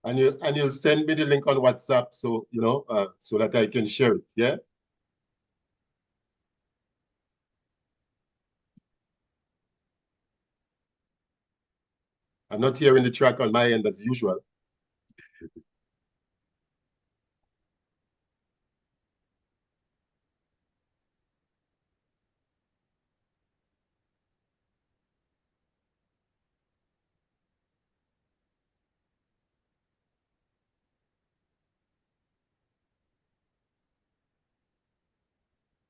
And you'll send me the link on WhatsApp so so that I can share it. Yeah. I'm not hearing the track on my end as usual.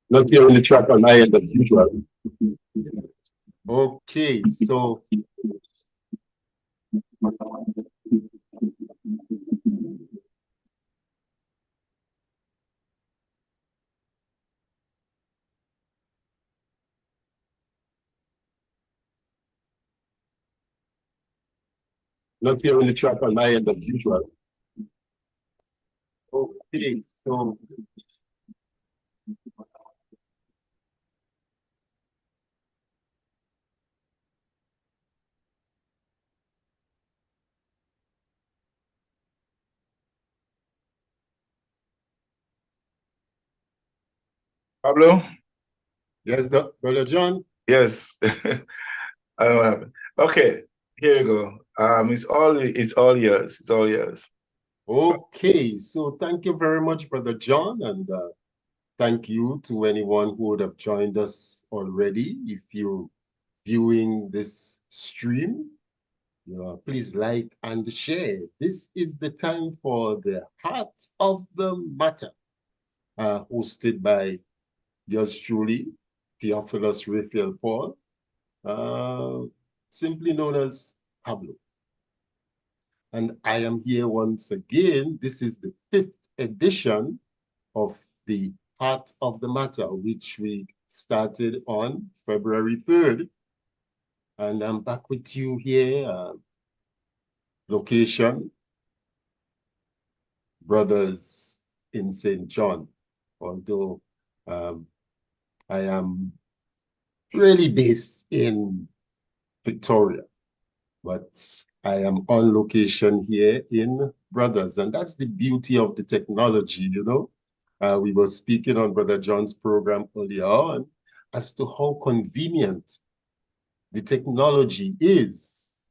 Not hearing the track on my end as usual. Okay, so not hearing the track on my end as usual. Okay, so Pablo? yes, Brother John. Yes. I don't know what happened. Okay, here you go. It's all yours. It's all yours. Okay, so thank you very much, Brother John, and thank you to anyone who would have joined us already. If you're viewing this stream, please like and share. This is the time for the Heart of the Matter, hosted by yours truly, Theophilus Raphael Paul, uh, simply known as Pablo. And I am here once again. This is the 5th edition of the Heart of the Matter, which we started on February 3rd. And I'm back with you here. Location, Brothers in St. John. Although I am really based in Victoria, but I am on location here in Brothers. And that's the beauty of the technology, we were speaking on Brother John's program earlier on as to how convenient the technology is.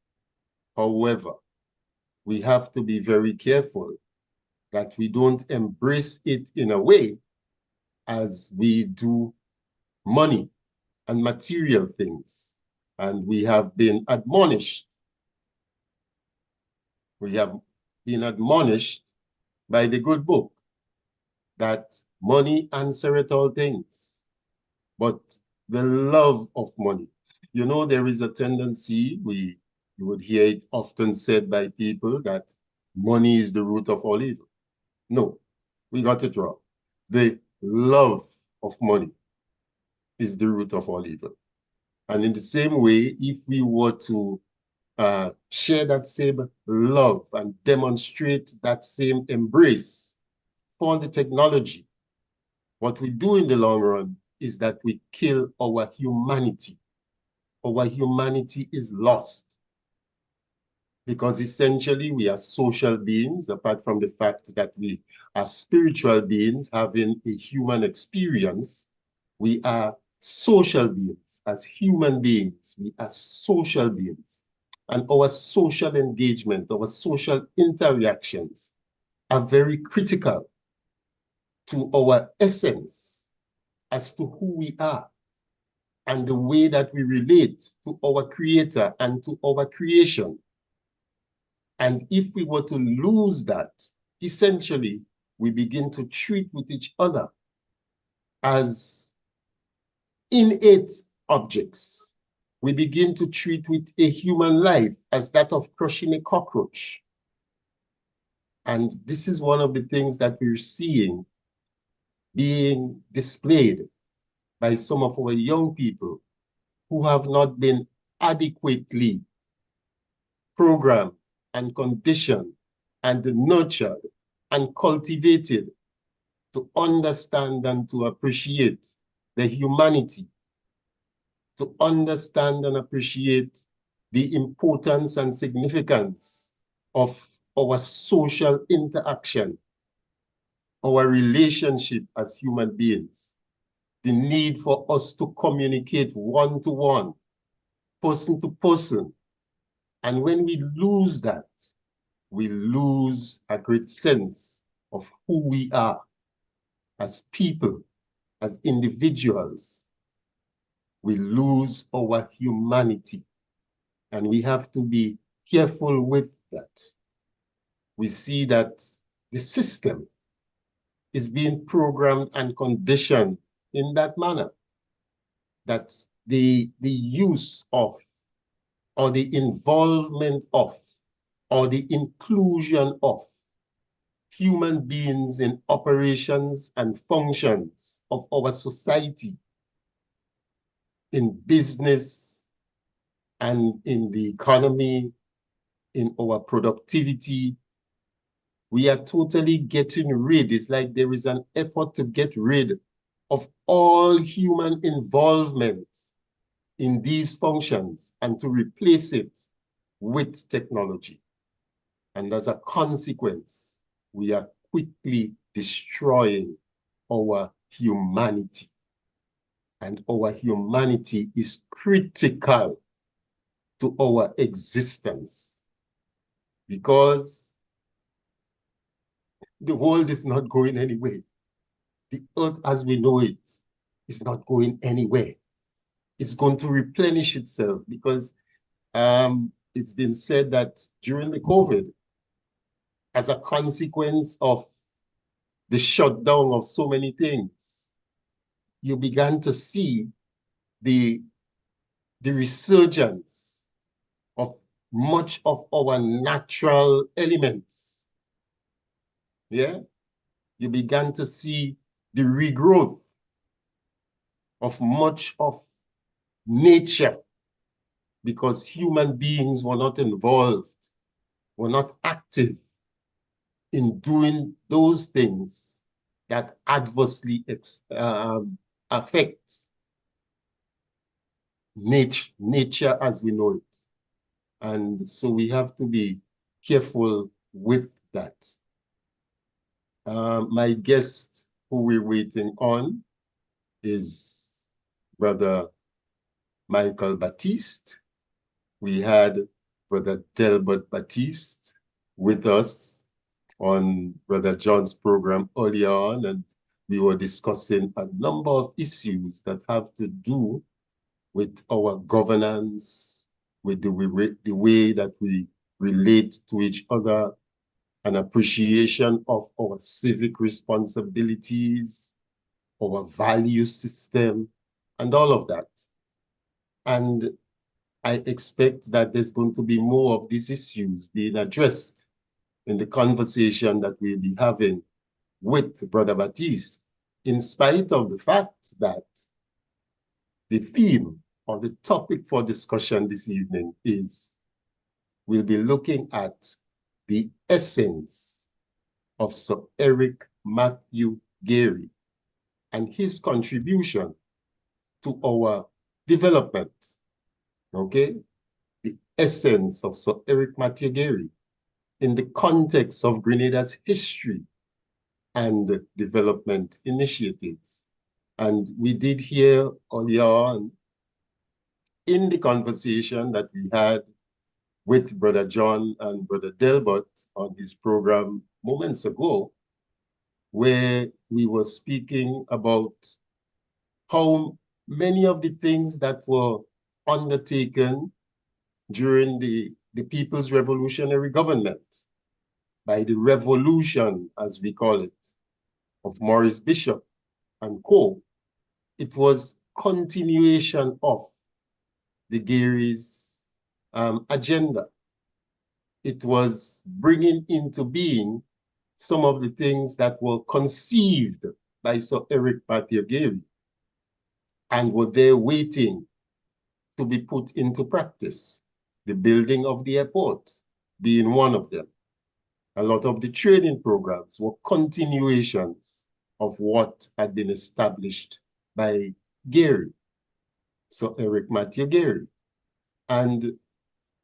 However, we have to be very careful that we don't embrace it in a way as we do money and material things. And we have been admonished. We have been admonished by the good book that money answereth all things, but the love of money. There is a tendency, you would hear it often said by people that money is the root of all evil. No, we got it wrong. The love of money is the root of all evil. And in the same way, if we were to share that same love and demonstrate that same embrace for the technology, what we do in the long run is that we kill our humanity. Our humanity is lost because essentially we are social beings, apart from the fact that we are spiritual beings having a human experience. We are social beings. As human beings, we are social beings. And our social engagement, our social interactions are very critical to our essence as to who we are and the way that we relate to our Creator and to our creation. And if we were to lose that, essentially, we begin to treat with each other as innate objects. We begin to treat with a human life as that of crushing a cockroach. And this is one of the things that we're seeing being displayed by some of our young people who have not been adequately programmed and conditioned and nurtured and cultivated to understand and to appreciate the humanity, to understand and appreciate the importance and significance of our social interaction, our relationship as human beings, the need for us to communicate one-to-one, person to person. And when we lose that, we lose a great sense of who we are as people, as individuals. We lose our humanity, and we have to be careful with that. We see that the system is being programmed and conditioned in that manner, that the use of, or the involvement of, or the inclusion of human beings in operations and functions of our society, in business and in the economy, in our productivity, we are totally getting rid. It's like there is an effort to get rid of all human involvement in these functions and to replace it with technology. And as a consequence, we are quickly destroying our humanity. And our humanity is critical to our existence, because the world is not going anywhere. The earth as we know it is not going anywhere. It's going to replenish itself, because it's been said that during the COVID, as a consequence of the shutdown of so many things, you began to see the resurgence of much of our natural elements. Yeah, you began to see the regrowth of much of nature, because human beings were not involved, were not active in doing those things that adversely affect nature as we know it. And so we have to be careful with that. My guest who we're waiting on is Brother Michael Baptiste. We had Brother Delbert Baptiste with us on Brother John's program earlier on, and we were discussing a number of issues that have to do with our governance, with the way that we relate to each other, an appreciation of our civic responsibilities, our value system, and all of that. And I expect that there's going to be more of these issues being addressed in the conversation that we'll be having with Brother Baptiste, in spite of the fact that the theme or the topic for discussion this evening is, we'll be looking at the essence of Sir Eric Matthew Gairy and his contribution to our development. Okay? The essence of Sir Eric Matthew Gairy in the context of Grenada's history and development initiatives. And we did hear earlier on in the conversation that we had with Brother John and Brother Delbert on his program moments ago, where we were speaking about how many of the things that were undertaken during the People's Revolutionary Government, by the revolution, as we call it, of Maurice Bishop and co., it was continuation of the Gairy's agenda. It was bringing into being some of the things that were conceived by Sir Eric Matthew Gairy and were there waiting to be put into practice. The building of the airport being one of them. A lot of the training programs were continuations of what had been established by Gary, so Eric Matthew Gary. And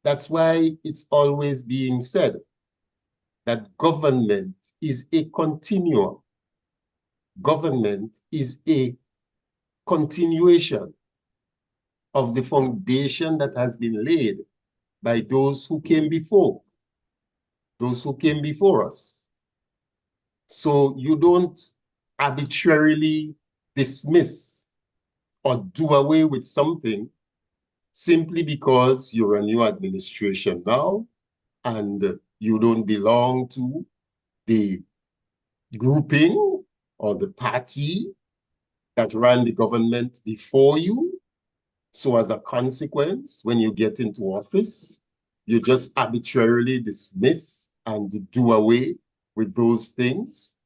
that's why it's always being said that government is a continuum. Government is a continuation of the foundation that has been laid by those who came before us. So you don't arbitrarily dismiss or do away with something simply because you're a new administration now and you don't belong to the grouping or the party that ran the government before you. So as a consequence, when you get into office, you just arbitrarily dismiss and do away with those things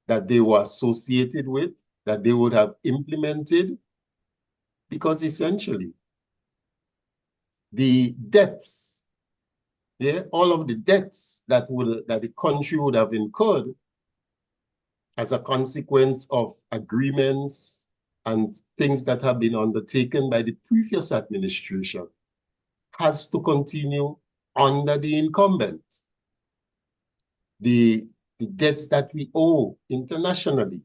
that they were associated with, that they would have implemented, because essentially the debts, all of the debts that the country would have incurred as a consequence of agreements and things that have been undertaken by the previous administration has to continue under the incumbent. The debts that we owe internationally,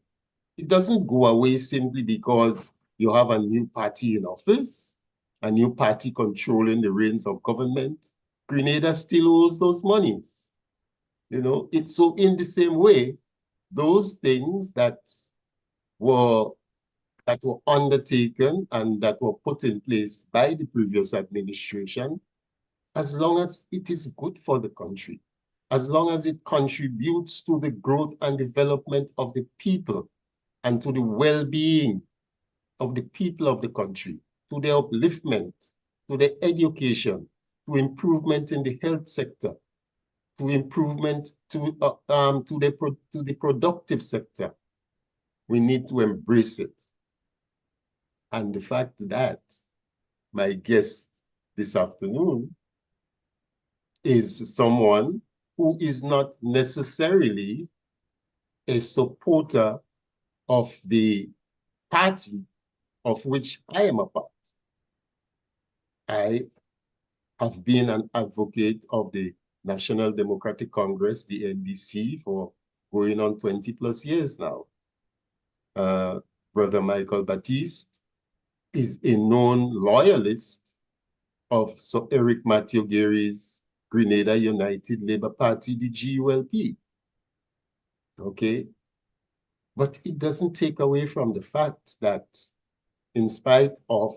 it doesn't go away simply because you have a new party in office, a new party controlling the reins of government. Grenada still owes those monies. It's so in the same way, those things that were undertaken and that were put in place by the previous administration, as long as it is good for the country, as long as it contributes to the growth and development of the people and to the well-being of the people of the country, to their upliftment, to their education, to improvement in the health sector, to improvement to the productive sector, we need to embrace it. And the fact that my guest this afternoon is someone who is not necessarily a supporter of the party of which I am a part. I have been an advocate of the National Democratic Congress, the NDC, for going on 20 plus years now. Brother Michael Baptiste is a known loyalist of Sir Eric Matthew Gary's Grenada United Labour Party, the GULP. Okay? But it doesn't take away from the fact that in spite of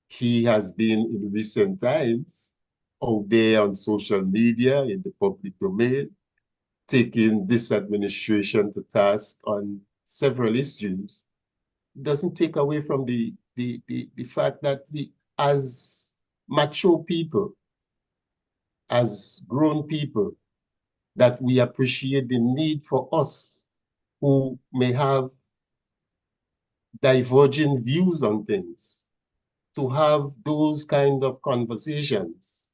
he has been in recent times out there on social media, in the public domain, taking this administration to task on several issues, it doesn't take away from the fact that we, as mature people, as grown people, that we appreciate the need for us who may have diverging views on things to have those kind of conversations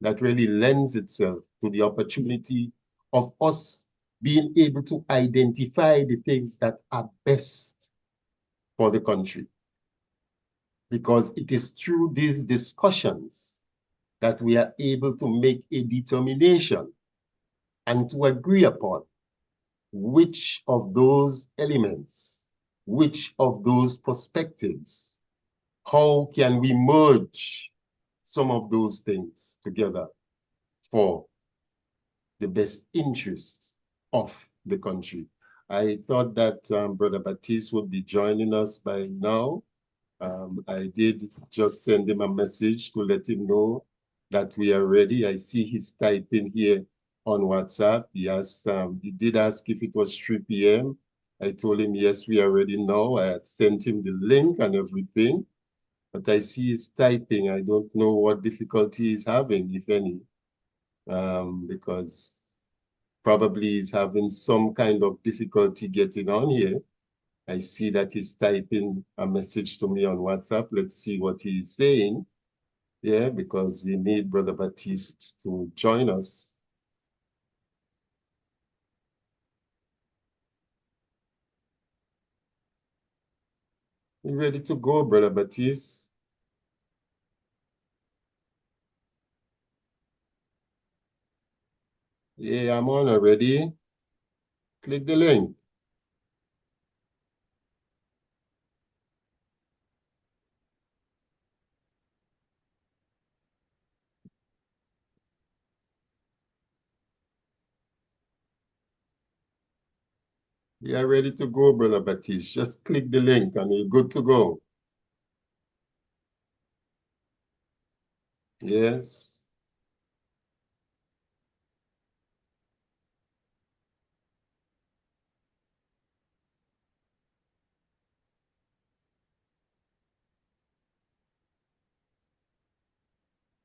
that really lends itself to the opportunity of us being able to identify the things that are best for the country. Because it is through these discussions that we are able to make a determination and to agree upon which of those elements, which of those perspectives, how can we merge some of those things together for the best interests of the country. I thought that Brother Baptiste would be joining us by now. I did just send him a message to let him know that we are ready. I see he's typing here on WhatsApp. He did ask if it was 3 p.m. I told him, yes, we are ready now. I had sent him the link and everything, but I see he's typing. I don't know what difficulty he's having, if any, because probably he's having some kind of difficulty getting on here. I see that he's typing a message to me on WhatsApp. Let's see what he's saying. Yeah, because we need Brother Baptiste to join us. You ready to go, Brother Baptiste? Yeah, I'm on already. Click the link. Yeah, ready to go, Brother Baptiste. Just click the link and you're good to go. Yes.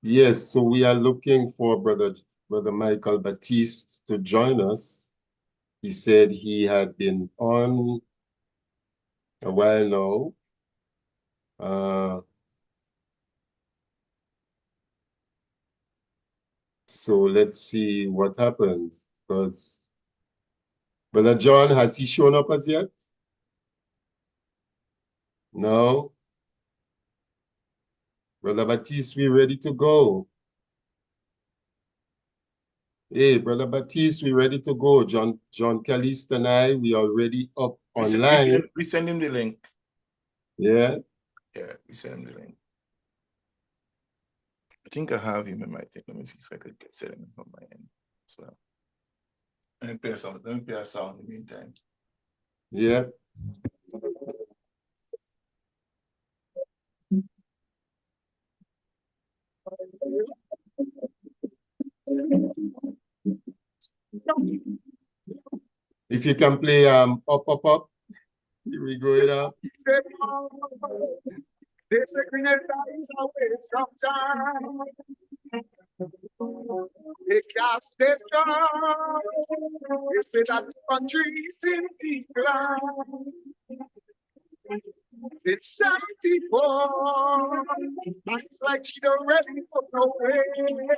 Yes, so we are looking for Brother Michael Baptiste to join us. He said he had been on a while now. So let's see what happens, because Brother John, has he shown up as yet? No? Brother Baptiste, we ready to go. Hey, Brother Baptiste, we ready to go. John Caliste and I, we already up online. We send him the link. Yeah? Yeah, we send him the link. I think I have him in my thing. Let me see if I could set him on my end. So let me play a song. Let me play a song in the meantime. Yeah. If you can play up. Here we go, up. It cast it down. You say that the country is in decline. It's 74. It's like she don't ready for no rain.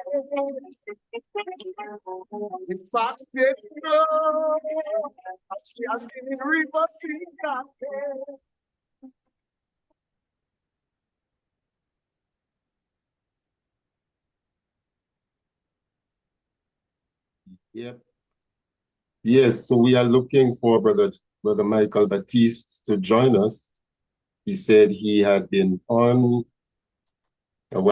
In fact, it no. She asking in river sing that day. Yep. Yes, so we are looking for Brother Michael Baptiste to join us. He said he had been on a while.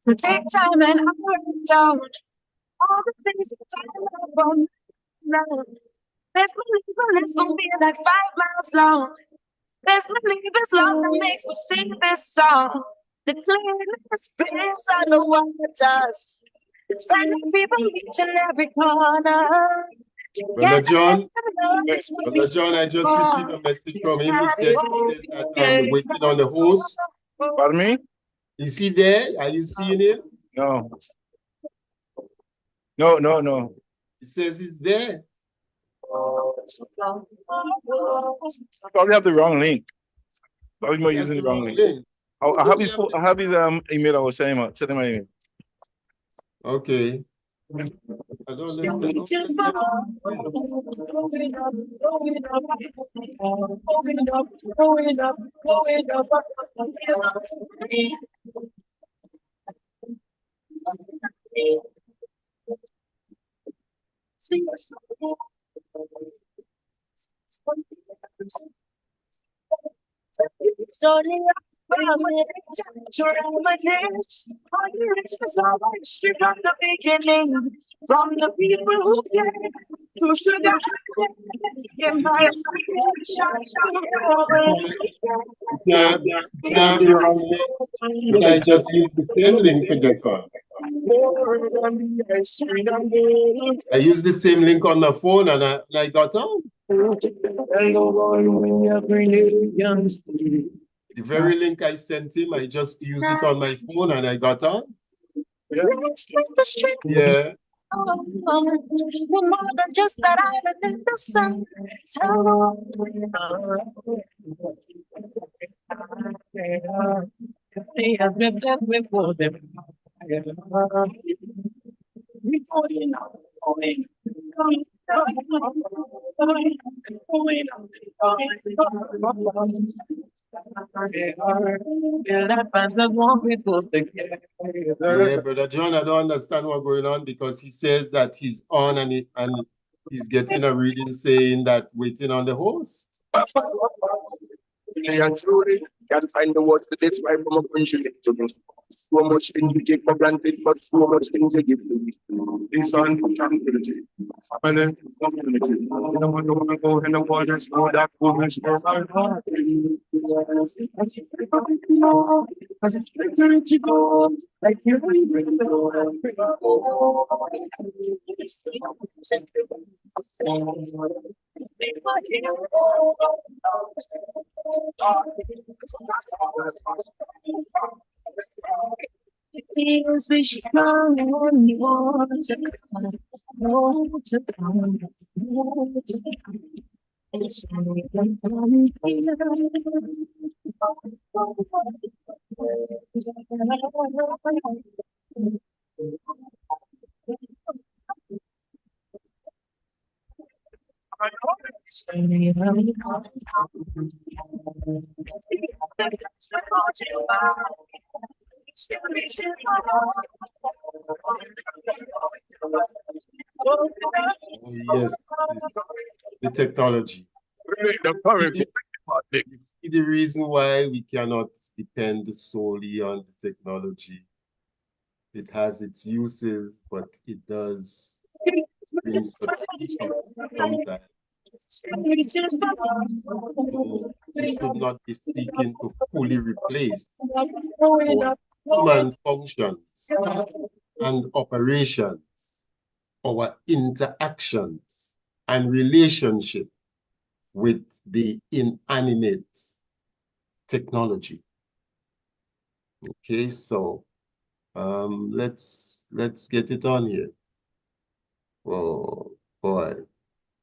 So take time and I write down all the things that I love. Best believe it's gonna be like 5 miles long. Best believe it's love that makes me sing this song. The clearest spills on the waters. Friendly people meet in every corner. Brother John, I just received a message from him. He says that I'm waiting on the host. Pardon me? Is he there? Are you seeing him? No. No. He says he's there. Probably have the wrong link. Probably more using the wrong link. I have his email. I was sending him my email. Okay. I don't understand. It's only from the beginning, from the people who came to sugar. Can't be wrong. But I just used the same link to get on. I used the same link on the phone and I got on. The very link I sent him, I just used it on my phone and I got on. Yeah. Yeah. You're more than just that island in the sun. Yeah, Brother John, I don't understand what's going on because he says that he's on and he's getting a reading saying that waiting on the host. And truly, can't find the words to describe how much you give to me. So much things we take for granted, but so much things they give to me. This one for tranquility. And then community. You don't want to go in the waters for that woman's for our heart. As it's better to go, like you bring the It feels we should come when you want to come, want to come, want to come. It's only one time here. Oh, yes, the technology. See the reason why we cannot depend solely on the technology. It has its uses, but it does bring sometimes. So we should not be seeking to fully replace our human functions and operations, our interactions and relationship with the inanimate technology. Okay, so let's get it on here. Oh boy.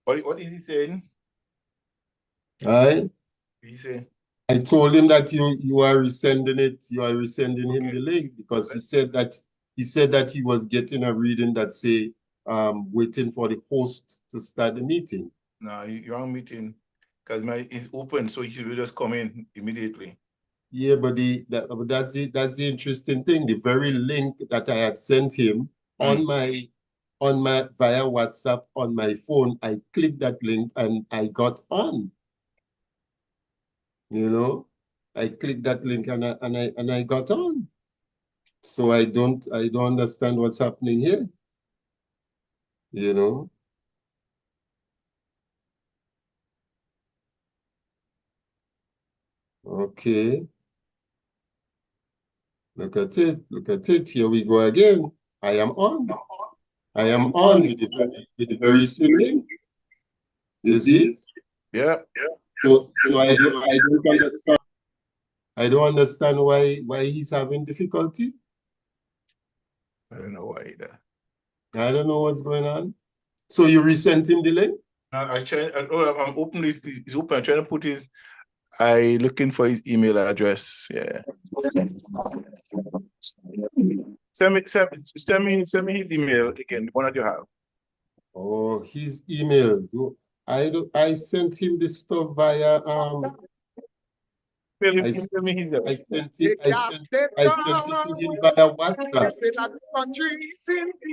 What is he saying? Right? He say I told him that you are resending it. You are resending him the link because he said that he was getting a reading that say waiting for the host to start the meeting. No, you're on meeting because it's open, so you will just come in immediately. Yeah, but that's the interesting thing. The very link that I had sent him on my via WhatsApp on my phone, I clicked that link and I got on. You know, I clicked that link and I got on. So I don't understand what's happening here. You know. Okay. Look at it. Look at it. Here we go again. I am on. I am on with the very same link. You see? Yeah. So I don't understand. I don't understand why he's having difficulty. I don't know why either. I don't know what's going on. So you resent him the link? I'm open. He's open. I'm trying to put his. I looking for his email address. Yeah. Send me his email again. The one that you have. Oh, his email. I sent him this stuff via I sent it to him via WhatsApp.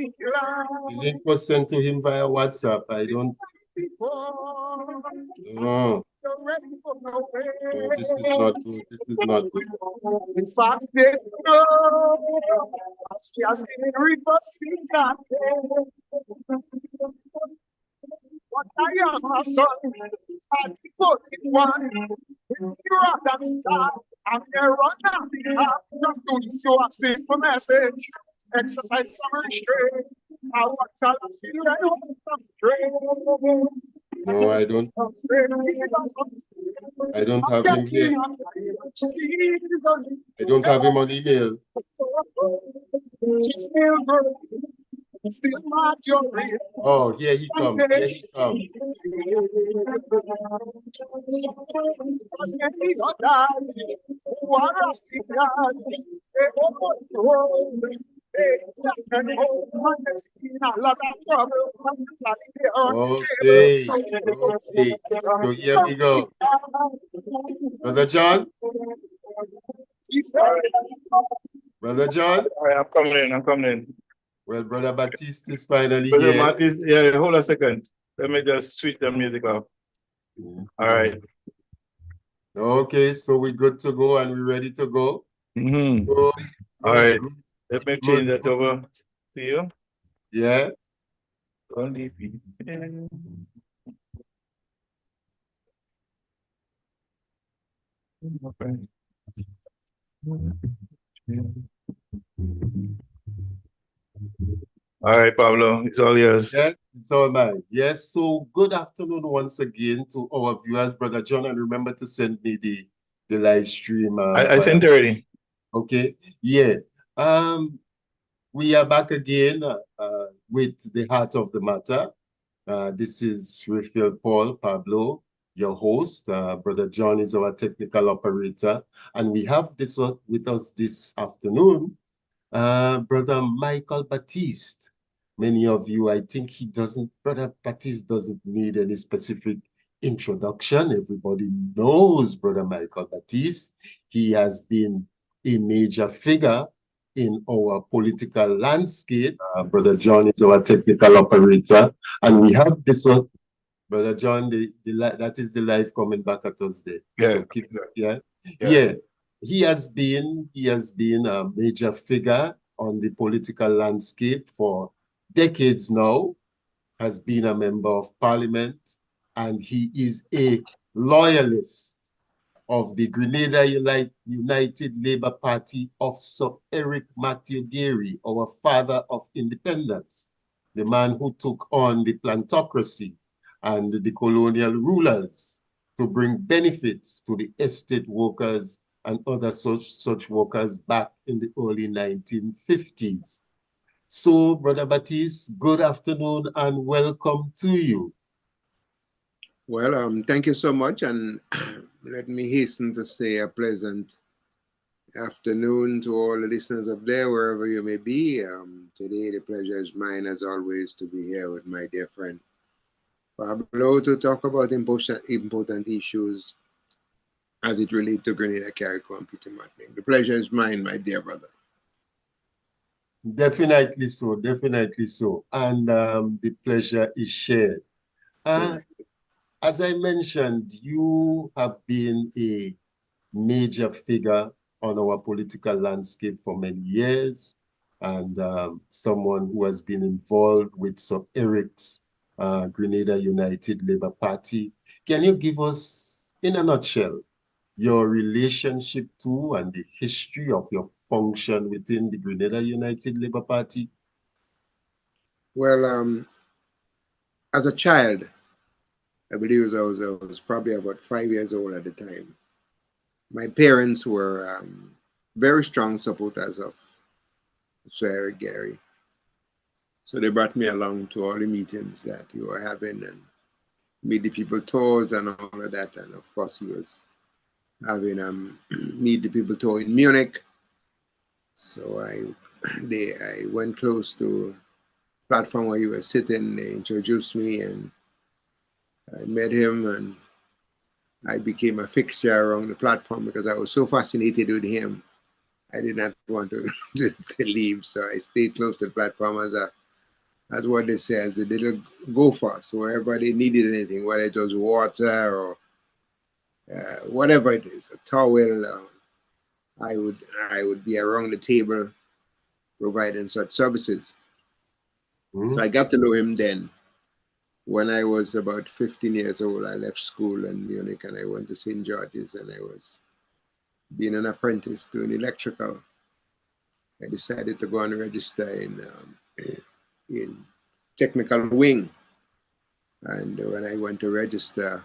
The link was sent to him via WhatsApp. I don't. No. Oh, this is not good. This is not good. In fact, they know she has been reversing that. What I am, her son, at 41, you rather start and they run out the heart. Just do this, you a simple message. Exercise some restraint. I want to feel I don't have strength. No, I don't. I don't have him here. I don't have him on email. Oh, here he comes. Here he comes. Okay, okay. So here we go. Brother John? Brother John? All right, I'm coming in. Well, Brother Baptiste is finally Brother here. Martis, yeah, hold on a second. Let me just switch the music off. All right. Okay, so we're good to go and we're ready to go. Mm-hmm. All right. Let me change that over to you. Yeah. Only All right, Pablo, it's all yours. Yes, it's all mine. Yes, so good afternoon once again to our viewers, Brother John, and remember to send me the live stream. I sent it already. Okay, yeah. We are back again with the heart of the matter. This is Raphael Paul Pablo, your host. Brother John is our technical operator, and we have this with us this afternoon, Brother Michael Baptiste. Many of you, I think Brother Baptiste doesn't need any specific introduction. Everybody knows Brother Michael Baptiste. He has been a major figure in our political landscape. Brother John is our technical operator. And we have this one, Brother John, that is the life coming back at us there. Yeah. So keep, yeah. He has been a major figure on the political landscape for decades now, has been a member of parliament, and he is a loyalist of the Grenada United Labour Party of Sir Eric Matthew Gairy, our father of independence, the man who took on the plantocracy and the colonial rulers to bring benefits to the estate workers and other such workers back in the early 1950s. So, Brother Baptiste, good afternoon and welcome to you. Well, thank you so much, and let me hasten to say a pleasant afternoon to all the listeners up there, wherever you may be. Today, the pleasure is mine, as always, to be here with my dear friend Pablo to talk about important issues as it relates to Grenada, Carriacou, and Peter Martinique. The pleasure is mine, my dear brother. Definitely so, definitely so. And the pleasure is shared. As I mentioned, you have been a major figure on our political landscape for many years, and someone who has been involved with Sir Eric's Grenada United Labour Party. Can you give us, in a nutshell, your relationship to and the history of your function within the Grenada United Labour Party? Well, as a child, I believe I was probably about 5 years old at the time. My parents were very strong supporters of Sir Eric Gairy. So they brought me along to all the meetings that you were having and meet the people tours and all of that. And of course, he was having meet the people tour in Munich. So I went close to the platform where you were sitting. They introduced me and I met him, and I became a fixture around the platform because I was so fascinated with him. I did not want to leave, so I stayed close to the platform as what they say, as the little gopher. So wherever they needed anything, whether it was water or whatever it is, a towel, I would be around the table providing such services. So I got to know him then. When I was about 15 years old, I left school in Munich and I went to St. George's, and I was being an apprentice doing electrical. I decided to go and register in technical wing. And when I went to register,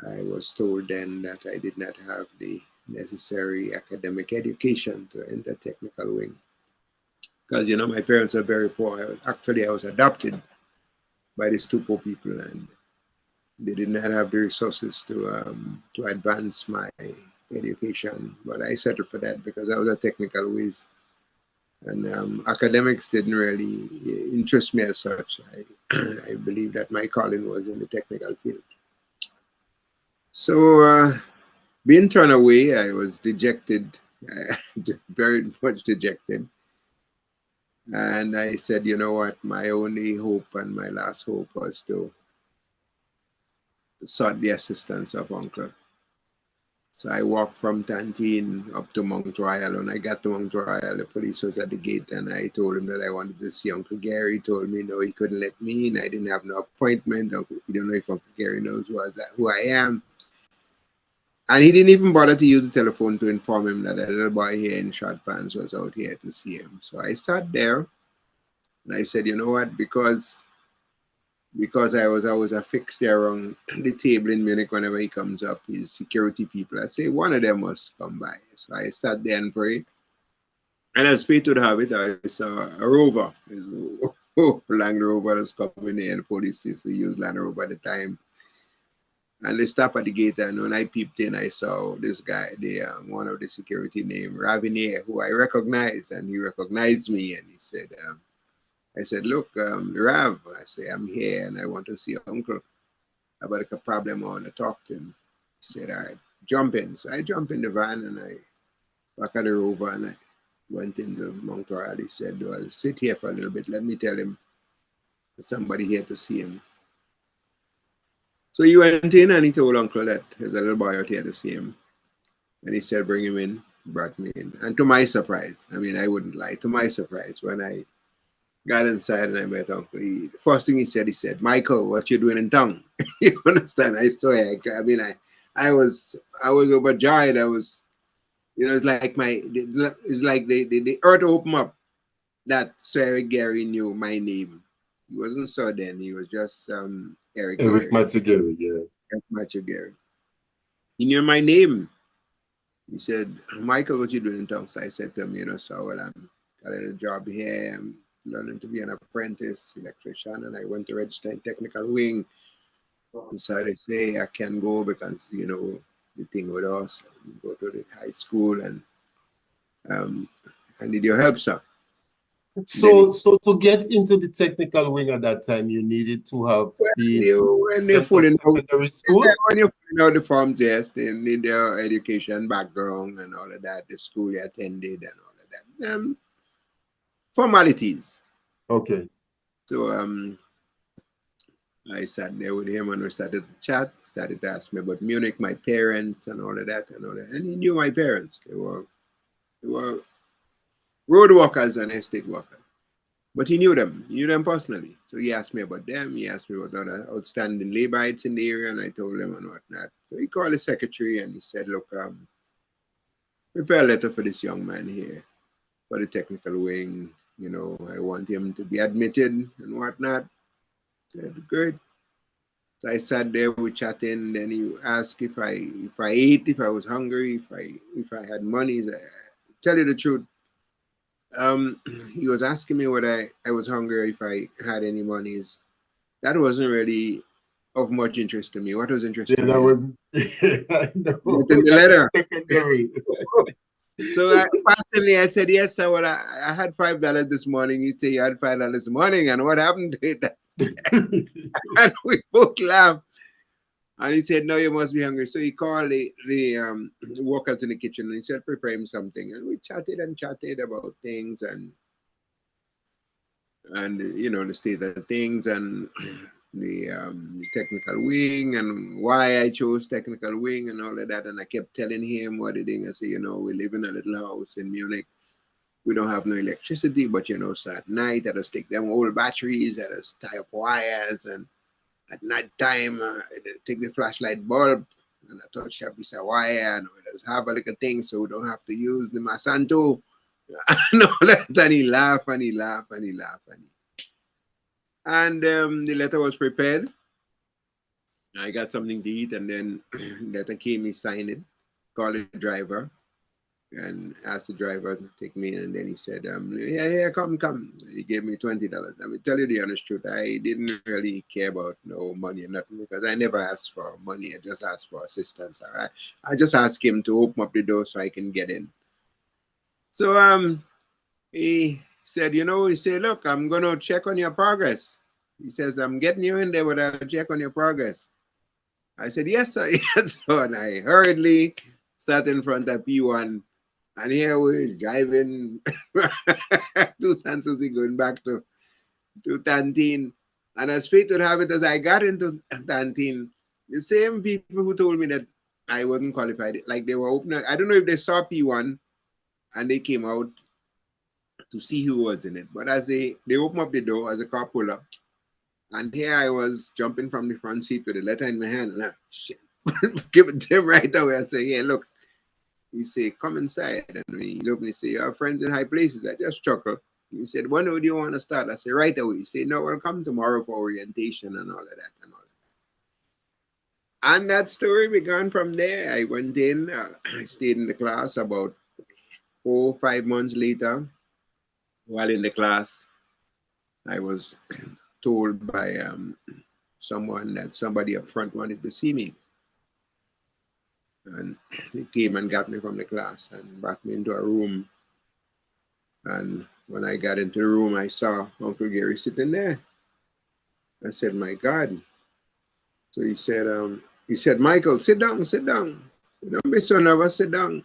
I was told then that I did not have the necessary academic education to enter technical wing. Because, you know, my parents are very poor. I was adopted by these two poor people, and they did not have the resources to advance my education. But I settled for that because I was a technical whiz. And academics didn't really interest me as such. I believe that my calling was in the technical field. So being turned away, I was dejected, very much dejected. And I said, you know what, my only hope and my last hope was to sought the assistance of Uncle. So I walked from Tantine up to Mount Royal. When I got to Mount Royal, the police was at the gate, and I told him that I wanted to see Uncle Gary. He told me no, he couldn't let me in. I didn't have no appointment. He don't know if Uncle Gary knows who I am. And he didn't even bother to use the telephone to inform him that a little boy here in short pants was out here to see him. So I sat there and I said, you know what, because I was affixed there on the table in Munich whenever he comes up, his security people, I say one of them must come by. So I sat there and prayed. And as fate would have it, I saw a rover. Land Rover was coming in, the police used to use Land Rover at the time. And they stopped at the gate, and when I peeped in, I saw this guy, one of the security named Ravinier, who I recognized, and he recognized me, and he said, I said, look, Rav, I say, I'm here, and I want to see Uncle about a problem. I want to talk to him. He said, all right, jump in. So I jumped in the van, and I back at the Rover, and I went into Mount Royal. He said, well, sit here for a little bit. Let me tell him there's somebody here to see him. So he went in and he told Uncle that there's a little boy out here to see him. And he said, bring him in, brought me in. And to my surprise, I mean, I wouldn't lie, to my surprise, when I got inside and I met Uncle, the first thing he said, Michael, what you doing in town? You understand? I swear, I was overjoyed. I was, you know, it's like the earth opened up that Sir Gary knew my name. He wasn't so then, he was just Eric Matthew Gary, yeah. Eric Matthew Gary. He knew my name. He said, Michael, what you doing in town? So I said to him, you know, so well, I'm got a job here. I'm learning to be an apprentice electrician, and I went to register in technical wing. And so they say I can go because, you know, the thing with us, go to the high school, and I need your help, sir. So to get into the technical wing at that time, you needed to have been when you're filling out secondary school. when you're filling out the form test, they need their education background and all of that, the school you attended and all of that. Formalities. Okay. So I sat there with him and we started to chat, started to ask me about Munich, my parents and all of that and all that. And he knew my parents. They were road workers and estate workers. But he knew them personally. So he asked me about them. He asked me about other outstanding labourites in the area, and I told him and whatnot. So he called the secretary and he said, look, prepare a letter for this young man here for the technical wing. You know, I want him to be admitted and whatnot. I said, good. So I sat there, we chatting, then he asked if I ate, if I was hungry, if I had money. I tell you the truth. He was asking me whether I was hungry, if I had any monies. That wasn't really of much interest to me. What was interesting to me was I know. in the letter. Secondary. So personally, I said, yes, sir. Well, I had $5 this morning. He said, you had $5 this morning. And what happened to it? And we both laughed. And he said, no, you must be hungry. So he called the workers in the kitchen and he said, prepare him something. And we chatted and chatted about things and you know, the state of things and the technical wing and why I chose technical wing and all of that. And I kept telling him what the thing. I said, you know, we live in a little house in Munich. We don't have no electricity, but you know, so at night I just take them old batteries, I just tie up wires, and at night time I take the flashlight bulb and I touch a piece of wire and we just have a little thing so we don't have to use the Masanto and all that. And he laughed and he laughed and he laughed and the letter was prepared. I got something to eat, and then letter came, he signed it, called the driver, and asked the driver to take me in. And then he said, yeah, come. He gave me $20. I mean, tell you the honest truth, I didn't really care about no money or nothing because I never asked for money. I just asked for assistance. All right. I just asked him to open up the door so I can get in. So he said, he said, look, I'm gonna check on your progress. He says, I'm getting you in there, but I'll check on your progress. I said, yes, sir, yes, sir. And I hurriedly sat in front of P1. And here we're driving to San Susi, going back to Tantine. And as fate would have it, as I got into Tantine, the same people who told me that I wasn't qualified, like they were opening, I don't know if they saw P1 and they came out to see who was in it. But as they opened up the door, as the car pulled up, and here I was jumping from the front seat with a letter in my hand. And shit, give it to him right away. I say, yeah, look. He say, come inside. And he looked at me and say, you have friends in high places. I just chuckled. He said, when would you want to start? I said, right away. He said, no, we'll come tomorrow for orientation and all of that. And that story began from there. I went in, I stayed in the class about 4 or 5 months later. While in the class, I was told by someone that somebody up front wanted to see me. And he came and got me from the class and brought me into a room. And when I got into the room, I saw Uncle Gary sitting there. I said, my God. So he said, Michael, sit down. Don't be so nervous, sit down.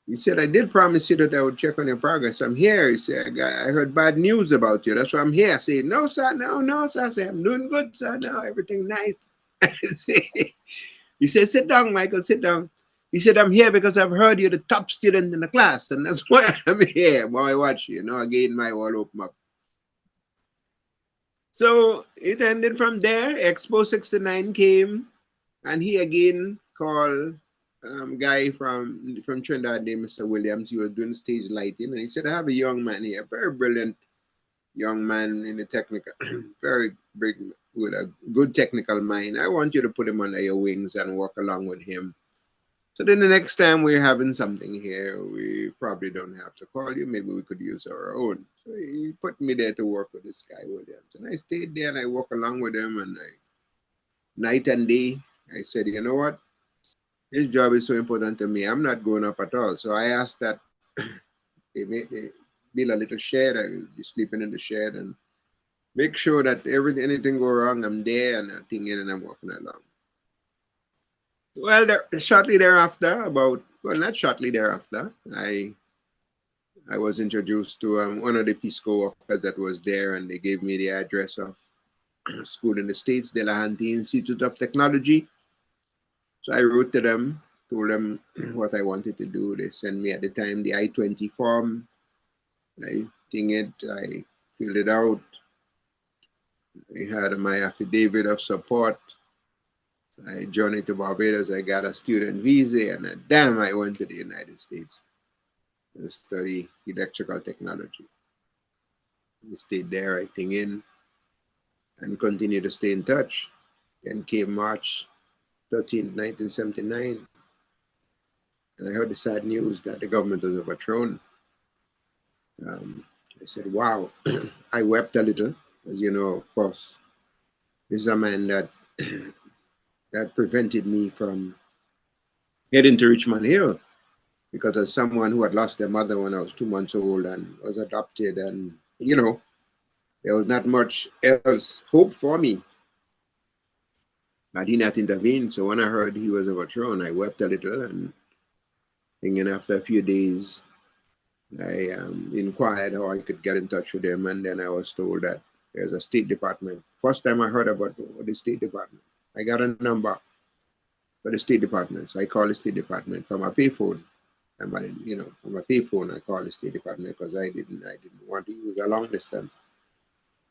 He said, I did promise you that I would check on your progress. I'm here. He said, I heard bad news about you. That's why I'm here. I said, no, sir, no, sir. I said, I'm doing good, sir. No, everything nice. He said, sit down, Michael, sit down. He said, I'm here because I've heard you're the top student in the class, and that's why I'm here. Boy, watch, again, my wall open up. So it ended from there. Expo 69 came, and he again called guy from Trinidad named Mr. Williams. He was doing stage lighting, and he said, I have a young man here, very brilliant young man in the technical, very big, with a good technical mind. I want you to put him under your wings and work along with him. So then the next time we're having something here, we probably don't have to call you. Maybe we could use our own. So he put me there to work with this guy Williams. And I stayed there and I worked along with him, and night and day, I said, you know what? This job is so important to me. I'm not going up at all. So I asked that they build a little shed. I'll be sleeping in the shed and make sure that anything go wrong, I'm there and I'm thinking and I'm walking along. Well, shortly thereafter, not shortly thereafter, I was introduced to one of the Peace Corps workers that was there, and they gave me the address of a school in the States, Delahunty Institute of Technology. So I wrote to them, told them what I wanted to do. They sent me at the time the I-20 form. I filled it out. I had my affidavit of support. I journeyed to Barbados. I got a student visa, and I went to the United States to study electrical technology. I stayed there, and continued to stay in touch. Then came March 13th, 1979, and I heard the sad news that the government was overthrown. I said, wow. I wept a little, as you know, of course. This is a man that prevented me from heading to Richmond Hill, because as someone who had lost their mother when I was 2 months old and was adopted, and there was not much else hope for me. I did not intervene. So when I heard he was overthrown, I wept a little, and thinking after a few days, I inquired how I could get in touch with him, and then I was told that there's a State Department. First time I heard about the State Department, I got a number for the State Department. So I called the State Department from a payphone. And from a payphone, I called the State Department because I didn't want to use a long distance.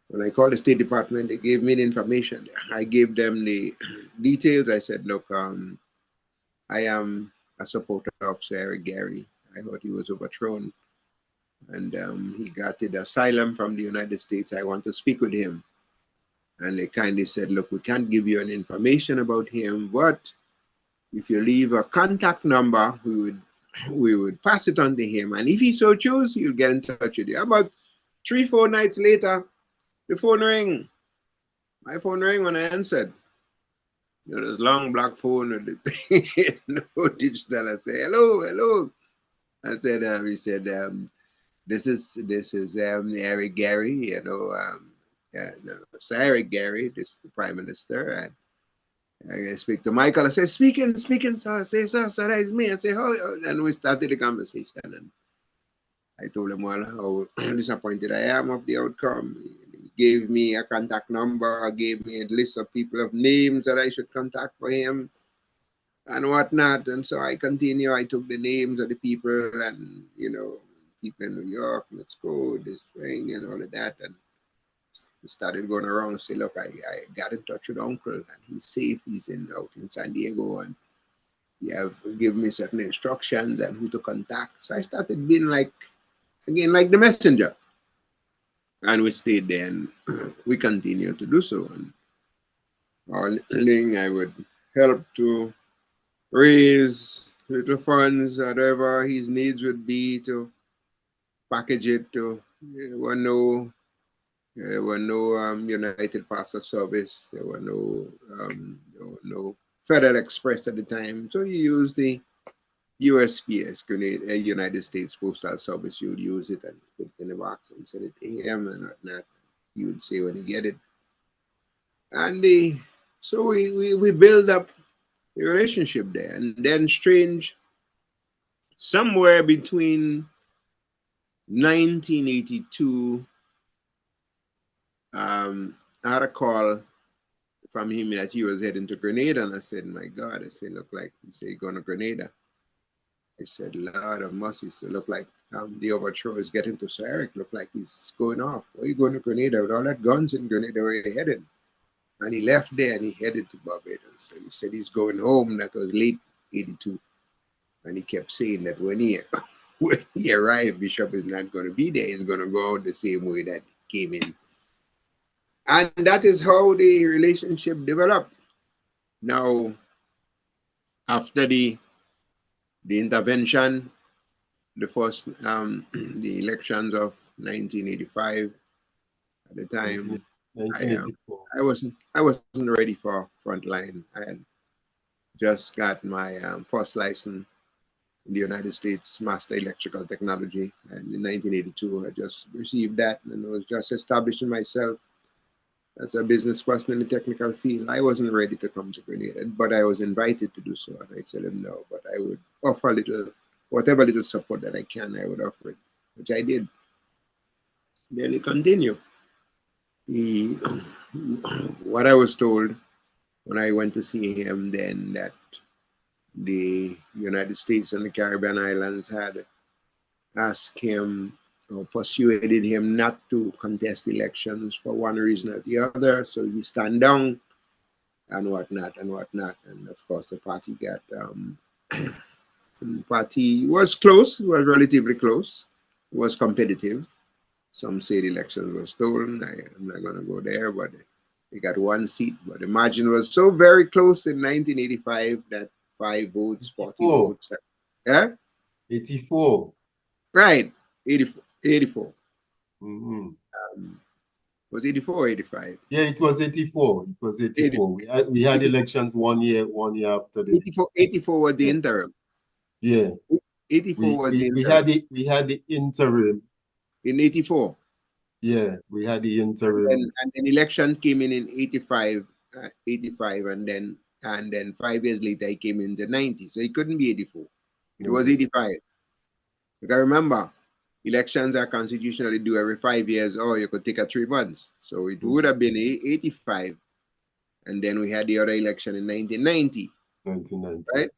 When I called the State Department, they gave me the information. I gave them the details. I said, look, I am a supporter of Sir Eric Gary. I heard he was overthrown, and he got the asylum from the United States. I want to speak with him. And they kindly said, look, we can't give you any information about him, but if you leave a contact number, we would pass it on to him. And if he so chooses, he'll get in touch with you. About 3-4 nights later, the phone rang. My phone rang when I answered. You know, this long black phone with the thing, no digital. I say, hello, hello. I said, he said, this is Eric Gary, you know, no, Sir Eric Gary, this is the Prime Minister. And I speak to Michael. I say, speaking, sir. I say, sir, that is me. I say, oh, and we started the conversation. And I told him, well, how disappointed I am of the outcome. He gave me a contact number, gave me a list of people of names that I should contact for him and whatnot. And so I continue. I took the names of the people and, you know, people in New York, let's go, this thing and all of that. And started going around and say, look, I got in touch with Uncle and he's safe. He's out in San Diego and he have given me certain instructions and who to contact. So I started being like, again, like the messenger. And we stayed there and we continued to do so. And all thing I would help to raise little funds, whatever his needs would be, to package it to there were no United Parcel Service. There were no Federal Express at the time. So you use the USPS, United States Postal Service. You would use it and put it in the box and send it to him and whatnot. You would say when you get it. And so we build up the relationship there. And then strange, somewhere between 1982, I had a call from him that he was heading to Grenada, and I said, my God, I said, look like, he said, going to Grenada. I said, Lord of mercy, so look like the overthrow is getting to Sir Eric, look like he's going off. Why are you going to Grenada with all that guns in Grenada? Where are you headed? And he left there and he headed to Barbados. And he said he's going home. That was late 82. And he kept saying that when he arrived, Bishop is not going to be there. He's going to go out the same way that he came in. And that is how the relationship developed. Now, after the intervention, the first, the elections of 1985, at the time, 1984. I wasn't ready for frontline. I had just got my first license in the United States, Master Electrical Technology, and in 1982, I just received that, and I was just establishing myself as a business person in the technical field. I wasn't ready to come to Grenada, but I was invited to do so, and I said no, but I would offer whatever little support that I can, I would offer it, which I did. Then it continued. What I was told when I went to see him then, that the United States and the Caribbean Islands had asked him or persuaded him not to contest elections for one reason or the other. So he stand down and whatnot and whatnot. And of course the party got, the party was close, was relatively close, it was competitive. Some say the election was stolen. I'm not gonna go there, but they got one seat. But the margin was so very close in 1985 that 5 votes, 40 votes. Yeah? 84. Right, 84. Mm-hmm. Was 84 or 85? Yeah, it was 84. It was 84. We had elections one year after the 84 was the interim. Yeah. 84 was the interim. We had the interim in 84. Yeah, we had the interim. And then election came in 85, and then 5 years later he came in the 90s. So it couldn't be 84. It was 85. You can remember, elections are constitutionally due every 5 years, or you could take a 3 months. So it would have been 85. And then we had the other election in 1990. 1990. Right?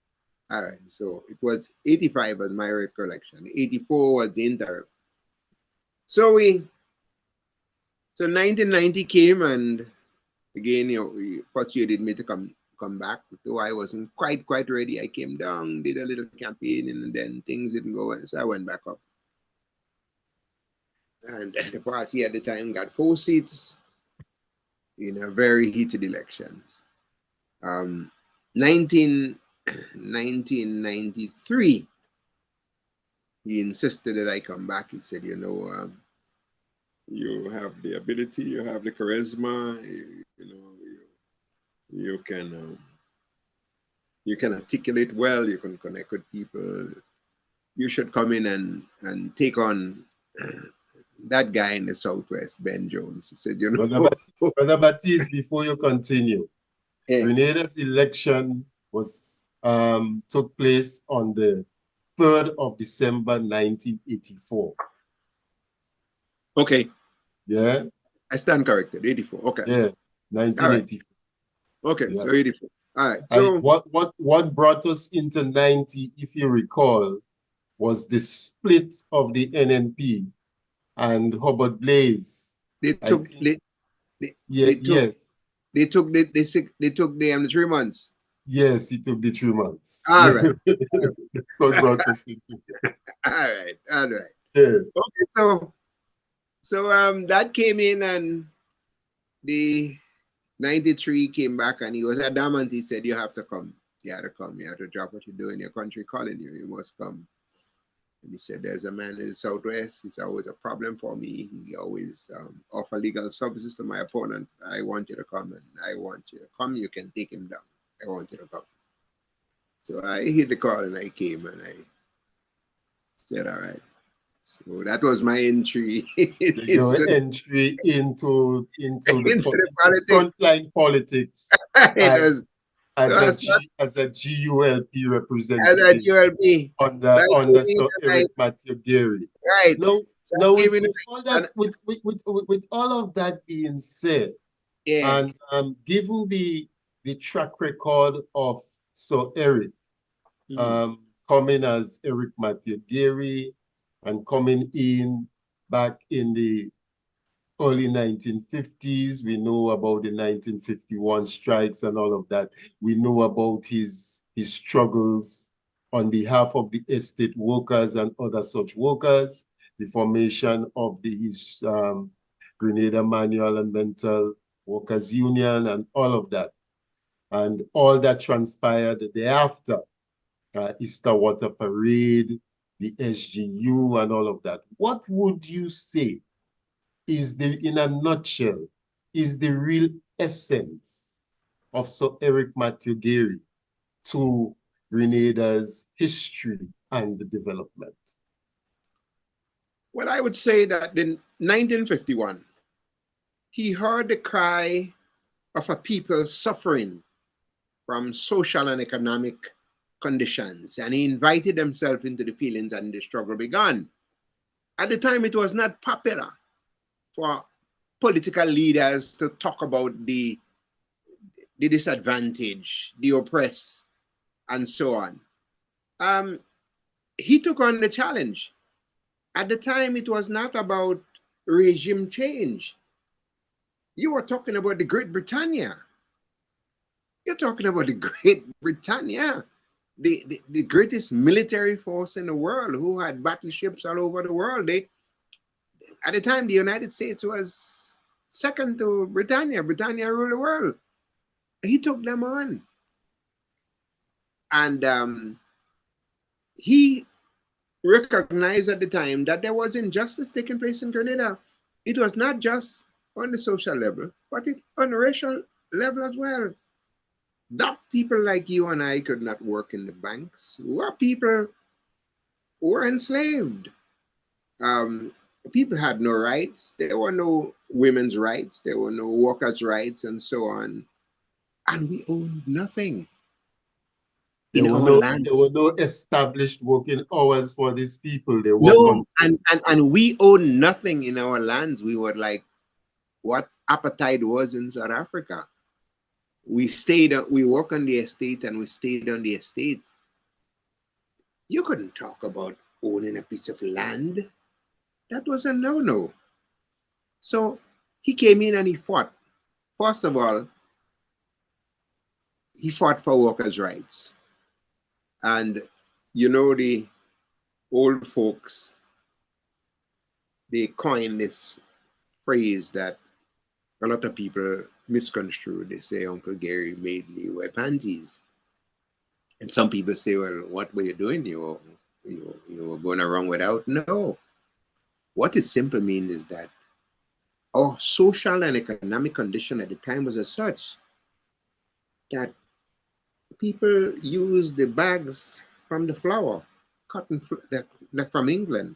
All right. So it was 85 as my recollection. 84 was the interim. So 1990 came, and again, he persuaded me to come back. Though I wasn't quite ready. I came down, did a little campaign, and then things didn't go well, so I went back up. And the party at the time got 4 seats in a very heated election. 1993, he insisted that I come back. He said, you know, you have the ability, you have the charisma, you can articulate well, you can connect with people. You should come in and take on that guy in the Southwest, Ben Jones. He said, you know. Brother Baptiste, before you continue, Yeah. Grenada's election was took place on the 3rd of December 1984. Okay. Yeah. I stand corrected. 84. Okay. Yeah. 1984. Right. Okay. Yeah. So 84. All right. So what brought us into 90, if you recall, was the split of the NNP and Hubbard Blaze. They took the 3 months. Yes, he took the 3 months. All right. That's what brought us into it. All right. Yeah. Okay, so that came in, and the 93 came back, and he was adamant. He said, you have to come. You have to come. You have to drop what you're doing. Your country calling you. You must come. And he said, there's a man in the Southwest. He's always a problem for me. He always offer legal services to my opponent. I want you to come, and I want you to come. You can take him down. I want you to come. So I hit the call, and I came, and I said, all right. So that was my entry. Your entry into the frontline politics as a GULP representative under Sir Eric Matthew Geary. Right. Now with all of that being said, yeah, and given the track record of Sir Eric, coming as Eric Matthew Geary and coming in back in the early 1950s, we know about the 1951 strikes and all of that. We know about his struggles on behalf of the estate workers and other such workers, the formation of his Grenada Manual and Mental Workers Union and all of that. And all that transpired thereafter, Easter Water Parade, the SGU and all of that. What would you say is in a nutshell, is the real essence of Sir Eric Matthew Geary to Grenada's history and development? Well, I would say that in 1951, he heard the cry of a people suffering from social and economic conditions, and he invited himself into the feelings, and the struggle began. At the time, it was not popular for political leaders to talk about the disadvantaged, the oppressed, and so on. He took on the challenge. At the time, it was not about regime change. You were talking about the Great Britannia. You're talking about the Great Britannia, the greatest military force in the world, who had battleships all over the world. At the time, the United States was second to Britannia. Britannia ruled the world. He took them on. And he recognized at the time that there was injustice taking place in Grenada. It was not just on the social level, but on the racial level as well. That people like you and I could not work in the banks. Where people were enslaved. People had no rights. There were no women's rights. There were no workers' rights, and so on. And we owned nothing. There were no established working hours for these people. They worked and we owned nothing in our lands. We were like what apartheid was in South Africa. We worked on the estate, and we stayed on the estates. You couldn't talk about owning a piece of land. That was a no-no. So he came in and he fought. First of all, he fought for workers' rights. And you know, the old folks, they coined this phrase that a lot of people misconstrue. They say Uncle Gary made me wear panties. And some people say, well, what were you doing? You were going around without? No. What it simply means is that our social and economic condition at the time was as such that people used the bags from the flour, cotton that from England,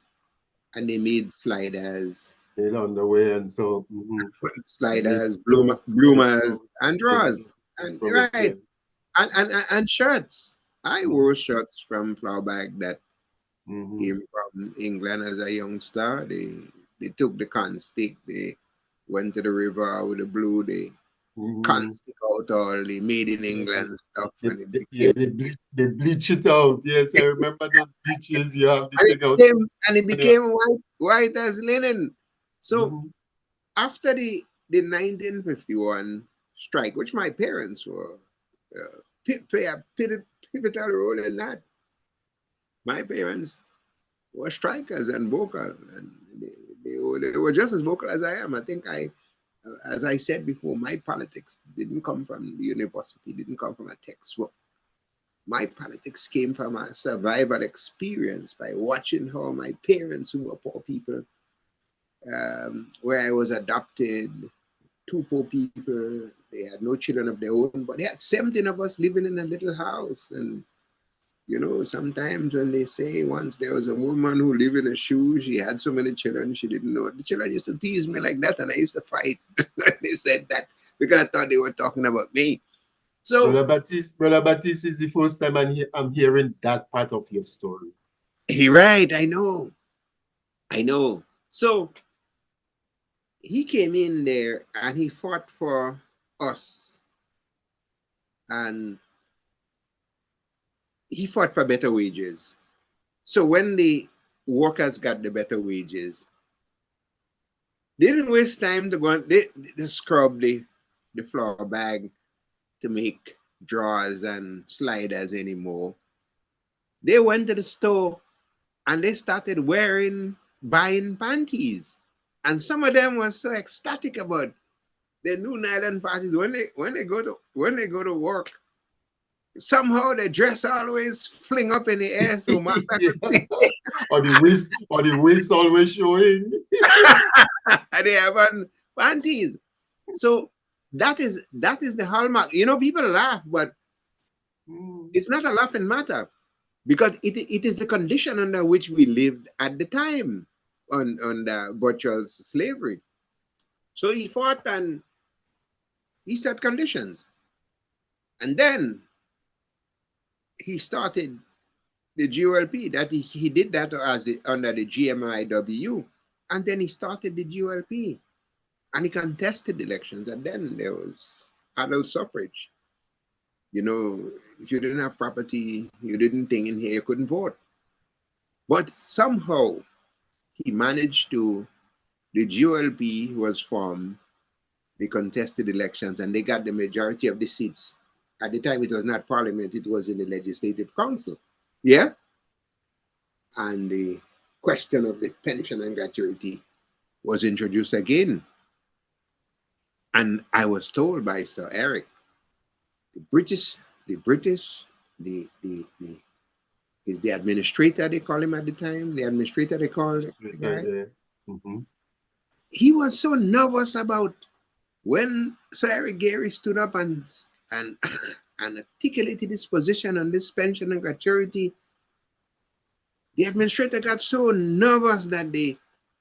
and they made sliders, Made on the way, and so made sliders, clothes, made bloomers, clothes, and yeah, drawers, and from it, right, and shirts. I Mhm. wore shirts from flour bag that Mhm. came from England as a youngster. They took the can stick, they went to the river with the blue, they can Mhm. stick out all the made in Yeah, England stuff, and it yeah, became they bleach it out. Yes, I remember those bleaches. You have the and it thing out. became and it And you have, became white as linen. So Mhm. after the 1951 strike, which my parents were play a pivotal role in that. My parents were strikers and vocal, and they were just as vocal as I am. I think as I said before, my politics didn't come from the university, didn't come from a textbook. My politics came from a survival experience by watching how my parents, who were poor people, where I was adopted, two poor people, they had no children of their own, but they had 17 of us living in a little house. And sometimes when they say once there was a woman who lived in a shoe, she had so many children, she didn't know. The children used to tease me like that, and I used to fight when they said that because I thought they were talking about me. So, Brother Baptiste is the first time I'm hearing that part of your story. he right, I know. So he came in there and he fought for us, and he fought for better wages. So when the workers got the better wages, they didn't waste time to go and they scrub the floor bag to make drawers and sliders anymore. They went to the store and they started buying panties. And some of them were so ecstatic about their new nylon panties when they go to work. Somehow their dress always fling up in the air so Martha Yeah. could see. Or the waist always showing. They have on panties. So that is the hallmark. People laugh, but Mm. it's not a laughing matter because it is the condition under which we lived at the time on the virtual slavery. So he fought and he set conditions, and then he started the GOLP. That he did that under the GMIW, and then he started the GOLP, and he contested elections, and then there was adult suffrage. If you didn't have property, you didn't think in here, you couldn't vote. But somehow he managed to, the GOLP was formed, they contested elections, and they got the majority of the seats. At the time, it was not parliament, it was in the legislative council. Yeah? And the question of the pension and gratuity was introduced again. And I was told by Sir Eric, the British, the is the administrator, they call him at the time, the administrator, they call the guy. Yeah. Mhm. He was so nervous about when Sir Eric Gary stood up and and articulated his position on this pension and gratuity. The administrator got so nervous that they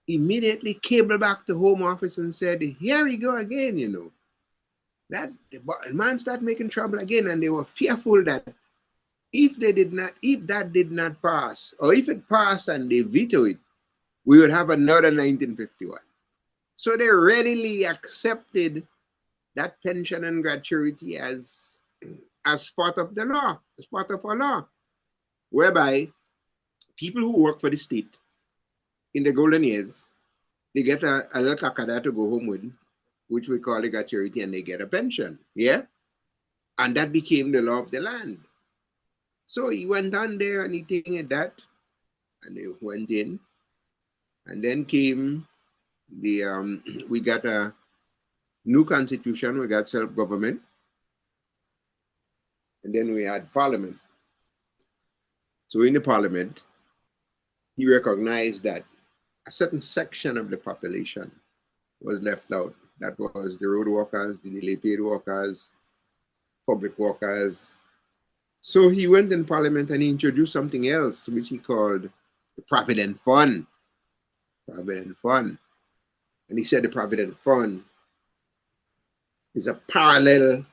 immediately cabled back to Home Office and said, "Here we go again." That the man started making trouble again, and they were fearful that if that did not pass, or if it passed and they veto it, we would have another 1951. So they readily accepted that pension and gratuity as part of the law, as part of our law, whereby people who work for the state in the golden years, they get a little kakada to go home with, which we call a gratuity, and they get a pension. Yeah? And that became the law of the land. So he went on there and he did that, and they went in, and then came the we got a new constitution, we got self-government, and then we had parliament. So in the parliament, he recognized that a certain section of the population was left out. That was the road workers, the daily paid workers, public workers. So he went in parliament and he introduced something else, which he called the Provident Fund. Provident Fund. And he said the Provident Fund is a parallel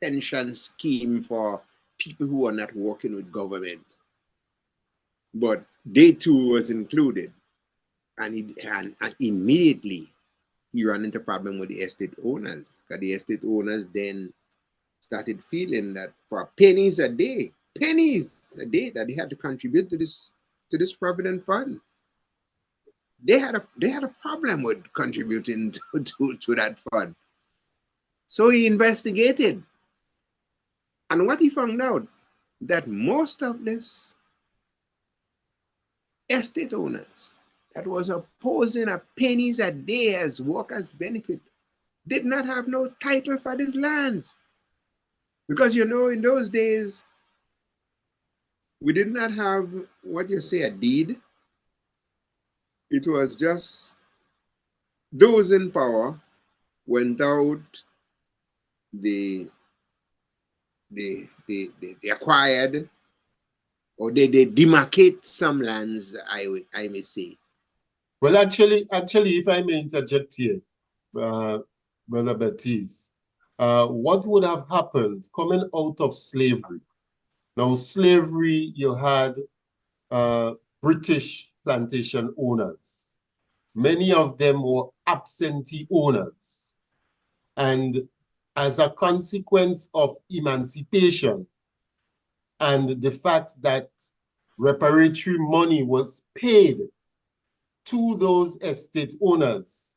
pension scheme for people who are not working with government. But they too was included. And immediately he ran into problem with the estate owners, because the estate owners then started feeling that for pennies a day that they had to contribute to this Provident Fund. They had a problem with contributing to that fund. So he investigated. And what he found out, that most of this estate owners that was opposing a pennies a day as workers' benefit did not have no title for these lands. Because in those days, we did not have what you say a deed. It was just those in power went out, they acquired, or they demarcate some lands, I may say. Well, actually, if I may interject here, Brother Baptiste, what would have happened coming out of slavery? Now, slavery, you had British plantation owners. Many of them were absentee owners. And as a consequence of emancipation and the fact that reparatory money was paid to those estate owners,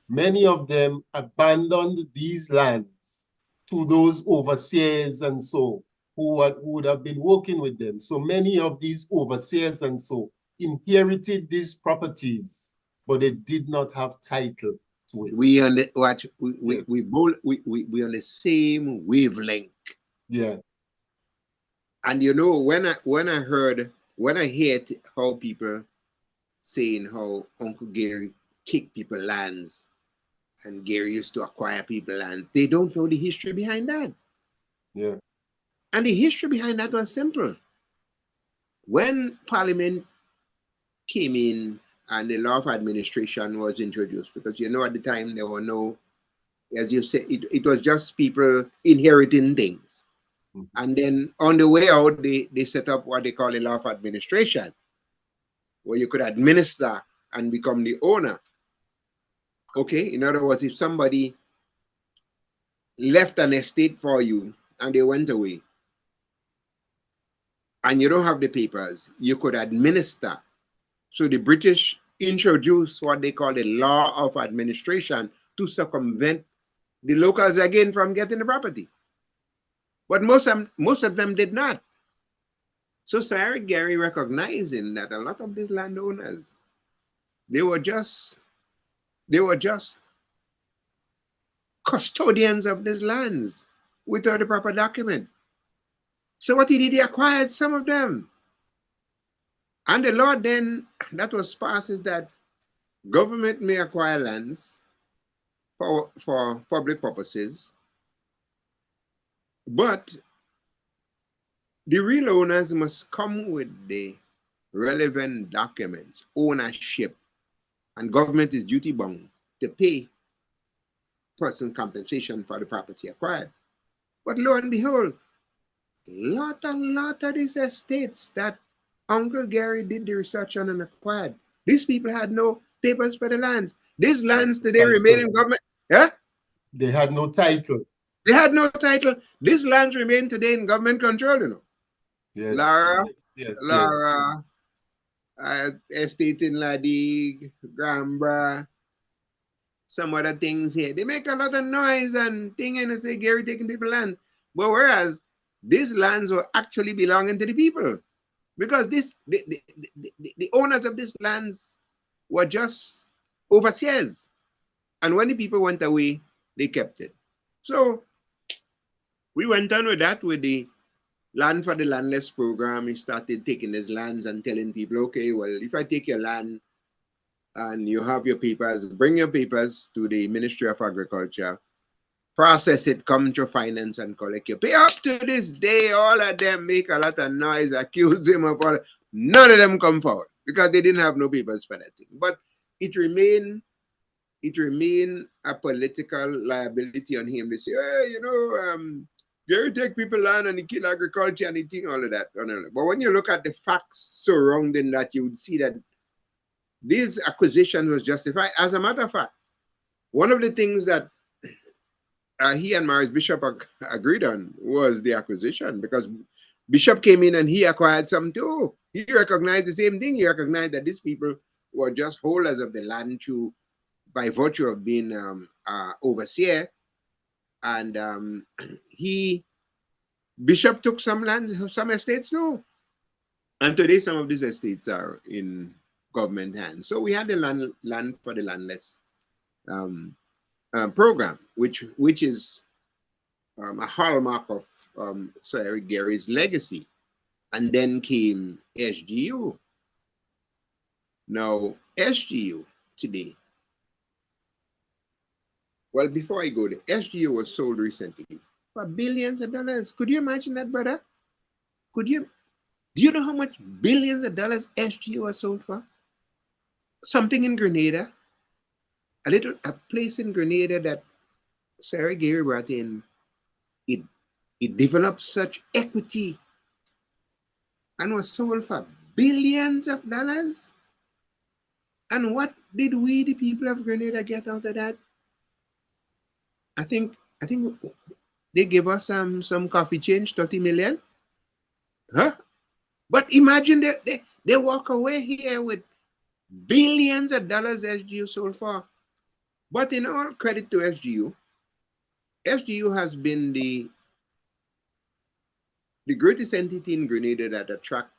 many of them abandoned these lands to those overseers and so who would have been working with them. So many of these overseers and so inherited these properties, but they did not have title to it. We on the same wavelength. Yeah. And when I hear how people saying how Uncle Gary take people lands and Gary used to acquire people lands, they don't know the history behind that. Yeah. And the history behind that was simple. When Parliament came in and the law of administration was introduced, because at the time there were no, as you said, it was just people inheriting things. Mm-hmm. And then on the way out, they set up what they call a law of administration, where you could administer and become the owner. Okay, in other words, if somebody left an estate for you and they went away, and you don't have the papers, you could administer. So the British introduced what they call the law of administration to circumvent the locals again from getting the property. But most of them did not. So Sir Eric Gary, recognizing that a lot of these landowners, they were just custodians of these lands without the proper document. So what he did, he acquired some of them. And the law then that was passed is that government may acquire lands for public purposes, but the real owners must come with the relevant documents, ownership, and government is duty bound to pay person compensation for the property acquired. But lo and behold, lot of these estates that Uncle Gary did the research on and acquired, these people had no papers for the lands. These lands today remain in government. Yeah? They had no title. They had no title. These lands remain today in government control, Yes. Lara, yes, Lara, estate in Ladig, Grambra, some other things here. They make a lot of noise and thing and say Gary taking people land. But whereas these lands were actually belonging to the people, because the owners of these lands were just overseers. And when the people went away, they kept it. So we went on with that, with the Land for the Landless program. He started taking his lands and telling people, okay, well, if I take your land and you have your papers, bring your papers to the Ministry of Agriculture, process it, come to finance and collect your pay. Up to this day, all of them make a lot of noise, accuse him of all. None of them come forward because they didn't have no papers for that thing. But it remained a political liability on him. They say, hey, you know, Gary take people land and he kill agriculture and he think all of that. But when you look at the facts surrounding that, you would see that this acquisition was justified. As a matter of fact, one of the things that he and Maurice Bishop agreed on was the acquisition, because Bishop came in and he acquired some too. He recognized the same thing. He recognized that these people were just holders of the land by virtue of being overseer. And Bishop took some land, some estates too. And today some of these estates are in government hands. So we had the land for the landless program, which is a hallmark of Sir Eric Gary's legacy. And then came SGU. Now, SGU today, well, before I go there, SGU was sold recently for billions of dollars. Could you imagine that, brother? Do you know how much billions of dollars SGU was sold for? Something in Grenada, a place in Grenada that Sarah Gary brought in, it developed such equity and was sold for billions of dollars. And what did we, the people of Grenada, get out of that? I think they gave us some coffee change, 30 million. Huh? But imagine they walk away here with billions of dollars SGU sold for. But in all credit to SGU, SGU has been the greatest entity in Grenada that attract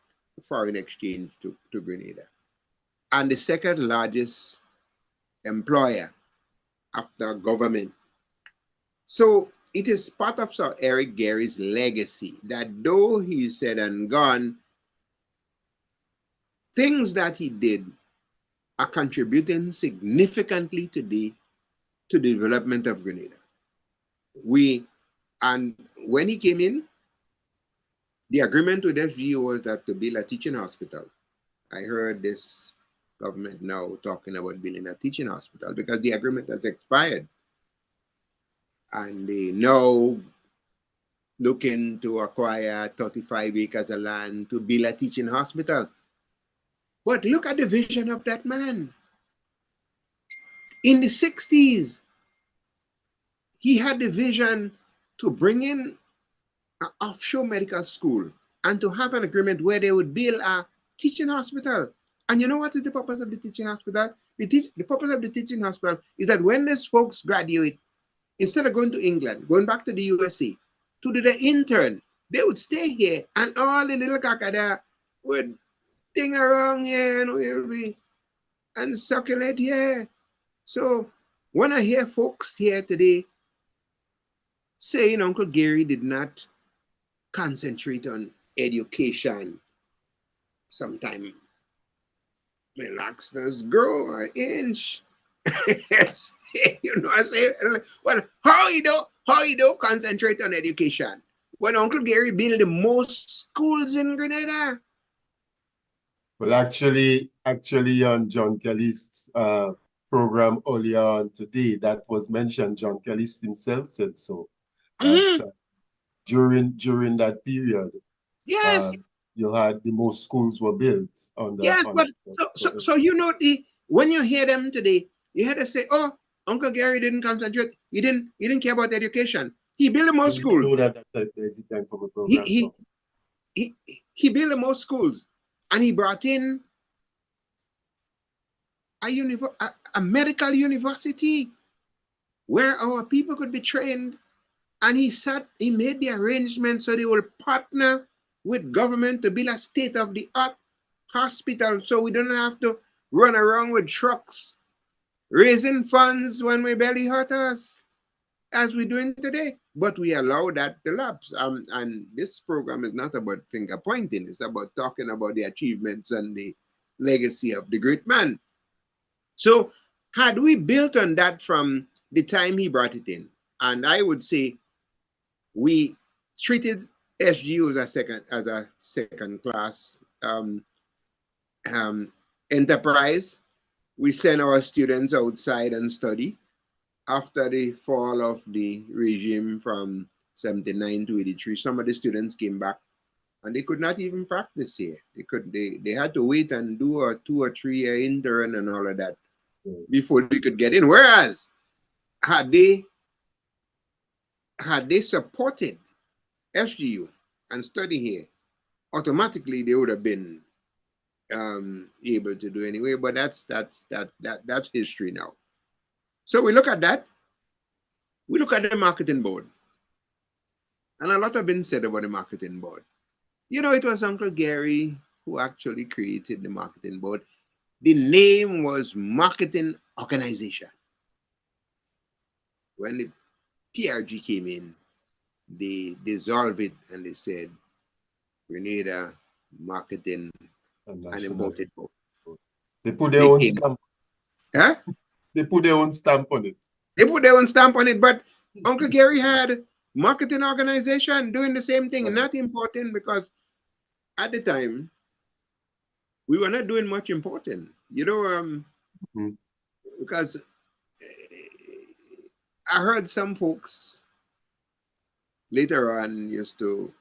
foreign exchange to Grenada, and the second largest employer after government. So it is part of Sir Eric Gary's legacy that though he's said and gone, things that he did are contributing significantly today to the development of Grenada. And when he came in, the agreement with SGU was that to build a teaching hospital. I heard this government now talking about building a teaching hospital because the agreement has expired. And they now looking to acquire 35 acres of land to build a teaching hospital. But look at the vision of that man. In the 60s, he had the vision to bring in an offshore medical school and to have an agreement where they would build a teaching hospital. And you know what is the purpose of the teaching hospital? The purpose of the teaching hospital is that when these folks graduate, instead of going to England, going back to the USA, to do the intern, they would stay here and all the little kakada would ding around here and we'll be and circulate here. So when I hear folks here today saying Uncle Gary did not concentrate on education, sometimes my lobsters grow an inch. You know, I say, well, how you do concentrate on education when Uncle Gary built the most schools in Grenada? Well, actually, on John Kelly's program earlier on today, that was mentioned. John Kelly himself said so. That, during that period, yes, you had the most schools were built on the. Yes, but so you know when you hear them today, you hear them say, "Oh, Uncle Gary didn't concentrate. He didn't care about education. He built the most schools. He built the most schools, and he brought in a medical university where our people could be trained. And he made the arrangements so they will partner with government to build a state-of-the-art hospital so we don't have to run around with trucks raising funds when we barely hurt us. as we're doing today, but we allow that to lapse. And this program is not about finger pointing, it's about talking about the achievements and the legacy of the great man. So had we built on that from the time he brought it in, and I would say we treated SGU as a second class enterprise. We send our students outside and study. After the fall of the regime from 79 to 83, some of the students came back and they could not even practice here. They had to wait and do a 2 or 3 year intern and all of that before they could get in. Whereas had they supported SGU and study here, automatically they would have been able to do anyway. But that's history now. So we look at that. We look at the marketing board. And a lot has been said about the marketing board. You know, it was Uncle Gary who actually created the marketing board. The name was Marketing Organization. When the PRG came in, they dissolved it and they said, we need a marketing and imported board. They put their own stamp. Huh? They put their own stamp on it. They put their own stamp on it, but Uncle Gary had marketing organization doing the same thing, and not important because at the time we were not doing much important, you know, because I heard some folks later on used to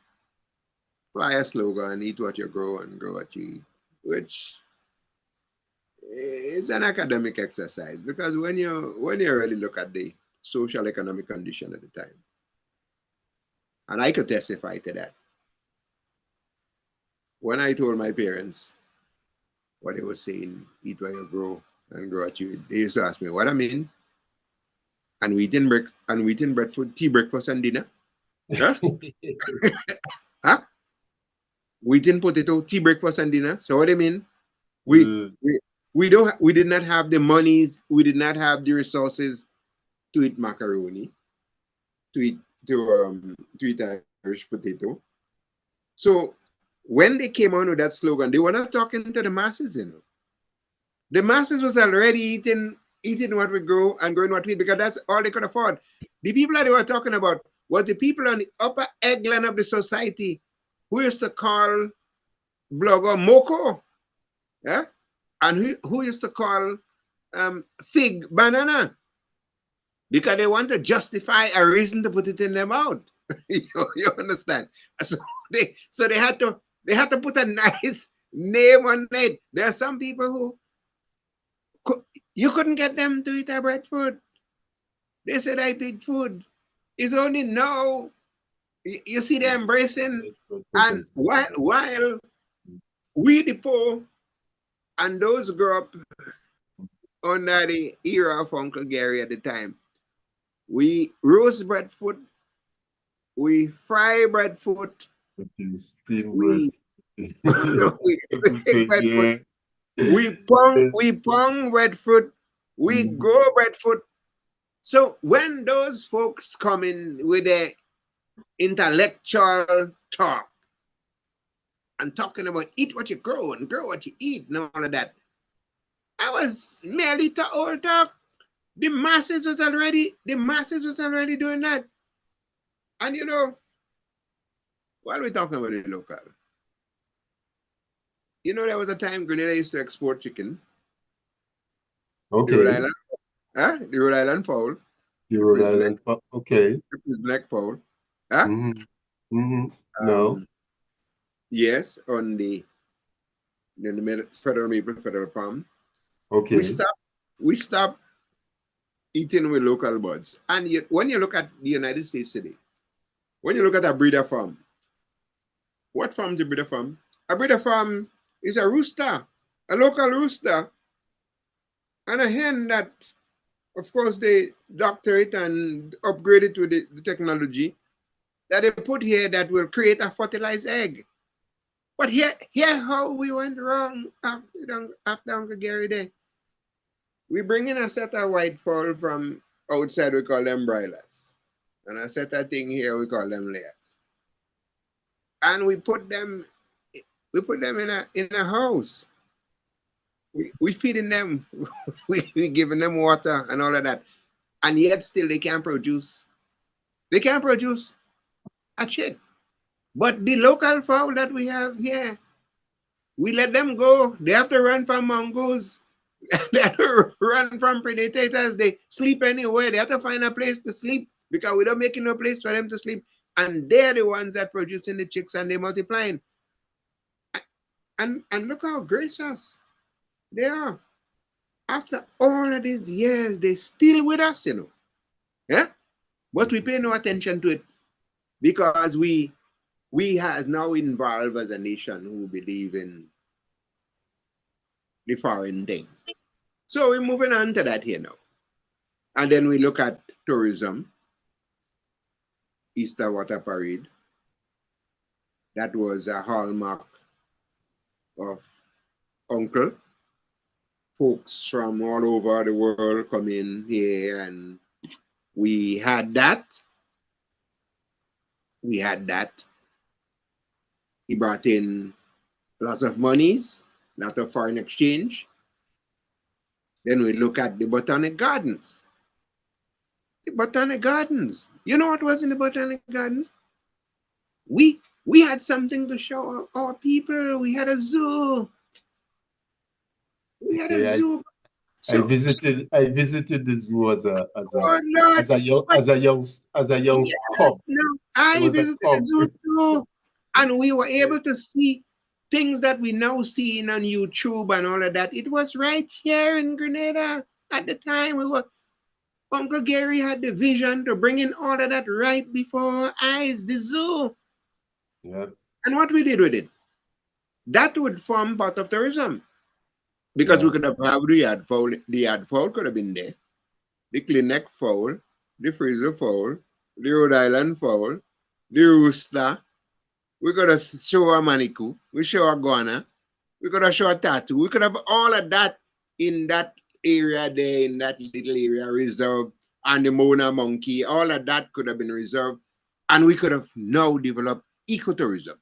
fly a slogan, eat what you grow and grow what you eat, which it's an academic exercise because when you really look at the social economic condition at the time, and I could testify to that. When I told my parents what they were saying, eat what you grow and grow what you eat, they used to ask me what I mean. And we eating breakfast, tea, breakfast, and dinner. Huh? Huh? We eating potato, tea, breakfast, and dinner. So what do you mean? We did not have the monies, we did not have the resources to eat macaroni, to eat Irish potato. So when they came on with that slogan, they were not talking to the masses, you know. The masses was already eating what we grow and growing what we eat because that's all they could afford. The people that they were talking about was the people on the upper eggland of the society who used to call blogger Moko, yeah? And who used to call fig banana, because they want to justify a reason to put it in their mouth. you understand? So they had to put a nice name on it. There are some people who you couldn't get them to eat a breadfruit. They said I eat food. It's only now you see them embracing, and while we the poor and those grew up under the era of Uncle Gary at the time, we roast breadfruit, we fry breadfruit, we breadfruit, we pong breadfruit, we grow breadfruit. So when those folks come in with their intellectual talk and talking about eat what you grow and grow what you eat and all of that, I was merely to old talk. The masses was already doing that. And you know, while we're talking about the local, you know, there was a time Grenada used to export chicken. Okay. The Rhode Island, the Rhode Island fowl. The Rhode Island fowl. Okay. His neck fowl. Huh? No. Yes, on the federal farm. Okay. We stopped eating with local birds. And yet, when you look at the United States today, when you look at a breeder farm, what farm is a breeder farm? A breeder farm is a rooster, a local rooster, and a hen that, of course, they doctor it and upgrade it with the technology that they put here that will create a fertilized egg. But here how we went wrong after Uncle Gary Day. We bring in a set of white fowl from outside, we call them broilers. And a set of thing here, we call them layers. And we put them in a house. We feeding them, we giving them water and all of that. And yet still they can't produce. They can't produce a chick. But the local fowl that we have here, we let them go. They have to run from mongoose. They have to run from predators. They sleep anywhere. They have to find a place to sleep because we don't make no place for them to sleep. And they're the ones that producing the chicks and they're multiplying. And look how gracious they are. After all of these years, they're still with us, you know. Yeah? But we pay no attention to it because we have now involved as a nation who believe in the foreign thing. So we're moving on to that here now. And then we look at tourism, Easter Water Parade. That was a hallmark of Uncle. Folks from all over the world come in here and we had that. He brought in lots of monies, lot of foreign exchange. Then we look at the Botanic Gardens. The Botanic Gardens. You know what was in the Botanic Gardens? We had something to show our people. We had a zoo. We had a zoo. I visited the zoo as a young cub. No, I visited the zoo too. And we were able to see things that we now see on YouTube and all of that. It was right here in Grenada at the time. Uncle Gary had the vision to bring in all of that right before our eyes, the zoo. Yeah. And what we did with it, that would form part of tourism. Because we could have the yard fowl. The yard fowl could have been there. The Clinic fowl, the Fraser fowl, the Rhode Island fowl, the rooster. We could have show a manikou. We show a guana. We could have show a tattoo. We could have all of that in that area there, in that little area reserved. And the Mona monkey, all of that could have been reserved. And we could have now developed ecotourism.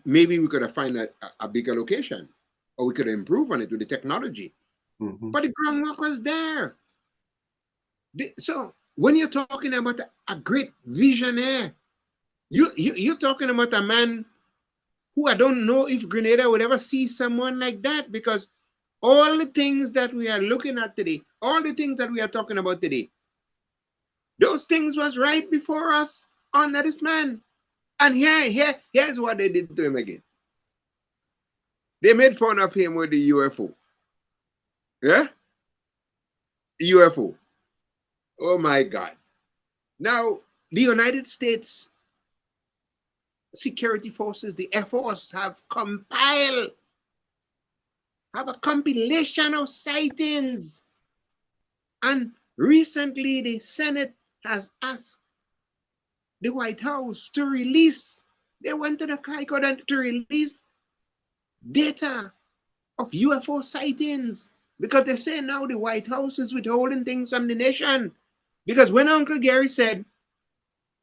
Maybe we could have found a bigger location, or we could improve on it with the technology. But the groundwork was there. So when you're talking about a great visionary, you're talking about a man who I don't know if Grenada would ever see someone like that, because all the things that we are looking at today, all the things that we are talking about today, those things was right before us under this man. And here's what they did to him again. They made fun of him with the UFO. Yeah? UFO. Oh my God. Now, the United States security forces, the Air Force, have a compilation of sightings. And recently the Senate has asked the White House to release, they went to the High Court to release data of UFO sightings, because they say now the White House is withholding things from the nation. Because when Uncle Gary said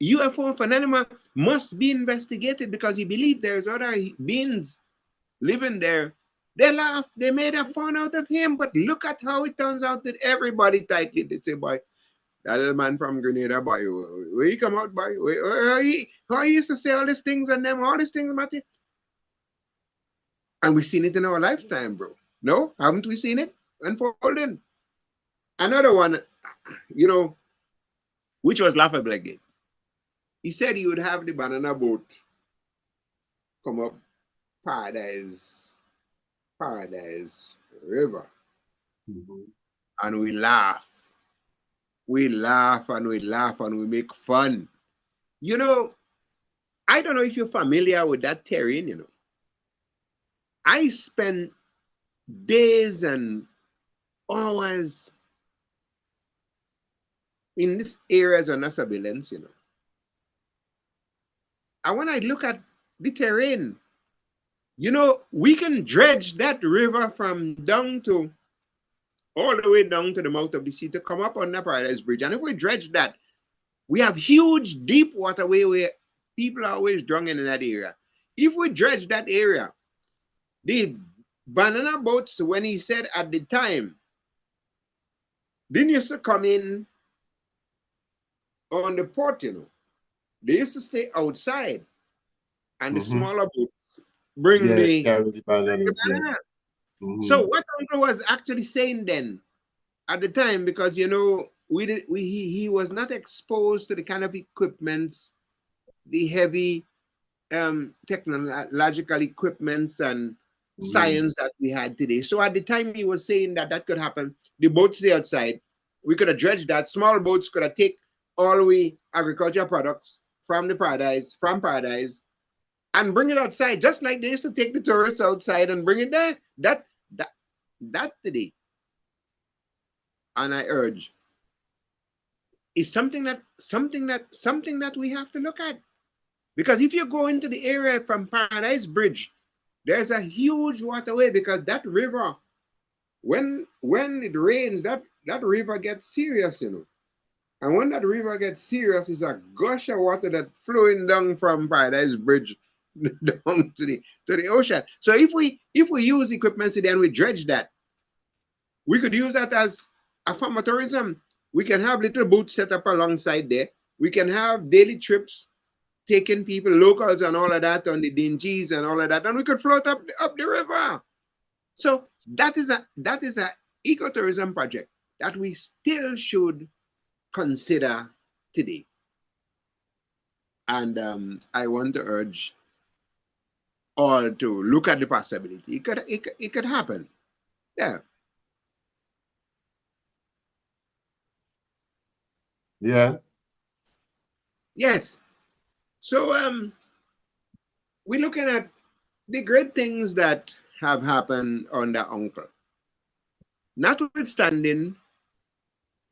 UFO phenomena must be investigated because he believed there's other beings living there, they laughed, they made a fun out of him. But look at how it turns out that everybody tightly, they say, boy, that little man from Grenada, boy, where he come out, boy? How he used to say all these things and them, all these things about it. And we've seen it in our lifetime, bro. No, haven't we seen it unfolding? Another one, you know, which was laughable again. He said he would have the banana boat come up Paradise River. And we laugh. We laugh and we laugh and we make fun. You know, I don't know if you're familiar with that terrain, you know. I spent days and hours in these areas of Nassau Billings, you know. And when I look at the terrain, you know, we can dredge that river from down to all the way down to the mouth of the sea to come up on the Paradise Bridge. And if we dredge that, we have huge deep waterway where people are always drowning in that area. If we dredge that area, the banana boats, when he said at the time, didn't used to come in on the port, you know. They used to stay outside, and the smaller boats bring the bananas, banana. So what Uncle was actually saying then, at the time, because you know he was not exposed to the kind of equipments, the heavy technological equipments and science that we had today. So at the time he was saying that that could happen. The boats stay outside. We could have dredged that. Small boats could have take all we agricultural products from the paradise, and bring it outside, just like they used to take the tourists outside and bring it there. That today, and I urge, is something that we have to look at. Because if you go into the area from Paradise Bridge, there's a huge waterway, because that river, when it rains, that river gets serious, you know. And when that river gets serious, it's a gush of water that flowing down from Paradise Bridge down to the ocean. So if we use equipment today and we dredge that, we could use that as a form of tourism. We can have little boats set up alongside there. We can have daily trips taking people, locals and all of that, on the dinghies and all of that, and we could float up the river. So that is a ecotourism project that we still should consider today. And I want to urge all to look at the possibility. It could happen. Yeah. Yeah. Yes. So we're looking at the great things that have happened under Uncle. Notwithstanding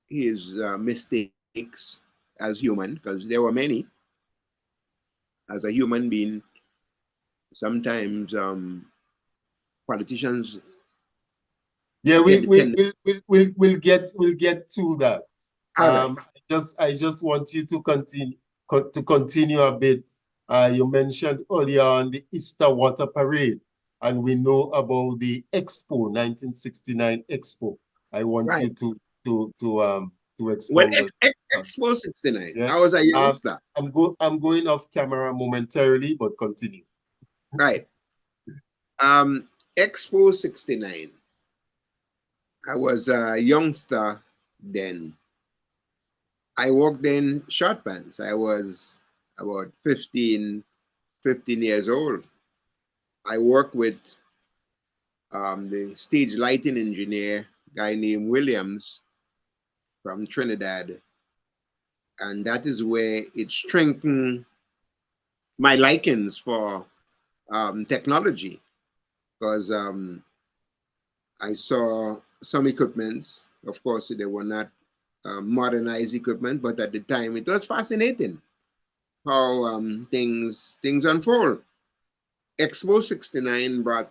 his mistakes as human, because there were many. As a human being, sometimes politicians. Yeah, we'll get to that. I just want you to continue a bit. You mentioned earlier on the Easter Water Parade, and we know about the Expo, 1969 Expo. I want you to explain. Well, Expo 69. Yeah. I was a youngster. I'm going off camera momentarily, but continue. Right. Expo 69. I was a youngster then. I worked in short pants. I was about 15 years old. I worked with the stage lighting engineer, guy named Williams from Trinidad. And that is where it strengthened my likings for technology, because I saw some equipments. Of course, they were not modernized equipment, but at the time it was fascinating how things unfold. Expo 69 brought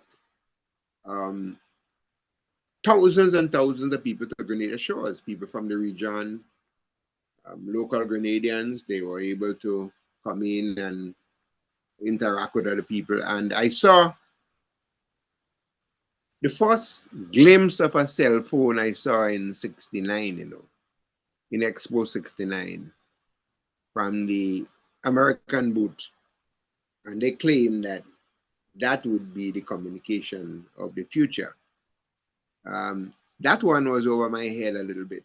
thousands and thousands of people to Grenada Shores, people from the region, local Grenadians. They were able to come in and interact with other people. And I saw the first glimpse of a cell phone I saw in 69, you know, in Expo 69 from the American booth. And they claimed that that would be the communication of the future. That one was over my head a little bit.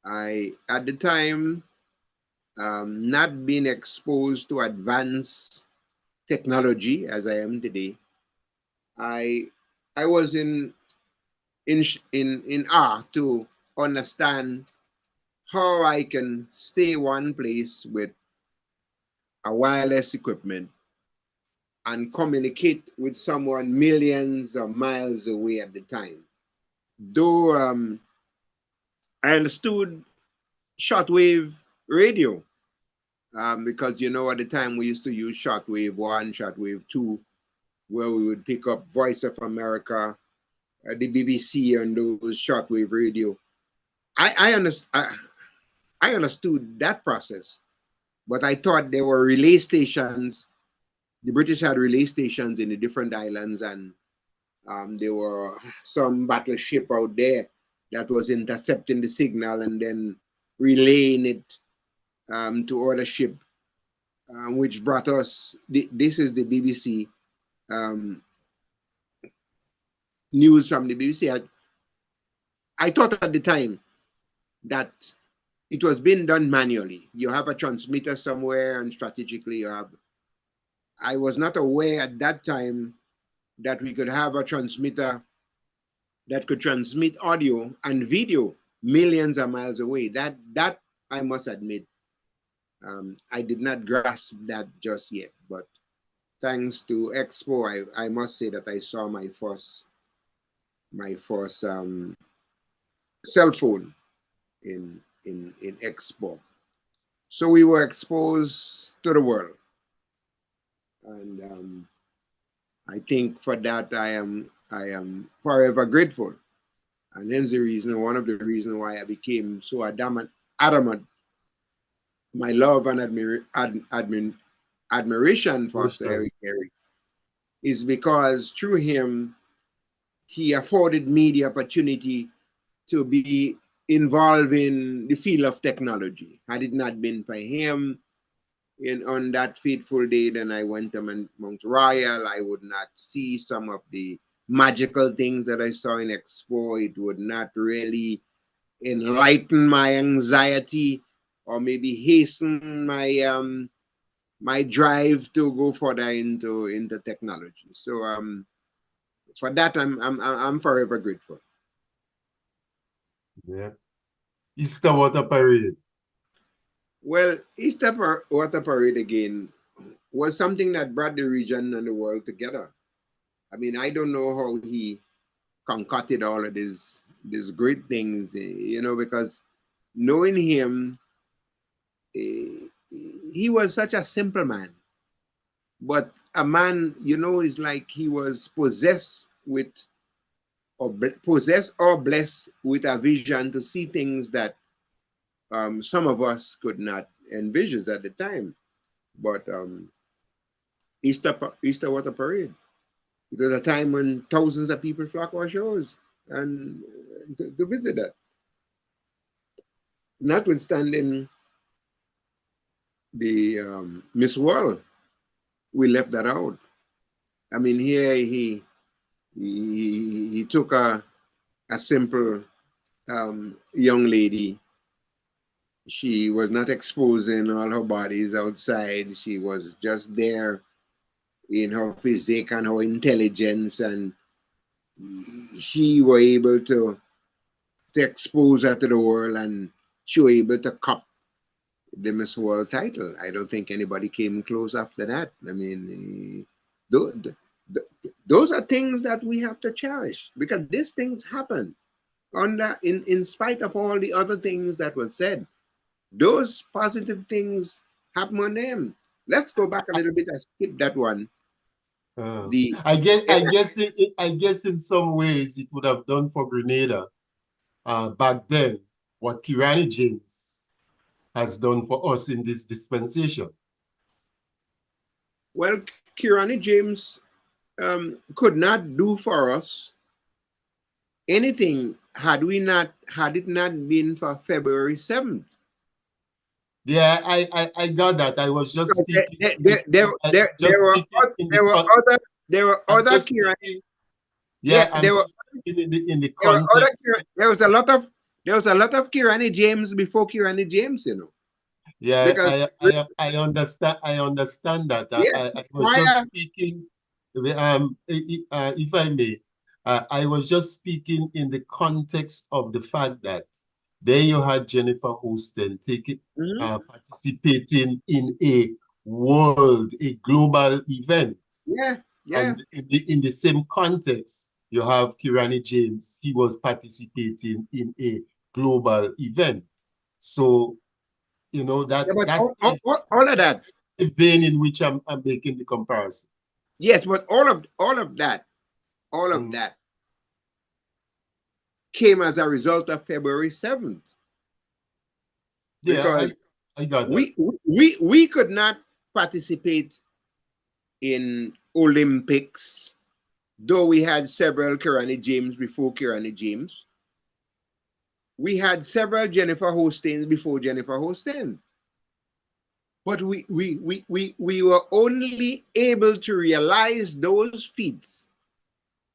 At the time, not being exposed to advanced technology as I am today, I was in awe to understand how I can stay one place with a wireless equipment and communicate with someone millions of miles away at the time. Though I understood shortwave radio, because, you know, at the time we used to use shortwave 1, shortwave 2, where we would pick up Voice of America the BBC and those shortwave radio. I understood that process, but I thought there were relay stations. The British had relay stations in the different islands, and there were some battleship out there that was intercepting the signal and then relaying it to other ship, which brought us. This is the BBC news from the BBC. I thought at the time that it was being done manually. You have a transmitter somewhere, and strategically you have. I was not aware at that time that we could have a transmitter that could transmit audio and video millions of miles away. That I must admit, I did not grasp that just yet. But thanks to Expo, I must say that I saw my first cell phone in Expo. So we were exposed to the world, and I think for that I am forever grateful. And hence one of the reasons why I became so adamant. My love and admiration for Sir Eric Carey is because through him, he afforded me the opportunity to be involved in the field of technology. Had it not been for him, on that fateful day, then I went to Mount Royal, I would not see some of the magical things that I saw in Expo. It would not really enlighten my anxiety or maybe hasten my my drive to go further into technology. So for that, I'm forever grateful. Yeah. Easter Water Parade. Well, Easter Water Parade again was something that brought the region and the world together. I mean, I don't know how he concocted all of these great things, because knowing him, he was such a simple man, but a man, is like he was possessed or blessed with a vision to see things that some of us could not envision at the time. But Easter Water Parade, it was a time when thousands of people flock our shores and to visit that. Notwithstanding the Miss World, we left that out. I mean, here he took a simple young lady. She was not exposing all her bodies outside. She was just there in her physique and her intelligence, and she was able to expose her to the world, and she was able to cop the Miss World title. I don't think anybody came close after that. I mean, those are things that we have to cherish, because these things happen in spite of all the other things that were said. Those positive things happen on them. Let's go back a little bit and skip that one. I guess in some ways it would have done for Grenada back then what Kirani James has done for us in this dispensation. Well, Kirani James could not do for us anything had it not been for February 7th. Yeah, I got that. I was just speaking. There were other Kirani. Yeah, there were in the context. There was a lot of Kirani James before Kirani James, Yeah, because I understand. I understand that. Yeah, I was just speaking. If I may, I was just speaking in the context of the fact that there you had Jennifer Houston participating in a global event. Yeah. And in the same context, you have Kirani James. He was participating in a global event. So, that all of that, the vein in which I'm making the comparison. Yes, but all of that came as a result of February 7th. Yeah, Because I got that. we could not participate in Olympics, though we had several Kirani James before Kirani James. We had several Jennifer Hostains before Jennifer Hostains. But we were only able to realize those feats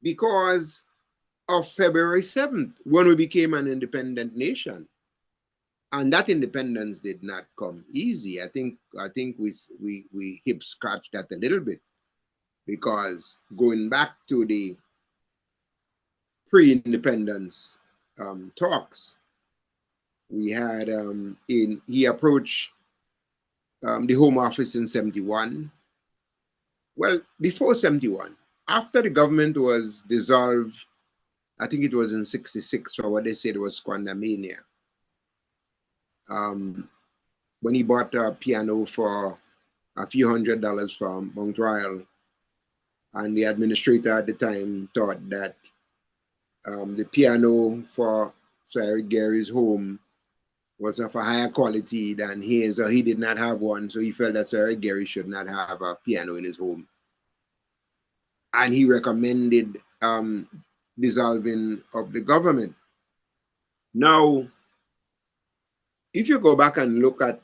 because of February 7th, when we became an independent nation. And that independence did not come easy. I think we hip scratched that a little bit, because going back to the pre-independence talks, we had he approached the Home Office in 71. Well, before 71, after the government was dissolved, I think it was in 66, for what they said was Squandermania. When he bought a piano for a few $100s from Mount Royal, and the administrator at the time thought that the piano for Sir Eric Gary's home was of a higher quality than his, or he did not have one, so he felt that Sir Eric Gary should not have a piano in his home. And he recommended dissolving of the government. Now, if you go back and look at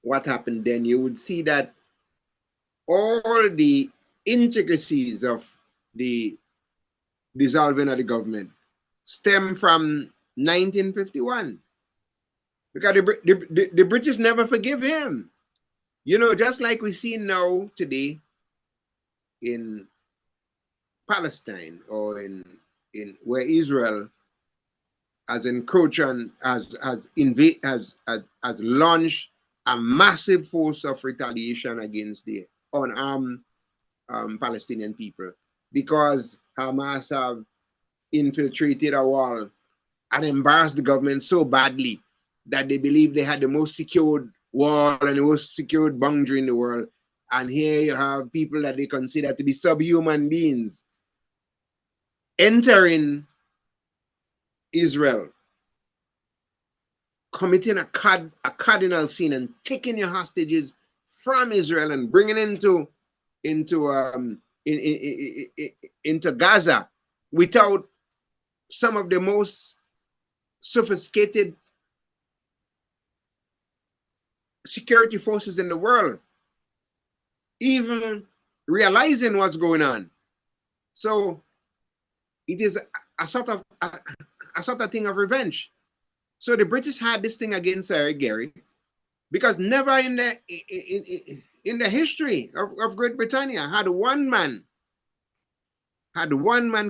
what happened then, you would see that all the intricacies of the dissolving of the government stem from 1951. Because the British never forgive him. You know, just like we see now today in Palestine, or in where Israel has encroached on, has launched a massive force of retaliation against the unarmed Palestinian people, because Hamas have infiltrated a wall and embarrassed the government so badly that they believe they had the most secured wall and the most secured boundary in the world. And here you have people that they consider to be subhuman beings entering Israel, committing a cardinal sin and taking your hostages from Israel and bringing into Gaza without some of the most sophisticated security forces in the world even realizing what's going on. So it is a sort of thing of revenge. So the British had this thing against Sir Eric Gary, because never in the history of Great Britannia had one man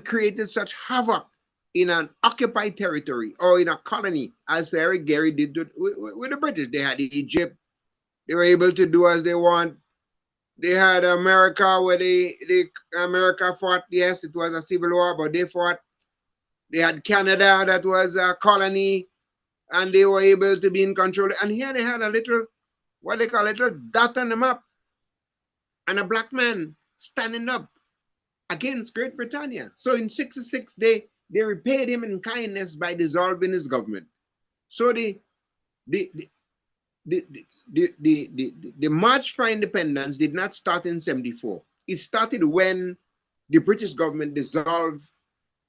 created such havoc in an occupied territory or in a colony as Sir Eric Gary did with the British. They had Egypt. They were able to do as they want. They had America, where America fought. Yes, it was a civil war, but they fought. They had Canada, that was a colony, and they were able to be in control. And here they had a little, what they call a little dot on the map, and a black man standing up against Great Britannia. So in 66, they repaid him in kindness by dissolving his government. So the March for Independence did not start in 74. It started when the British government dissolved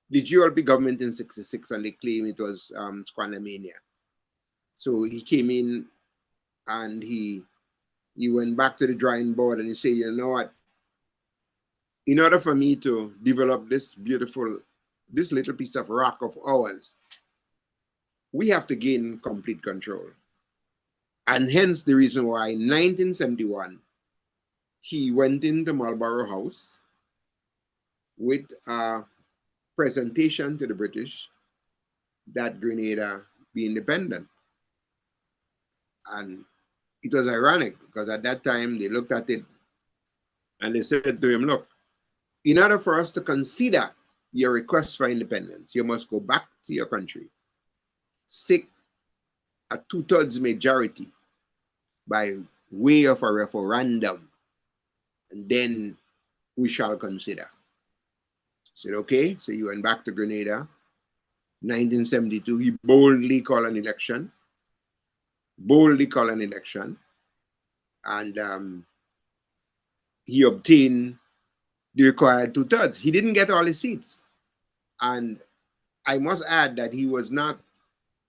the GLP government in 66, and they claim it was Squandermania. So he came in and he went back to the drawing board and he said, you know what? In order for me to develop this little piece of rock of ours, we have to gain complete control. And hence the reason why in 1971, he went into Marlborough House with a presentation to the British that Grenada be independent. And it was ironic, because at that time they looked at it and they said to him, look, in order for us to consider your request for independence, you must go back to your country, seek a 2/3 majority by way of a referendum, and then we shall consider. I said, okay. So he went back to Grenada 1972, he boldly called an election, and he obtained the required 2/3. He didn't get all his seats, and I must add that he was not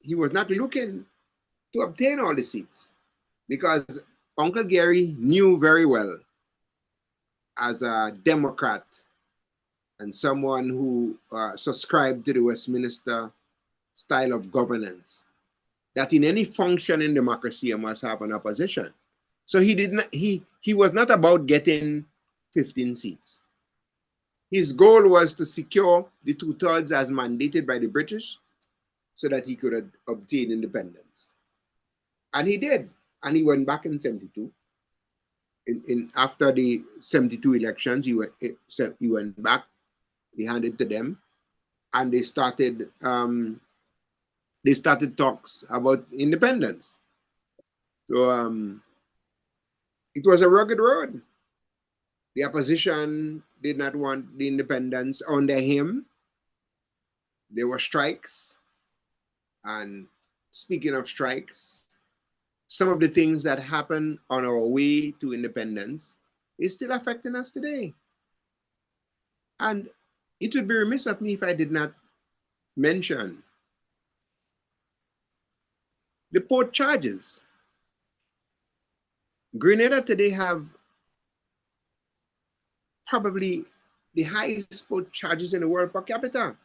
looking to obtain all the seats, because Uncle Gary knew very well, as a Democrat and someone who subscribed to the Westminster style of governance, that in any functioning democracy you must have an opposition. So he was not about getting 15 seats. His goal was to secure the 2/3 as mandated by the British, so that he could obtain independence. And he did. And he went back in 72. After the 72 elections, he went back, he handed to them, and they started talks about independence. So it was a rugged road. The opposition did not want the independence under him. There were strikes. And speaking of strikes, some of the things that happened on our way to independence is still affecting us today. And it would be remiss of me if I did not mention the port charges. Grenada today have probably the highest port charges in the world per capita.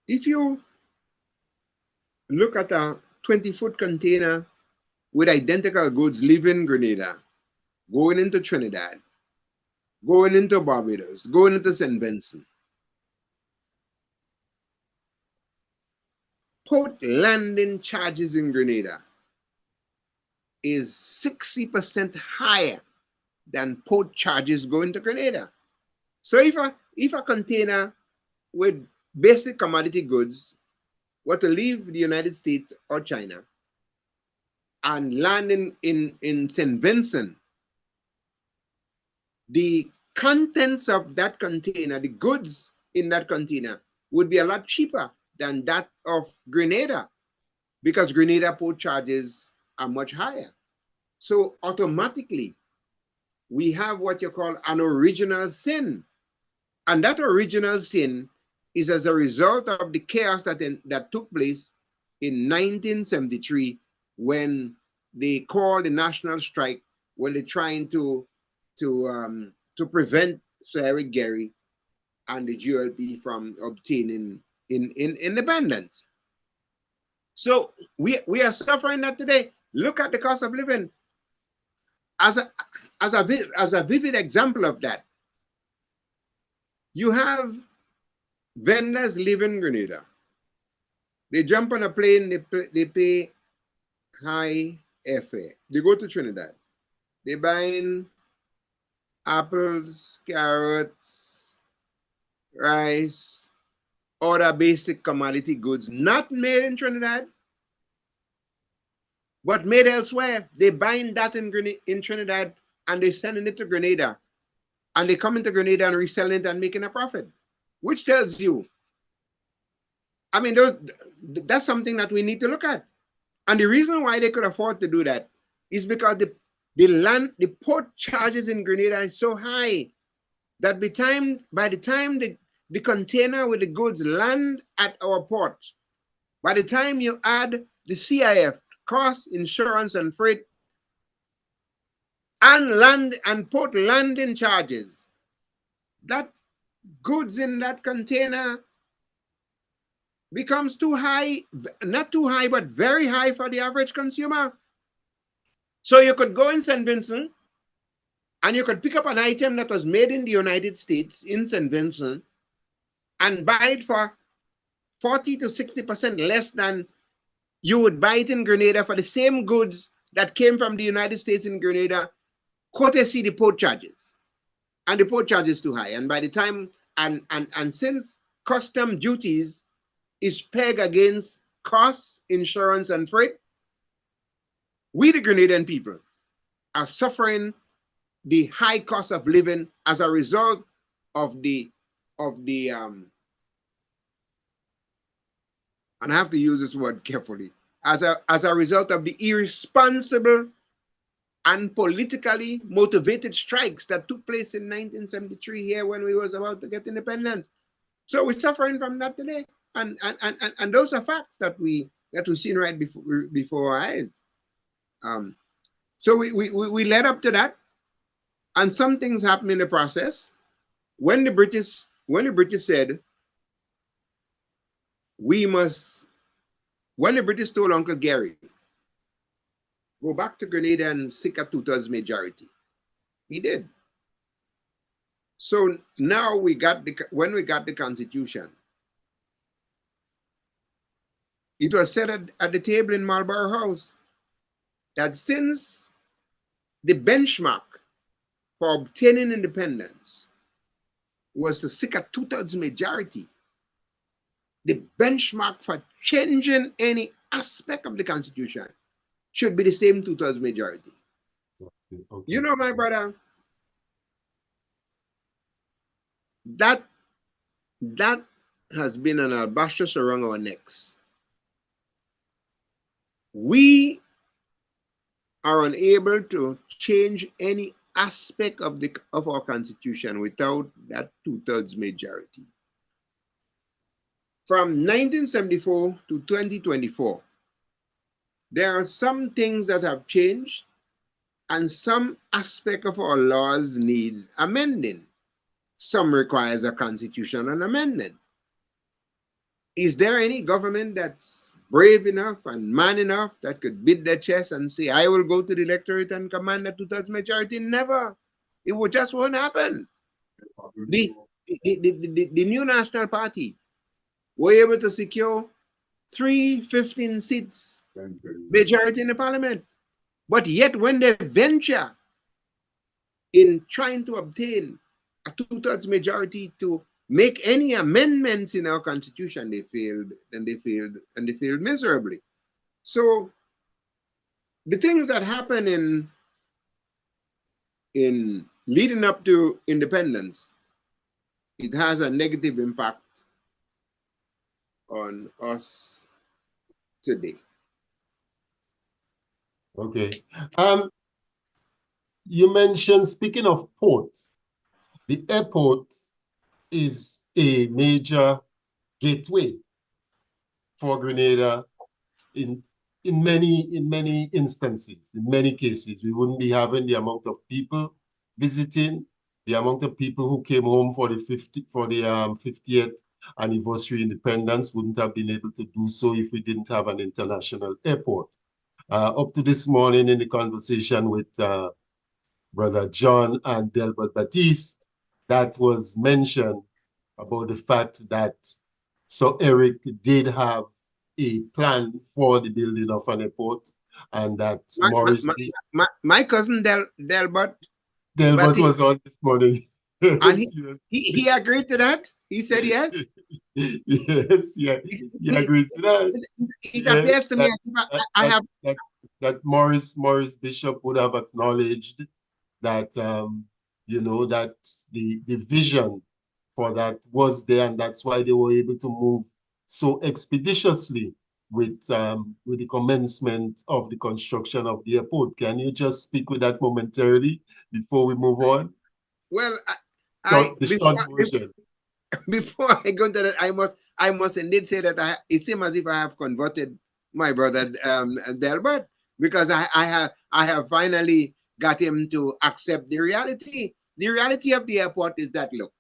If you look at a 20-foot container with identical goods leaving Grenada, going into Trinidad, going into Barbados, going into St. Vincent, port landing charges in Grenada is 60% higher than port charges going to Grenada. So if a container with basic commodity goods were to leave the United States or China and land in St. Vincent, the contents of that container, the goods in that container, would be a lot cheaper than that of Grenada, because Grenada port charges are much higher. So automatically, we have what you call an original sin. And that original sin is as a result of the chaos that took place in 1973, when they called the national strike, when they're trying to prevent Sir Eric Gary and the GLP from obtaining independence. So we are suffering that today. Look at the cost of living. As a vivid example of that, you have vendors living in Grenada. They jump on a plane, they pay high airfare. They go to Trinidad. They buying apples, carrots, rice, other basic commodity goods not made in Trinidad, but made elsewhere. They buying that in Trinidad, and they sending it to Grenada. And they come into Grenada and reselling it and making a profit, which tells you, I mean, that's something that we need to look at. And the reason why they could afford to do that is because the port charges in Grenada is so high that by the time the container with the goods land at our port, by the time you add the CIF, cost, insurance, and freight, and port landing charges, that goods in that container becomes too high, not too high, but very high for the average consumer. So you could go in St. Vincent and you could pick up an item that was made in the United States in St. Vincent and buy it for 40 to 60% less than you would buy it in Grenada for the same goods that came from the United States in Grenada, courtesy the port charges. And the port charge is too high. And by the time, and since custom duties is pegged against costs, insurance, and freight, we, the Grenadian people, are suffering the high cost of living as a result of the and I have to use this word carefully, as a result of the irresponsible and politically motivated strikes that took place in 1973 here when we was about to get independence. So we're suffering from that today. And those are facts that we seen right before our eyes. So we led up to that, and some things happened in the process. When the British said when the British told Uncle Gary, go back to Grenada and seek a 2/3 majority, he did. So now when we got the Constitution, it was said at the table in Marlborough House that since the benchmark for obtaining independence was to seek a 2/3 majority, the benchmark for changing any aspect of the Constitution should be the same 2/3 majority. Okay. You know, my brother, that has been an albatross around our necks. We are unable to change any aspect of our Constitution without that 2/3 majority. From 1974 to 2024, there are some things that have changed, and some aspect of our laws needs amending. Some requires a constitutional amendment. Is there any government that's brave enough and man enough that could beat their chest and say, I will go to the electorate and command a 2/3 majority? Never. It just won't happen. The New National Party were able to secure 315 seats majority in the parliament. But yet when they venture in trying to obtain a 2/3 majority to make any amendments in our Constitution, they failed miserably. So the things that happen in leading up to independence, it has a negative impact on us today. Okay. You mentioned, speaking of ports, the airport is a major gateway for Grenada in many instances. In many cases, we wouldn't be having the amount of people visiting, the amount of people who came home for the 50th anniversary independence wouldn't have been able to do so if we didn't have an international airport. Up to this morning in the conversation with Brother John and Delbert Baptiste, that was mentioned about the fact that Sir Eric did have a plan for the building of an airport, and that my cousin Delbert was on this morning. And he agreed to that? He said yes? Yes, yeah, he agreed to that. It appears to me that Morris Bishop would have acknowledged that you know, that the vision for that was there, and that's why they were able to move so expeditiously with the commencement of the construction of the airport. Can you just speak with that momentarily before we move on? Well, before I go into that, I must indeed say that it seems as if I have converted my brother Delbert, because I have finally got him to accept the reality. The reality of the airport is that, look,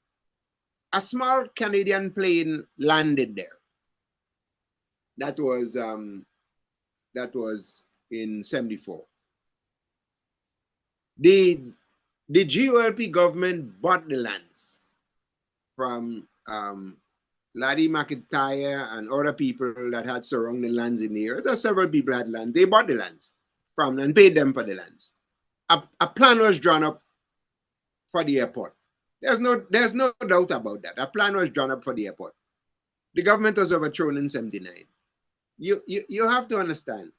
a small Canadian plane landed there. That was in 74. The GOLP government bought the lands from Laddie McIntyre and other people that had surrounding lands in the area. There several people had land. They bought the lands from and paid them for the lands. A plan was drawn up for the airport. There's no doubt about that. A plan was drawn up for the airport. The government was overthrown in 79. You have to understand.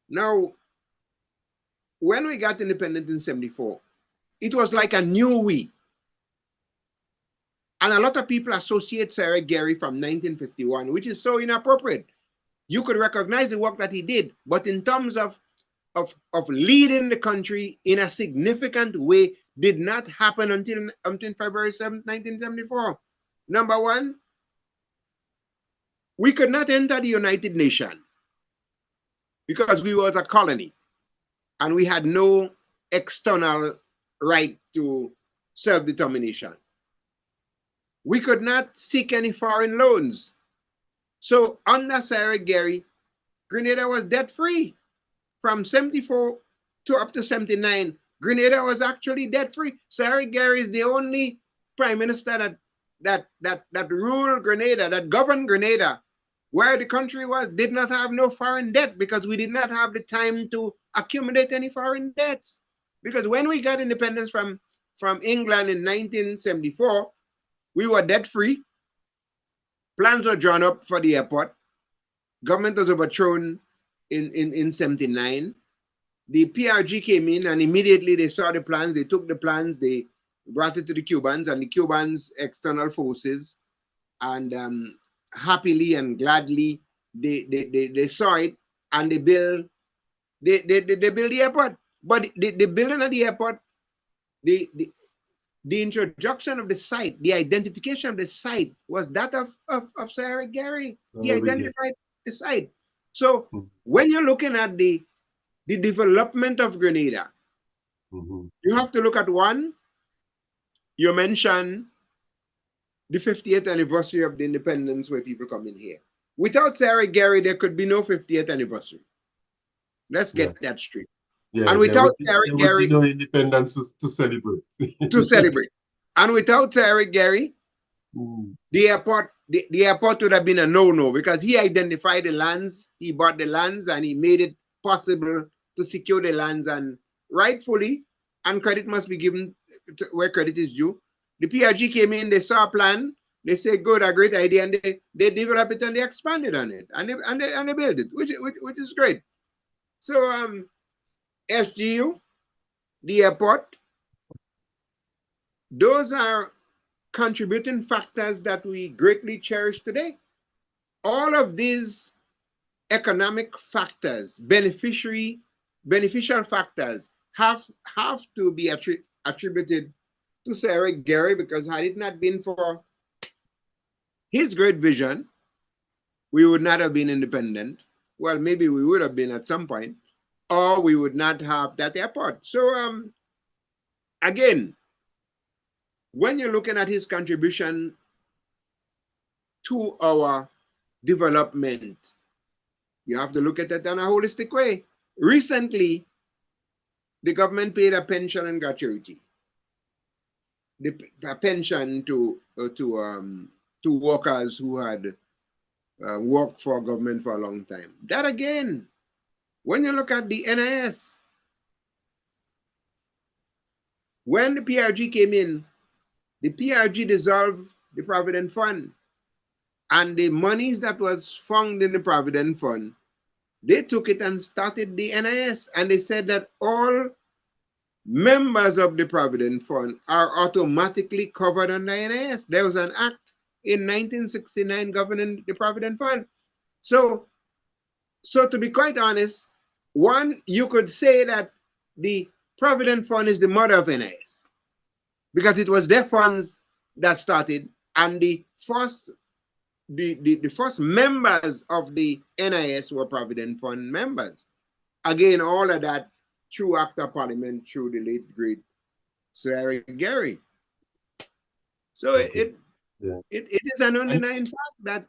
Now, when we got independent in 74, it was like a new we. And a lot of people associate Sir Eric Gairy from 1951, which is so inappropriate. you could recognize the work that he did, but in terms of leading the country in a significant way did not happen until February 7th, 1974. Number one, we could not enter the United Nations because we was a colony and we had no external right to self-determination. We could not seek any foreign loans. So under Sarah Gary, Grenada was debt-free. From 74 to up to 79, Grenada was actually debt-free. Sarah Gary is the only prime minister that ruled Grenada, that governed Grenada, where the country did not have no foreign debt because we did not have the time to accumulate any foreign debts. Because when we got independence from England in 1974, we were debt-free. Plans were drawn up for the airport. Government was overthrown in 79. The PRG came in and immediately they saw the plans, they took the plans, they brought it to the Cubans, and the Cubans, external forces, and happily and gladly they saw it, and they built the airport. But the building of the airport, the introduction of the site, the identification of the site was that of Sir Eric Gary. He identified the site. So when you're looking at the development of Grenada, you have to look at one. You mentioned the 50th anniversary of the independence where people come in here. Without Sarah Gary, there could be no 50th anniversary. Let's get that straight. Yeah, and without Sarah Gary, no independence to celebrate. To celebrate. And without Sarah Gary, the airport would have been a no-no because he identified the lands, he bought the lands, and he made it possible to secure the lands, and rightfully, and credit must be given to where credit is due. The PRG came in, they saw a plan, they said, good, a great idea, and they developed it and they expanded on it, and they built it, which is great. So SGU, the airport, those are contributing factors that we greatly cherish today. All of these economic factors, beneficial factors, have to be attributed to Sir Eric Gary, because had it not been for his great vision, we would not have been independent. Well, maybe we would have been at some point, or we would not have that airport. So again, when you're looking at his contribution to our development, you have to look at it in a holistic way. Recently, the government paid a pension and gratuity, a pension to workers who had worked for government for a long time. That again, when you look at the NIS, when the PRG came in, the PRG dissolved the Provident Fund, and the monies that was found in the Provident Fund, they took it and started the NIS, and they said that all members of the Provident Fund are automatically covered under NIS. There was an act in 1969 governing the Provident Fund. So to be quite honest, one, you could say that the Provident Fund is the mother of NIS, because it was their funds that started, and the first members of the NIS were Provident Fund members. Again, all of that through Act of Parliament, through the late great Sir Eric Gary. So it is an undeniable fact that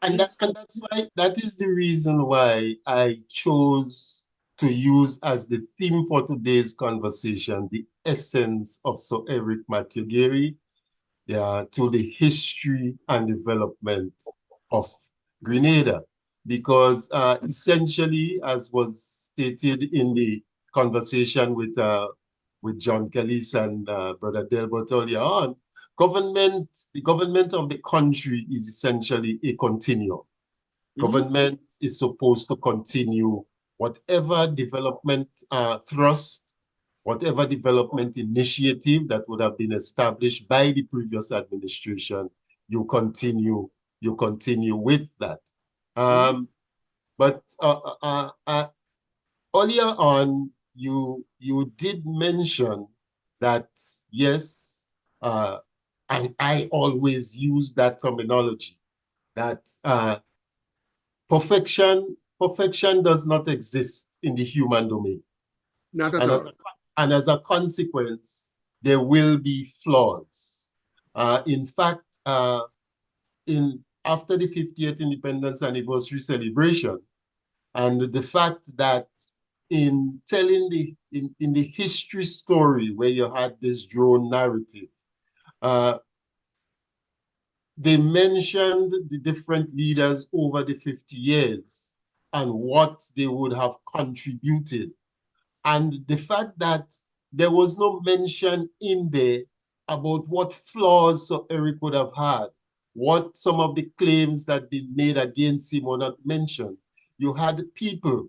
that is the reason why I chose to use as the theme for today's conversation the essence of Sir Eric Matthew Gary, to the history and development of Grenada, because essentially, as was stated in the conversation with John Kellis and Brother Delbert earlier on, the government of the country is essentially a continuum. Government is supposed to continue whatever development thrust, whatever development initiative that would have been established by the previous administration. You continue with that. But earlier on, you did mention that yes, and I always use that terminology that perfection does not exist in the human domain, Not at and all. as a consequence, there will be flaws. In fact, in after the 50th independence anniversary celebration, and the fact that in telling in the history story where you had this drone narrative, uh, they mentioned the different leaders over the 50 years and what they would have contributed. And the fact that there was no mention in there about what flaws Sir Eric would have had, what some of the claims that been made against him were not mentioned. You had people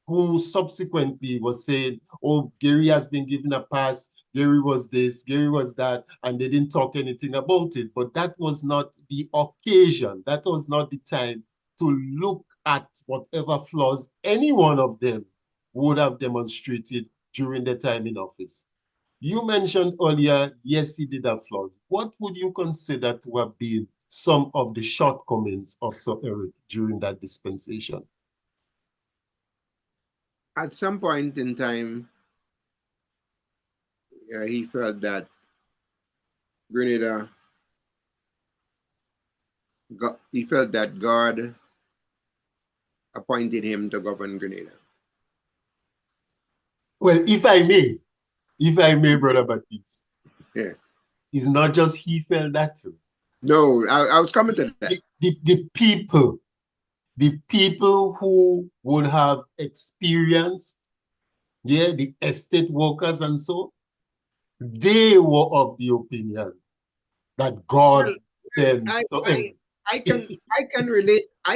who subsequently was saying, oh, Gary has been given a pass, Gary was this, Gary was that, and they didn't talk anything about it. But that was not the occasion. That was not the time to look at whatever flaws any one of them would have demonstrated during their time in office. You mentioned earlier, yes, he did have flaws. What would you consider to have been some of the shortcomings of Sir Eric during that dispensation? At some point in time, he felt that Grenada, he felt that God appointed him to govern Grenada. Well, if I may, Brother Baptiste, Yeah. it's not just he felt that too. No, I was coming to that. The people who would have experienced, yeah, the estate workers and so, they were of the opinion that God Well, sent. I, So, I, I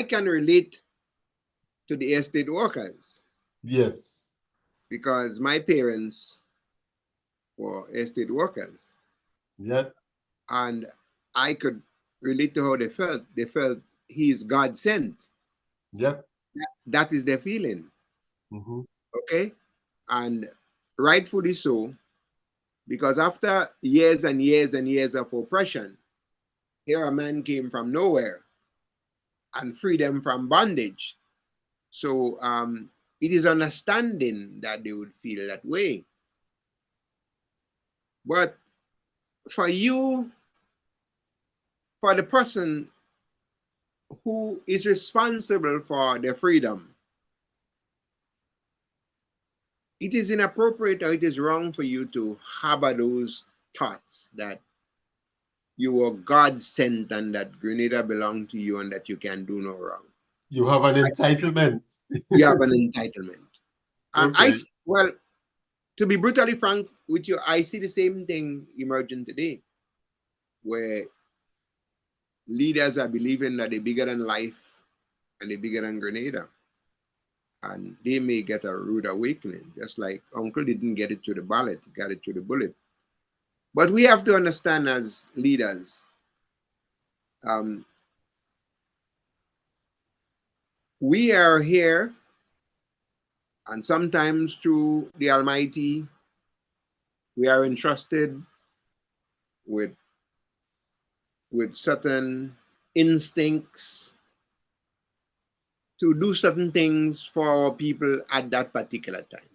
can relate to the estate workers yes, because my parents were estate workers, yeah, and I could relate to how they felt. They felt he is God sent. yeah, That is their feeling. mm-hmm, Okay, and rightfully so, because after years and years and years of oppression, here a man came from nowhere and freed them from bondage. So it is understanding that they would feel that way. But for you, for the person who is responsible for their freedom, it is inappropriate or it is wrong for you to harbor those thoughts that you were God sent and that Grenada belonged to you and that you can do no wrong. you have an entitlement. You have an entitlement. And Okay, well, to be brutally frank with you, I see the same thing emerging today, where leaders are believing that they're bigger than life and they're bigger than Grenada. And they may get a rude awakening, just like Uncle didn't get it through the ballot, he got it through the bullet. But we have to understand as leaders, we are here, and sometimes through the Almighty, we are entrusted with certain instincts to do certain things for our people at that particular time.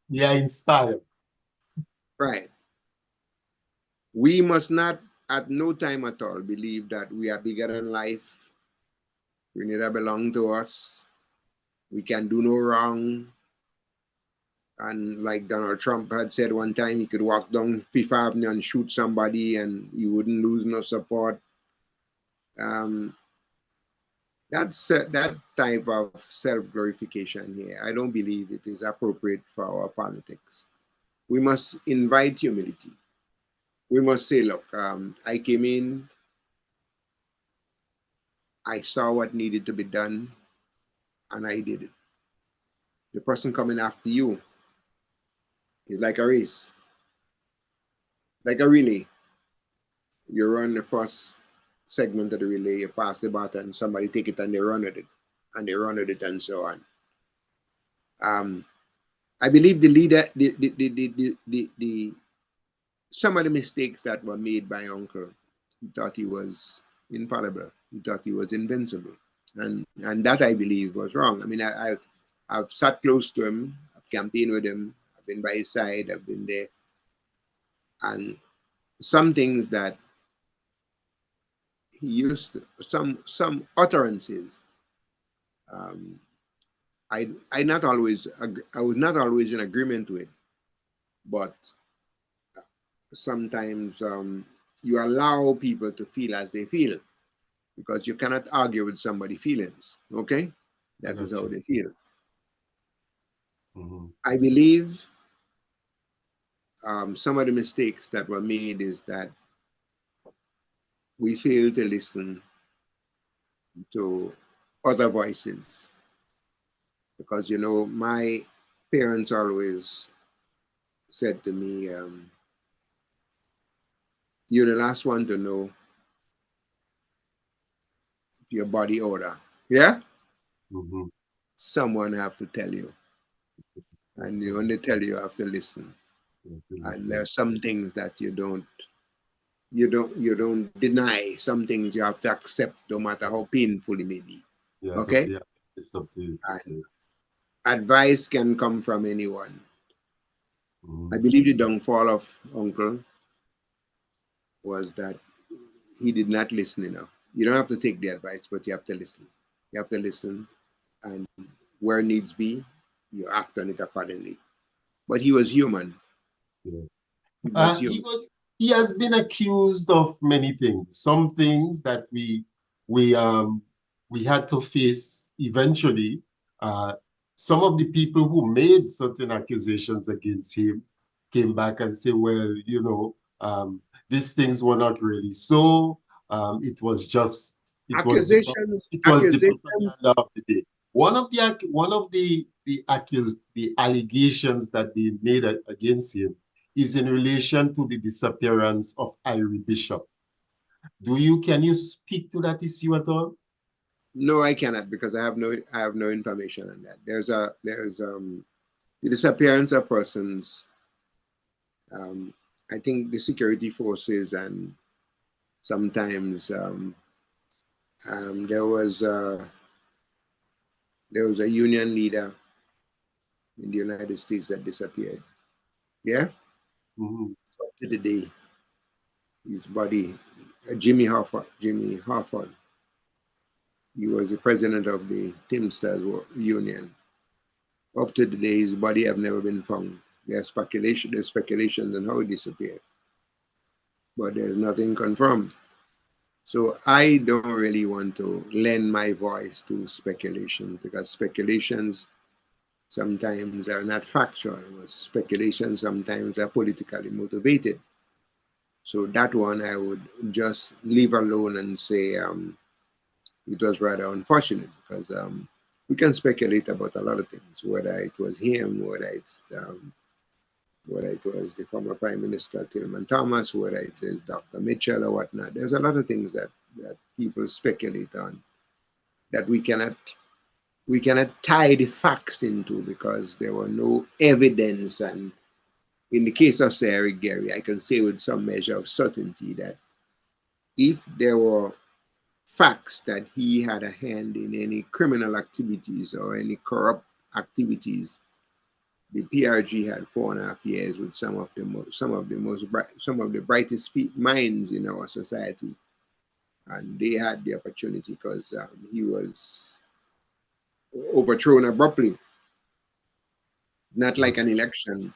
we are inspired. Right. We must not at no time at all believe that we are bigger than life. We neither belong to us. We can do no wrong. And like Donald Trump had said one time, he could walk down Fifth Avenue and shoot somebody and he wouldn't lose no support. That type of self-glorification here, I don't believe it is appropriate for our politics. We must invite humility. We must say, look, I came in, I saw what needed to be done, and I did it. The person coming after you is like a race, like a relay. You run the first segment of the relay, you pass the baton, somebody take it and they run with it, and they run with it, and so on. I believe the leader, some of the mistakes that were made by Uncle, he thought he was infallible. He thought he was invincible, and that I believe was wrong. I mean, I've sat close to him, I've campaigned with him, I've been by his side, I've been there, and some things that he used, some utterances, I was not always in agreement with, but sometimes you allow people to feel as they feel, because you cannot argue with somebody's feelings. Okay, that is how they feel. I believe some of the mistakes that were made is that we fail to listen to other voices, because you know, my parents always said to me, you're the last one to know your body odor. Yeah? Someone have to tell you. And you only tell you have to listen. And there are some things that you don't deny. Some things you have to accept, no matter how painful it may be. Yeah, okay? Yeah, it's up to you. Advice can come from anyone. I believe the downfall of Uncle was that he did not listen enough. You don't have to take the advice, but you have to listen. You have to listen, and where needs be, you act on it accordingly. But he was human. Yeah. He has been accused of many things. Some things that we had to face eventually. Some of the people who made certain accusations against him came back and say, well, you know, these things were not really so. It was just accusations. The propaganda of the day. One of the allegations that they made against him is in relation to the disappearance of Irie Bishop. Can you speak to that issue at all? No, I cannot, because I have no information on that. There's the disappearance of persons. I think the security forces, and sometimes there was a union leader in the United States that disappeared. Yeah. Up to the day, his body, Jimmy Hoffa. He was the president of the Teamsters Union. Up to the day, his body have never been found. There's speculation on how he disappeared, but there's nothing confirmed. So I don't really want to lend my voice to speculation, because speculations sometimes are not factual. Speculations sometimes are politically motivated. So that one I would just leave alone and say it was rather unfortunate, because we can speculate about a lot of things, whether it was him, whether it was the former Prime Minister Tillman Thomas, whether it is Dr. Mitchell or whatnot. There's a lot of things that people speculate on that we cannot tie the facts into, because there were no evidence. And in the case of Sir Eric Gairy, I can say with some measure of certainty that if there were facts that he had a hand in any criminal activities or any corrupt activities, the PRG had 4.5 years with some of the brightest minds in our society, and they had the opportunity, because he was overthrown abruptly, not like an election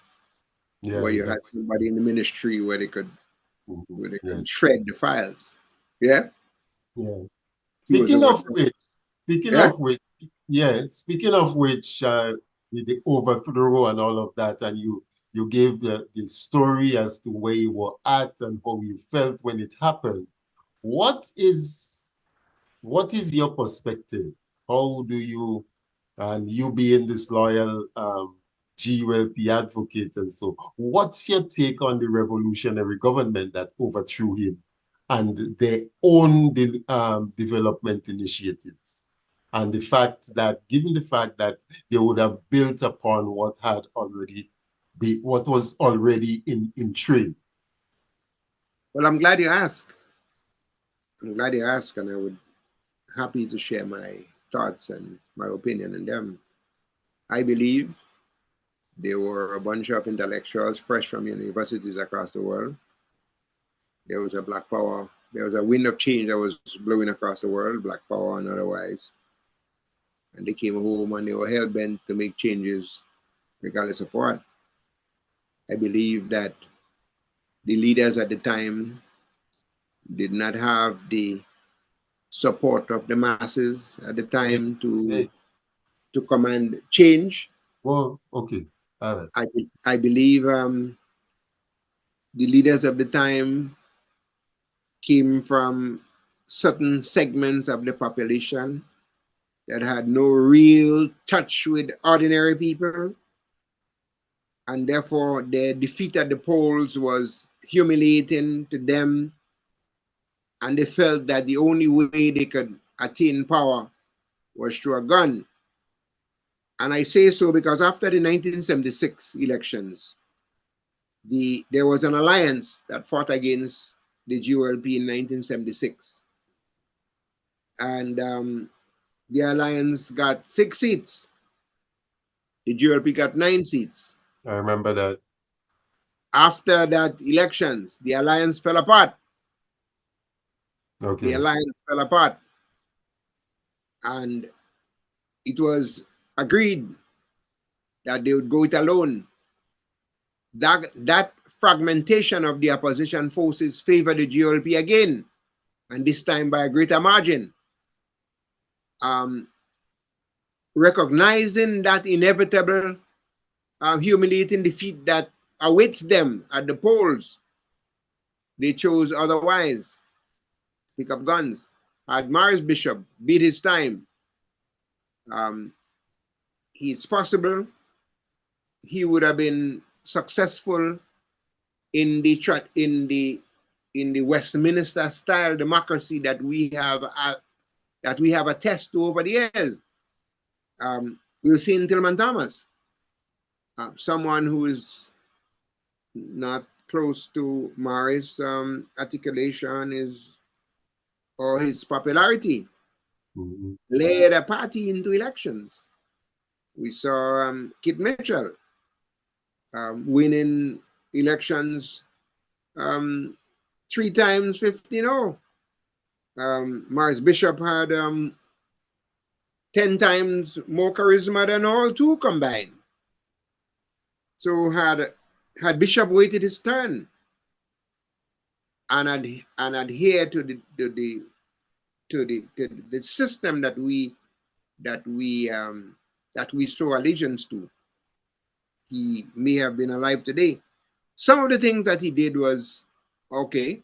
where you had somebody in the ministry where they could shred the files. Yeah. Yeah. Speaking of which, with the overthrow and all of that, and you gave the story as to where you were at and how you felt when it happened. What is your perspective? How do you, and you being this loyal GULP advocate and so, what's your take on the revolutionary government that overthrew him? and their own development initiatives. And the fact that, given the fact that they would have built upon what was already in train. Well, I'm glad you asked. I'm glad you asked, and I would happy to share my thoughts and my opinion on them. I believe there were a bunch of intellectuals fresh from universities across the world. There was a black power, there was a wind of change that was blowing across the world, black power and otherwise. And they came home and they were hell bent to make changes regardless of what. I believe that the leaders at the time did not have the support of the masses at the time to command change. Well, okay. All right. I believe the leaders of the time came from certain segments of the population that had no real touch with ordinary people, and therefore their defeat at the polls was humiliating to them, and they felt that the only way they could attain power was through a gun. And I say so because after the 1976 elections, there was an alliance that fought against the GOLP in 1976. And the alliance got 6 seats. The GOLP got 9 seats. I remember that. After that elections, the alliance fell apart. Okay. The alliance fell apart. And it was agreed that they would go it alone. That fragmentation of the opposition forces favored the GOLP again, and this time by a greater margin. Recognizing that inevitable humiliating defeat that awaits them at the polls, they chose otherwise. Pick up guns. Had Maurice Bishop beat his time, it's possible he would have been successful in the Westminster style democracy that we have attested to over the years. We've seen Tillman Thomas, someone who is not close to Maurice's articulation or his popularity, led a party into elections. We saw Kit Mitchell winning elections 3 times 15-0. Maurice Bishop had 10 times more charisma than all two combined. So had Bishop waited his turn and adhere to the system that we show allegiance to, he may have been alive today. Some of the things that he did was okay.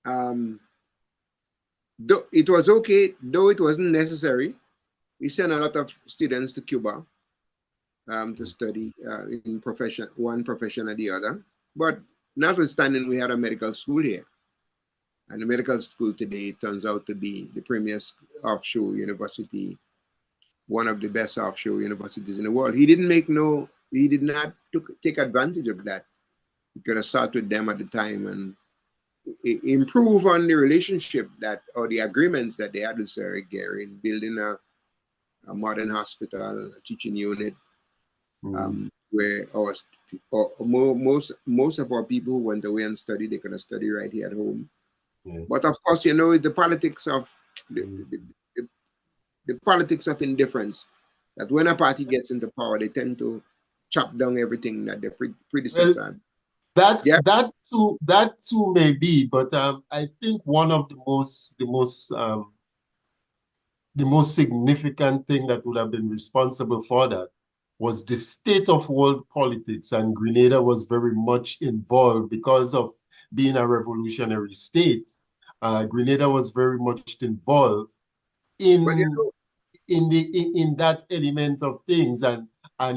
Though it was okay, though it wasn't necessary. He sent a lot of students to Cuba to study in one profession or the other. But notwithstanding, we had a medical school here. And the medical school today turns out to be the premier offshore university, one of the best offshore universities in the world. He did not take advantage of that. He could have sat with them at the time and improve on the relationship or the agreements that they had with Sir Gary in building a modern hospital, a teaching unit, where most of our people who went away and studied, they could have studied right here at home. But of course, the politics of the politics of indifference, that when a party gets into power, they tend to chop down everything that their predecessors had. That too may be, but I think one of the most significant thing that would have been responsible for that was the state of world politics, and Grenada was very much involved because of being a revolutionary state. Grenada was very much involved in that element of things, and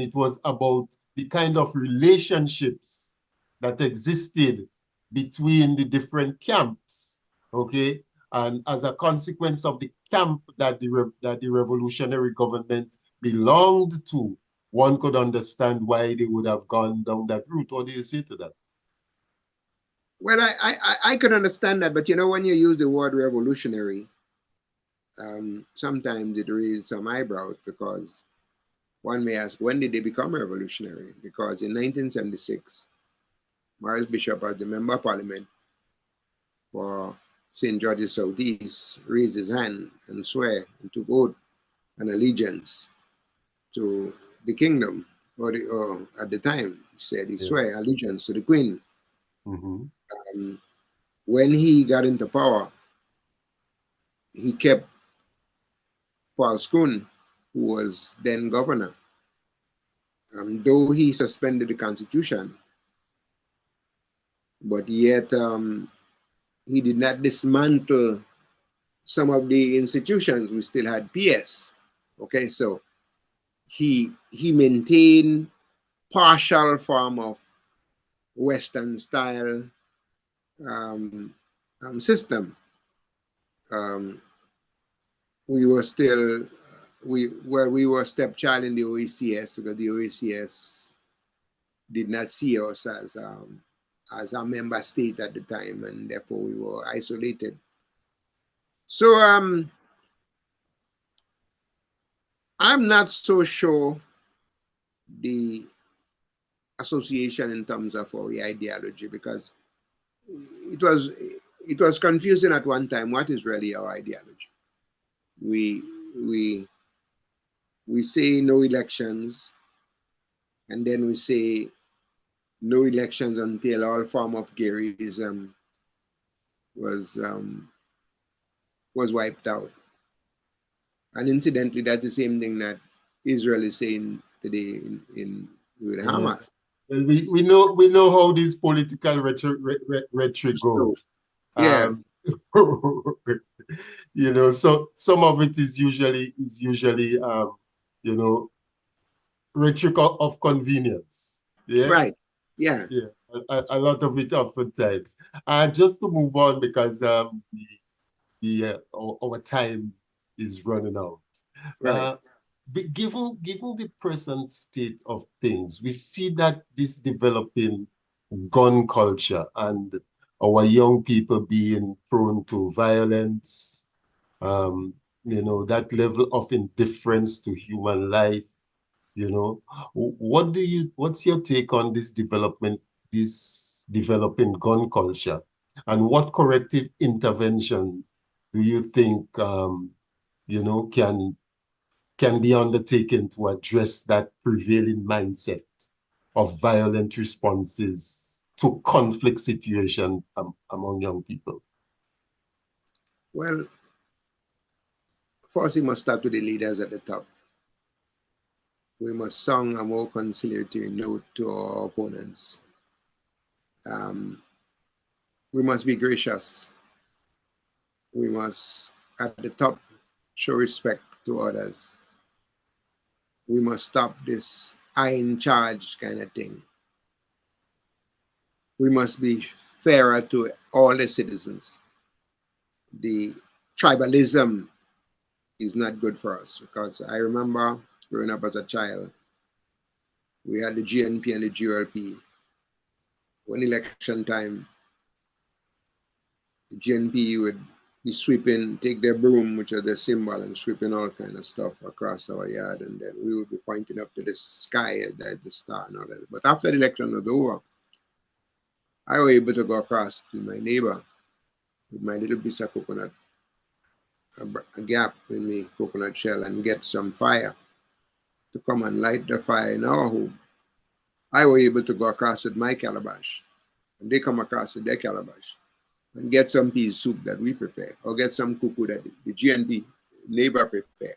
it was about the kind of relationships that existed between the different camps, okay? And as a consequence of the camp that the revolutionary government belonged to, one could understand why they would have gone down that route. What do you say to that? Well, I could understand that, but you know, when you use the word revolutionary, sometimes it raises some eyebrows, because one may ask, when did they become revolutionary? Because in 1976, Maurice Bishop, as the Member of Parliament for St. George's Southeast, raised his hand and swear and took oath and allegiance to the kingdom, or at the time, he said he swear allegiance to the Queen. When he got into power, he kept Paul Schoon, who was then governor. Though he suspended the Constitution, but yet he did not dismantle some of the institutions. We still had PS. Okay, so he maintained partial form of Western style system. We were still we were stepchild in the OECS, because the OECS did not see us as a member state at the time, and therefore we were isolated. So I'm not so sure the association in terms of our ideology, because it was confusing at one time. What is really our ideology? We say no elections, and then we say no elections until all form of Garyism was wiped out. And incidentally, that's the same thing that Israel is saying today with Hamas. Well, we know how this political rhetoric goes. Yeah. You know, so some of it is usually you know, rhetoric of convenience. Yeah. Right. Yeah. Yeah. A lot of it oftentimes. Just to move on, because our time is running out. Right. Given the present state of things, we see that this developing gun culture and our young people being prone to violence, you know, that level of indifference to human life, you know. What's your take on this developing gun culture, and what corrective intervention do you think you know, can be undertaken to address that prevailing mindset of violent responses to conflict situation among young people? Well, first we must start with the leaders at the top. We must sound a more conciliatory note to our opponents. We must be gracious. We must, at the top, show respect to others. We must stop this I in charge kind of thing. We must be fairer to all the citizens. The tribalism is not good for us, because I remember growing up as a child, we had the GNP and the GLP. When election time, the GNP would be sweeping, take their broom, which is their symbol, and sweeping all kind of stuff across our yard, and then we would be pointing up to the sky at the star and all that. But after the election was over, I was able to go across to my neighbor with my little piece of coconut, a gap in the coconut shell, and get some fire to come and light the fire in our home. I was able to go across with my calabash, and they come across with their calabash, and get some pea soup that we prepare, or get some cuckoo that the GNP neighbor prepare.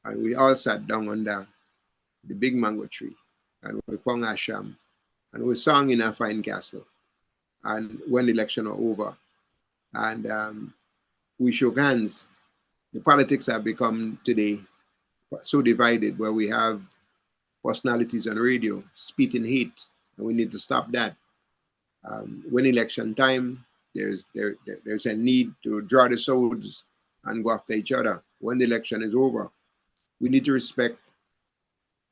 And we all sat down under the big mango tree, and we pong asham, and we sang in a fine castle. And when the election was over, and we shook hands. The politics have become today so divided, where we have personalities on radio spitting hate, and we need to stop that. When election time, there's a need to draw the swords and go after each other. When the election is over, we need to respect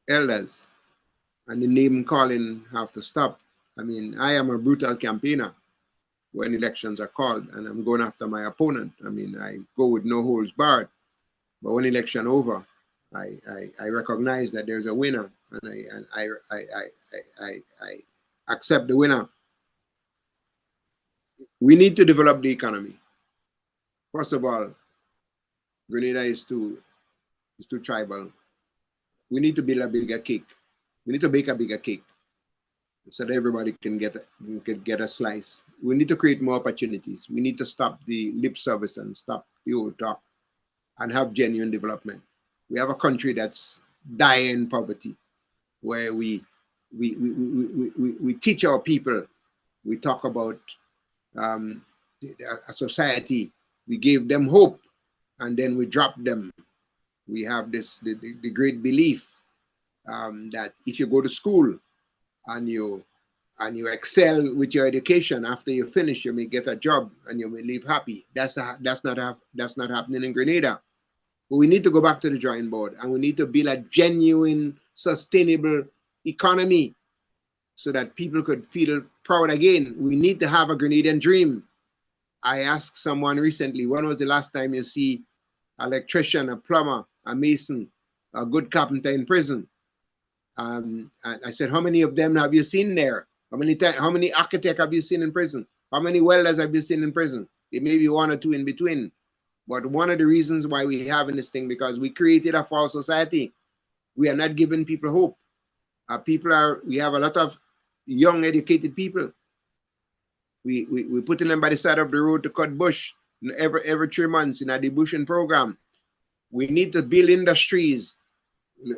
elders, and the name calling have to stop. I mean, I am a brutal campaigner when elections are called, and I'm going after my opponent. I mean, I go with no holds barred. But when election over, I recognize that there's a winner, and I accept the winner. We need to develop the economy. First of all, Grenada is too tribal. We need to build a bigger cake. We need to bake a bigger cake so that everybody can get a slice. We need to create more opportunities. We need to stop the lip service and stop the old talk and have genuine development. We have a country that's dying in poverty, where we teach our people. We talk about a society. We gave them hope, and then we drop them. We have the great belief that if you go to school and you excel with your education, after you finish, you may get a job and you may live happy. That's not happening in Grenada. But we need to go back to the drawing board, and we need to build a genuine, sustainable economy so that people could feel proud again. We need to have a Grenadian dream. I asked someone recently, when was the last time you see an electrician, a plumber, a mason, a good carpenter in prison? And I said, how many of them have you seen there? How many architects have you seen in prison? How many welders have you seen in prison? There may be one or two in between. But one of the reasons why we have in this thing, because we created a false society. We are not giving people hope. We have a lot of young, educated people. We putting them by the side of the road to cut bush every 3 months in a debushing program. We need to build industries.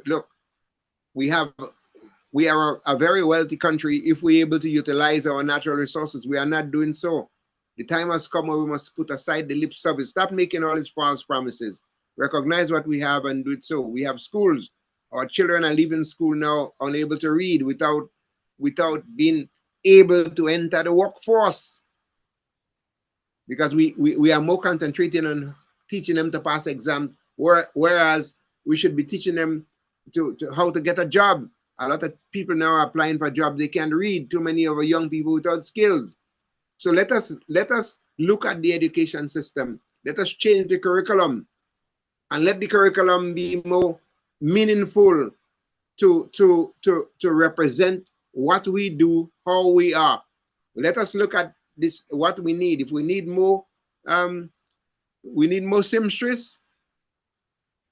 Look, we are a very wealthy country if we're able to utilize our natural resources. We are not doing so. The time has come where we must put aside the lip service. Stop making all these false promises. Recognize what we have and do it so. We have schools. Our children are leaving school now unable to read without being able to enter the workforce, because we are more concentrating on teaching them to pass exams, whereas we should be teaching them to how to get a job. A lot of people now are applying for jobs they can't read. Too many of our young people without skills. So let us look at the education system. Let us change the curriculum, and let the curriculum be more meaningful to represent what we do, how we are. Let us look at this, what we need. If we need more seamstress,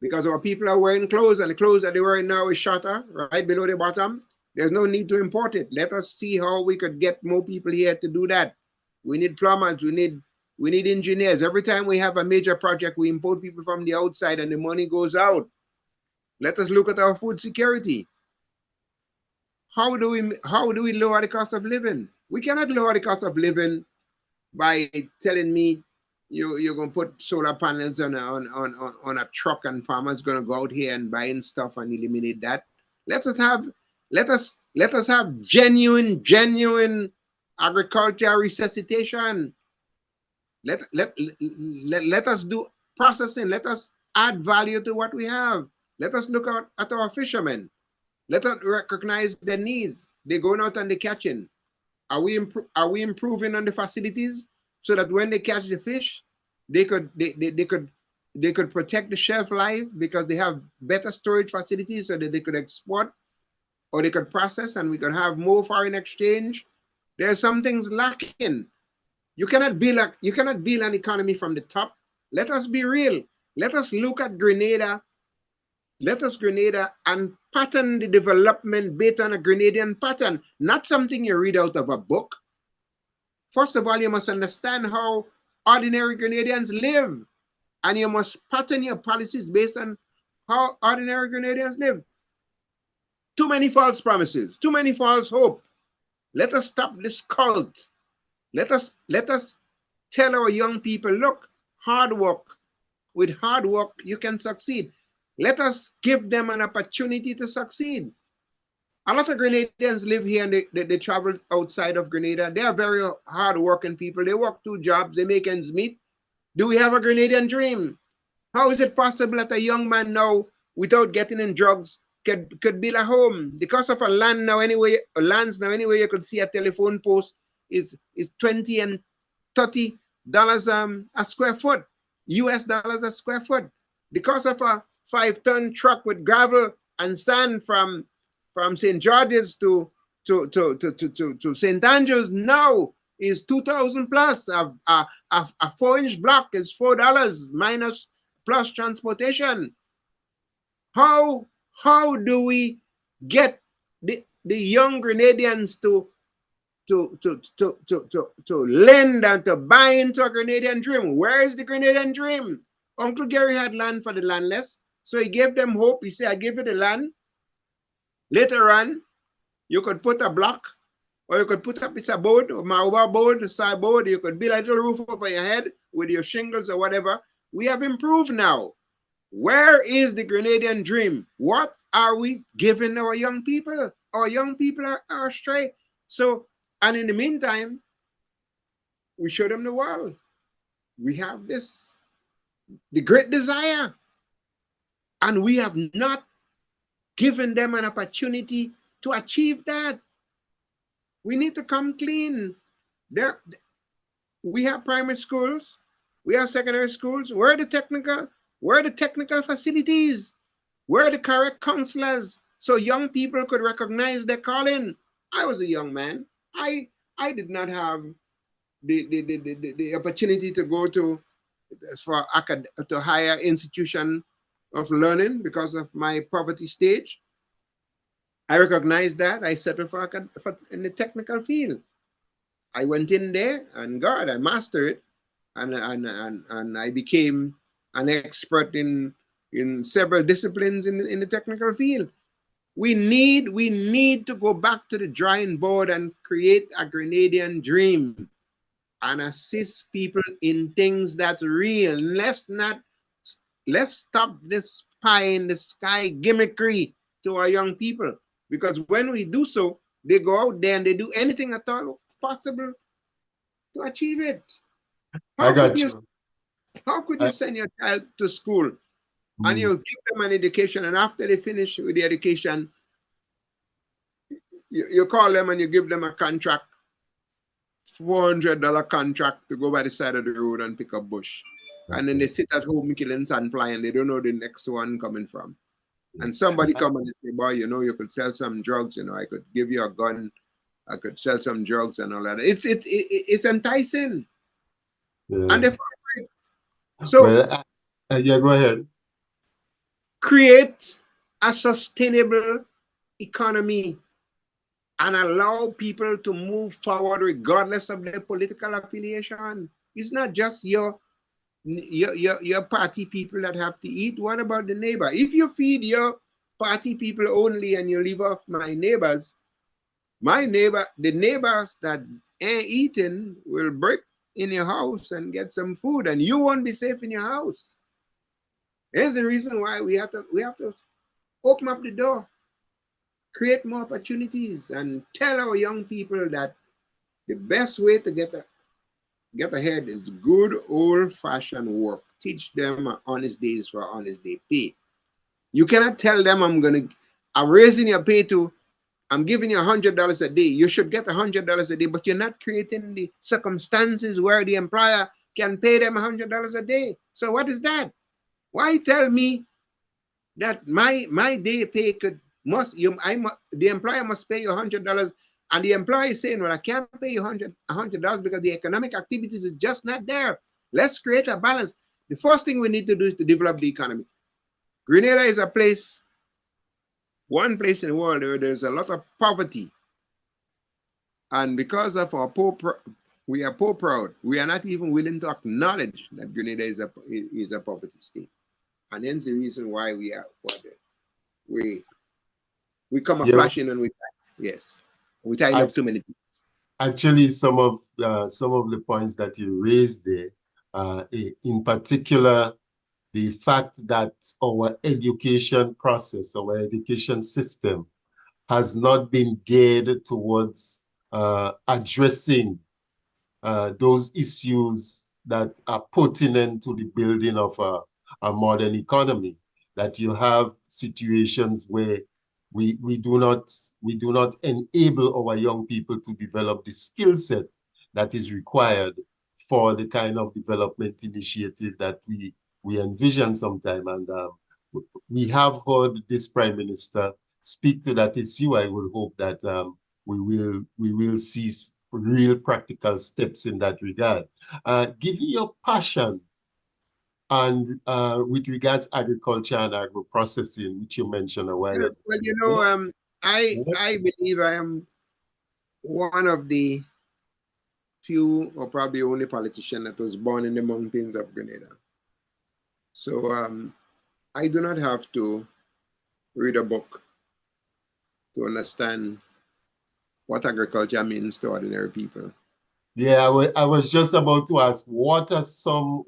because our people are wearing clothes, and the clothes that they're wearing now is shorter, right below the bottom. There's no need to import it. Let us see how we could get more people here to do that. We need plumbers, we need engineers. Every time we have a major project, we import people from the outside and the money goes out. Let us look at our food security. How do we lower the cost of living? We cannot lower the cost of living by telling me you're going to put solar panels on a truck and farmers going to go out here and buying stuff and eliminate that. Let us have genuine agriculture resuscitation. Let us do processing. Let us add value to what we have. Let us look at our fishermen. Let us recognize their needs. They're going out and they're catching. Are we improving on the facilities so that when they catch the fish, they could protect the shelf life, because they have better storage facilities so that they could export, or they could process, and we could have more foreign exchange. There are some things lacking. You cannot build an economy from the top. Let us be real. Let us look at Grenada. Let us Grenada and pattern the development based on a Grenadian pattern, not something you read out of a book. First of all, you must understand how ordinary Grenadians live, and you must pattern your policies based on how ordinary Grenadians live. Too many false promises, too many false hope. Let us stop this cult. Let us tell our young people, look, hard work. With hard work, you can succeed. Let us give them an opportunity to succeed. A lot of Grenadians live here and they travel outside of Grenada. They are very hard-working people. They work 2 jobs. They make ends meet. Do we have a Grenadian dream? How is it possible that a young man now, without getting in drugs, could build a home? The cost of a land now anyway, you could see a telephone post is $20 and $30 a square foot, US dollars a square foot. The cost of a 5-ton truck with gravel and sand from St. George's to St. Andrews now is 2,000 plus. A 4-inch block is $4 minus plus transportation. How do we get the young Grenadians to lend and to buy into a Grenadian dream? Where is the Grenadian dream? Uncle Gary had land for the landless, so he gave them hope. He said, I give you the land. Later on, you could put a block, or you could put up a board, or Mauba board, side board. You could build a little roof over your head with your shingles or whatever. We have improved now. Where is the Grenadian dream? What are we giving our young people? Our young people are astray. So, and in the meantime, we show them the world. We have the great desire, and we have not given them an opportunity to achieve that. We need to come clean. We have primary schools, we have secondary schools. Where are the technical facilities? Where are the correct counselors so young people could recognize their calling? I was a young man. I did not have the opportunity to go to higher institution of learning because of my poverty stage. I recognized that. I settled for in the technical field. I went in there, and God, I mastered it, and I became an expert in several disciplines in the technical field. We need to go back to the drawing board and create a Grenadian dream and assist people in things that's real. Let's stop this pie in the sky gimmickry to our young people, because when we do so, they go out there and they do anything at all possible to achieve it. How could you send your child to school and you give them an education, and after they finish with the education, you call them and you give them a contract, $400 contract to go by the side of the road and pick up bush. And then they sit at home killing sandfly and they don't know the next one coming from. And somebody come and say, boy, you could sell some drugs, I could give you a gun, I could sell some drugs and all that. It's enticing. Yeah. And so yeah, go ahead. Create a sustainable economy and allow people to move forward regardless of their political affiliation. It's not just your party people that have to eat. What about the neighbor? If you feed your party people only and you leave off my neighbors, the neighbors that ain't eating will break in your house and get some food, and you won't be safe in your house. Here's the reason why we have to open up the door, create more opportunities, and tell our young people that the best way to get ahead is good old-fashioned work. Teach them honest days for honest day pay. You cannot tell them I'm raising your pay I'm giving you $100 a day. You should get $100 a day, but you're not creating the circumstances where the employer can pay them $100 a day. So what is that? Why tell me that my day pay the employer must pay you $100, and the employer is saying, well, I can't pay you $100 because the economic activities is just not there. Let's create a balance. The first thing we need to do is to develop the economy. Grenada is one place in the world where there's a lot of poverty. And because of our we are poor proud, we are not even willing to acknowledge that Grenada is a poverty state. And hence the reason why we come a flashing and we tie up too many things. Actually, some of the points that you raised there, in particular, the fact that our education process, our education system has not been geared towards addressing those issues that are pertinent to the building of a modern economy. That you have situations where we do not enable our young people to develop the skill set that is required for the kind of development initiative that we envision sometime. And we have heard this Prime Minister speak to that issue. I would hope that we will see real practical steps in that regard. Given your passion and with regards to agriculture and agro-processing, which you mentioned a while ago. Well, you know, I believe I am one of the few or probably only politician that was born in the mountains of Grenada. So I do not have to read a book to understand what agriculture means to ordinary people. Yeah, I was just about to ask, what are some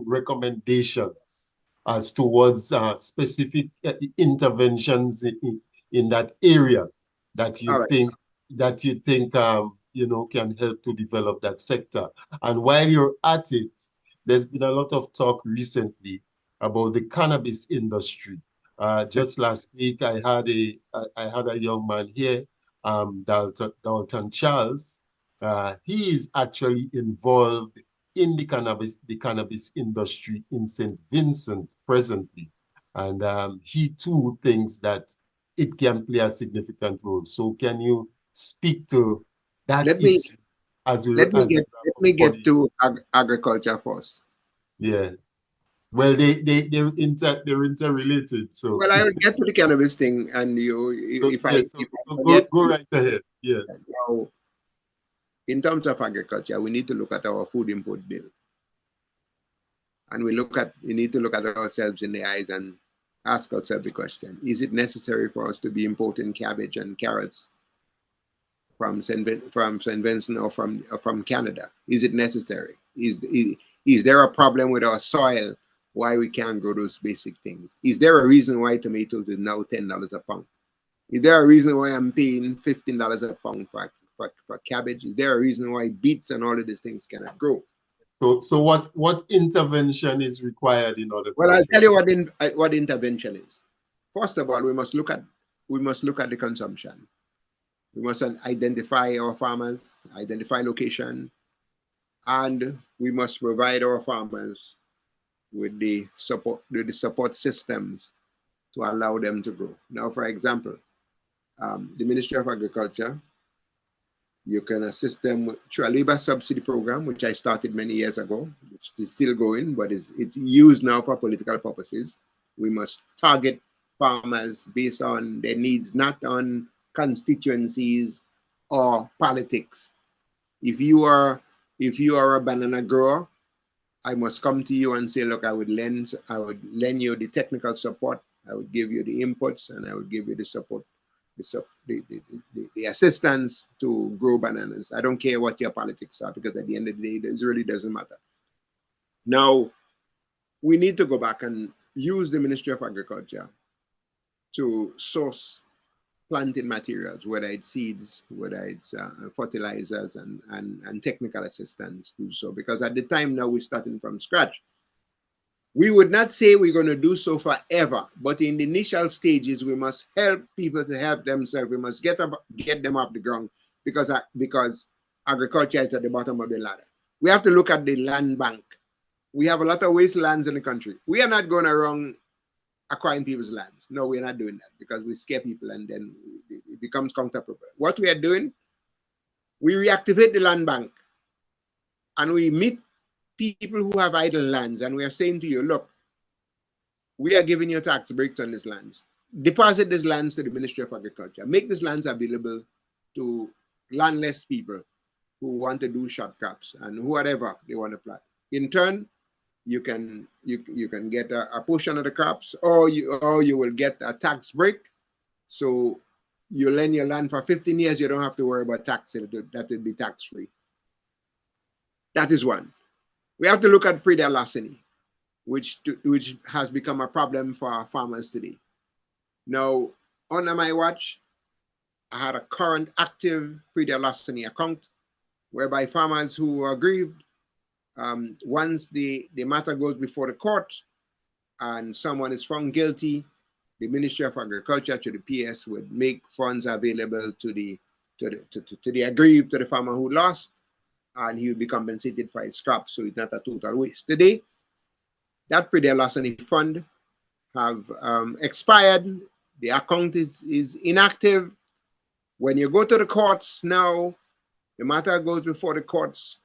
recommendations as towards specific interventions in that area that you think you know, can help to develop that sector? And while you're at it, there's been a lot of talk recently about the cannabis industry. Just last week, I had a young man here, Dalton Charles. He is actually involved in the cannabis industry in St. Vincent presently. And he too thinks that it can play a significant role. So can you speak to that issue let me get to agriculture first. Yeah. Well, they're interrelated. So well, I will get to the cannabis thing, and go right ahead. Yeah. Now, in terms of agriculture, we need to look at our food import bill, and we need to look at ourselves in the eyes and ask ourselves the question: is it necessary for us to be importing cabbage and carrots from St. Vincent or from Canada? Is it necessary? Is there a problem with our soil? Why we can't grow those basic things? Is there a reason why tomatoes is now $10 a pound? Is there a reason why I'm paying $15 a pound for cabbage? Is there a reason why beets and all of these things cannot grow? So what intervention is required in order to? Well, I'll tell you what intervention is. First of all, we must look at the consumption. We must identify our farmers, identify location, and we must provide our farmers with the support systems to allow them to grow. Now, for example, the Ministry of Agriculture, you can assist them through a labor subsidy program, which I started many years ago. It's still going, but it's used now for political purposes. We must target farmers based on their needs, not on constituencies or politics. If you are a banana grower, I must come to you and say, look, I would lend you the technical support, I would give you the inputs, and I would give you the support, the assistance to grow bananas. I don't care what your politics are, because at the end of the day, it really doesn't matter. Now, we need to go back and use the Ministry of Agriculture to source planting materials, whether it's seeds, whether it's fertilizers and technical assistance to do so. Because at the time now we're starting from scratch. We would not say we're going to do so forever, but in the initial stages, we must help people to help themselves. We must get them off the ground, because agriculture is at the bottom of the ladder. We have to look at the land bank. We have a lot of wastelands in the country. We are not going around acquiring people's lands. No, we're not doing that, because we scare people and then it becomes counterproductive. What we are doing, we reactivate the land bank and we meet people who have idle lands, and we are saying to you, look, we are giving you tax breaks on these lands. Deposit these lands to the Ministry of Agriculture. Make these lands available to landless people who want to do short crops and whatever they want to plant. In turn, you can get a portion of the crops, or you will get a tax break. So you lend your land for 15 years, you don't have to worry about tax. That will be tax-free. That is one. We have to look at predial larceny, which has become a problem for our farmers today. Now, under my watch, I had a current active pre-deal larceny account whereby farmers who are aggrieved, once the matter goes before the court and someone is found guilty, the Ministry of Agriculture to the PS would make funds available to the aggrieved, to the farmer who lost, and he would be compensated for his scrap, so it's not a total waste. Today, that pre-deal larceny fund have expired. The account is inactive. When you go to the courts now, the matter goes before the courts,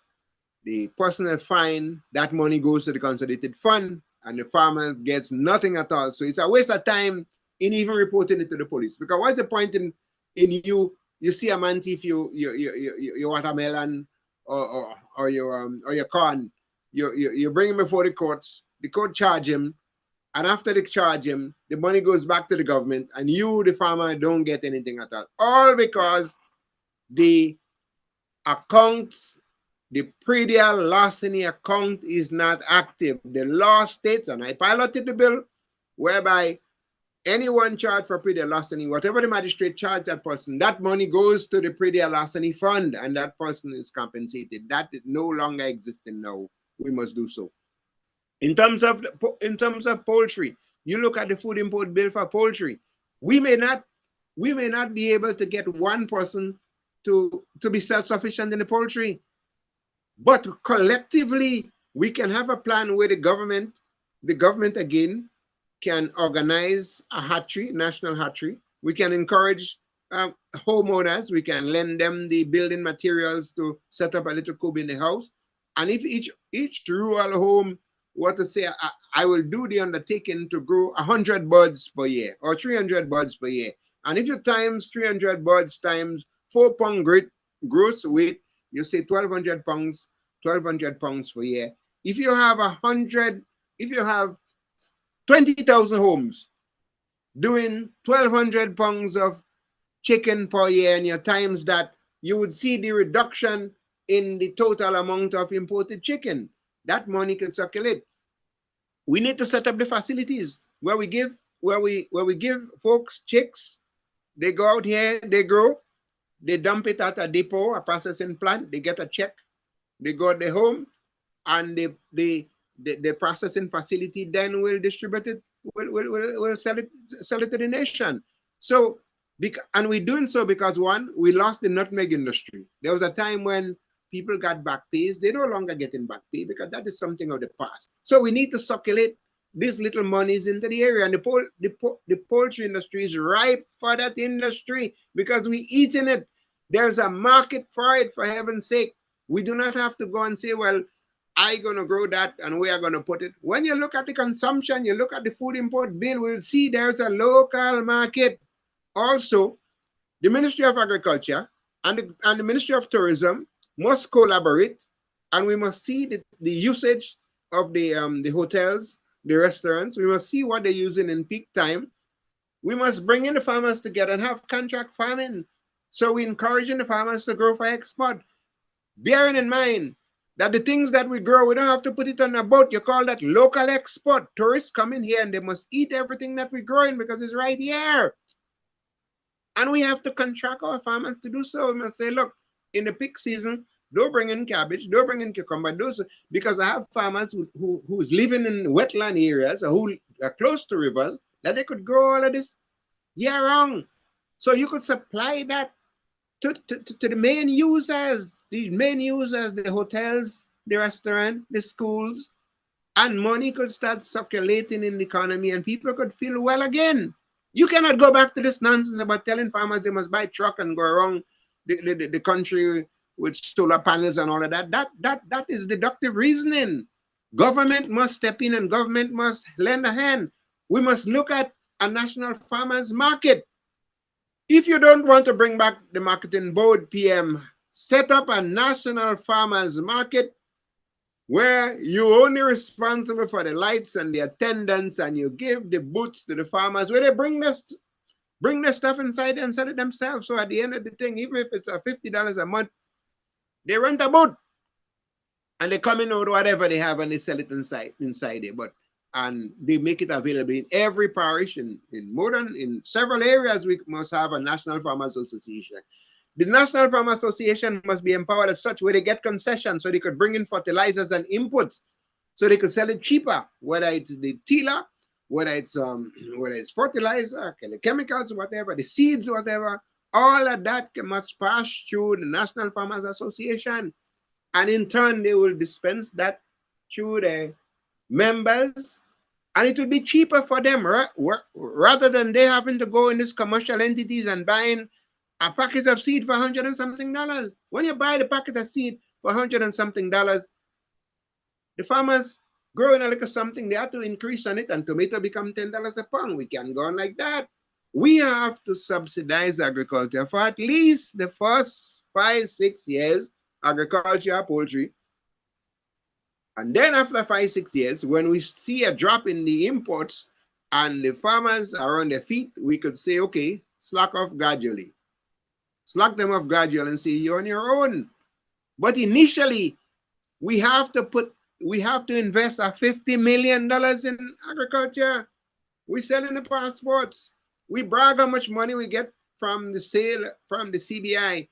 the personal fine, that money goes to the consolidated fund, and the farmer gets nothing at all. So it's a waste of time in even reporting it to the police. Because what's the point in you see a man thief your watermelon or your corn, you bring him before the courts, the court charge him, and after they charge him, the money goes back to the government, and you, the farmer, don't get anything at all. All because the account, the pre-deal larceny account is not active. The law states, and I piloted the bill, whereby anyone charged for pre-deal larceny, whatever the magistrate charged that person, that money goes to the pre-deal larceny fund, and that person is compensated. That is no longer existing now. We must do so. In terms of poultry, you look at the food import bill for poultry. We may not be able to get one person to be self-sufficient in the poultry, but collectively we can have a plan where the government again can organize a hatchery, national hatchery. We can encourage homeowners. We can lend them the building materials to set up a little coop in the house. And if each rural home were to say, I will do the undertaking to grow 100 birds per year or 300 birds per year. And if you times 300 birds times 4 pound gross weight, you say 1,200 pounds per year. If you have 20,000 homes doing 1,200 pounds of chicken per year, and you times that, you would see the reduction in the total amount of imported chicken. That money can circulate. We need to set up the facilities where we give folks chicks. They go out here, they grow, they dump it at a depot, a processing plant, they get a check, they go to their home, and the processing facility then will distribute it, will sell it to the nation. So, and we're doing so because, one, we lost the nutmeg industry. There was a time when people got back pays. They're no longer getting back pay because that is something of the past. So we need to circulate these little monies into the area, and the poultry industry is ripe for that industry because we're eating it. There's a market for it, for heaven's sake. We do not have to go and say, well, I'm going to grow that and we are going to put it. When you look at the consumption, you look at the food import bill, we'll see there's a local market. Also, the Ministry of Agriculture and the Ministry of Tourism must collaborate, and we must see the usage of the hotels, the restaurants. We must see what they're using in peak time. We must bring in the farmers together and have contract farming. So we're encouraging the farmers to grow for export, bearing in mind that the things that we grow, we don't have to put it on a boat. You call that local export. Tourists come in here and they must eat everything that we're growing because it's right here. And we have to contract our farmers to do so. We must say, look, in the peak season, don't bring in cabbage, don't bring in cucumber, because I have farmers who's living in wetland areas or who are close to rivers that they could grow all of this year round. So you could supply that to the main users, the hotels, the restaurant, the schools, and money could start circulating in the economy and people could feel well again. You cannot go back to this nonsense about telling farmers they must buy truck and go around the country with solar panels and all of that. That is deductive reasoning. Government must step in and government must lend a hand. We must look at a national farmers market. If you don't want to bring back the marketing board, PM, set up a national farmers market where you're only responsible for the lights and the attendance, and you give the booths to the farmers where they bring the stuff inside and sell it themselves. So at the end of the thing, even if it's $50 a month, they rent a booth and they come in with whatever they have and they sell it inside it. But and they make it available in every parish. In several areas, we must have a National Farmers Association. The National Farm Association must be empowered as such where they get concessions so they could bring in fertilizers and inputs so they could sell it cheaper, whether it's the tiller, whether it's fertilizer, the chemicals, whatever, the seeds, whatever. All of that must pass through the National Farmers Association. And in turn, they will dispense that through the members. And it will be cheaper for them, rather than they having to go in these commercial entities and buying a packet of seed for $100 and something. When you buy the packet of seed for $100 and something, the farmers growing a little something, they have to increase on it, and tomato become $10 a pound. We can't go on like that. We have to subsidize agriculture for at least the first 5-6 years, agriculture, poultry. And then after 5-6 years, when we see a drop in the imports and the farmers are on their feet, we could say, okay, slack off gradually. Slack them off gradually and say you're on your own. But initially, we have to invest $50 million in agriculture. We're selling the passports. We brag how much money we get from the sale from the CBI.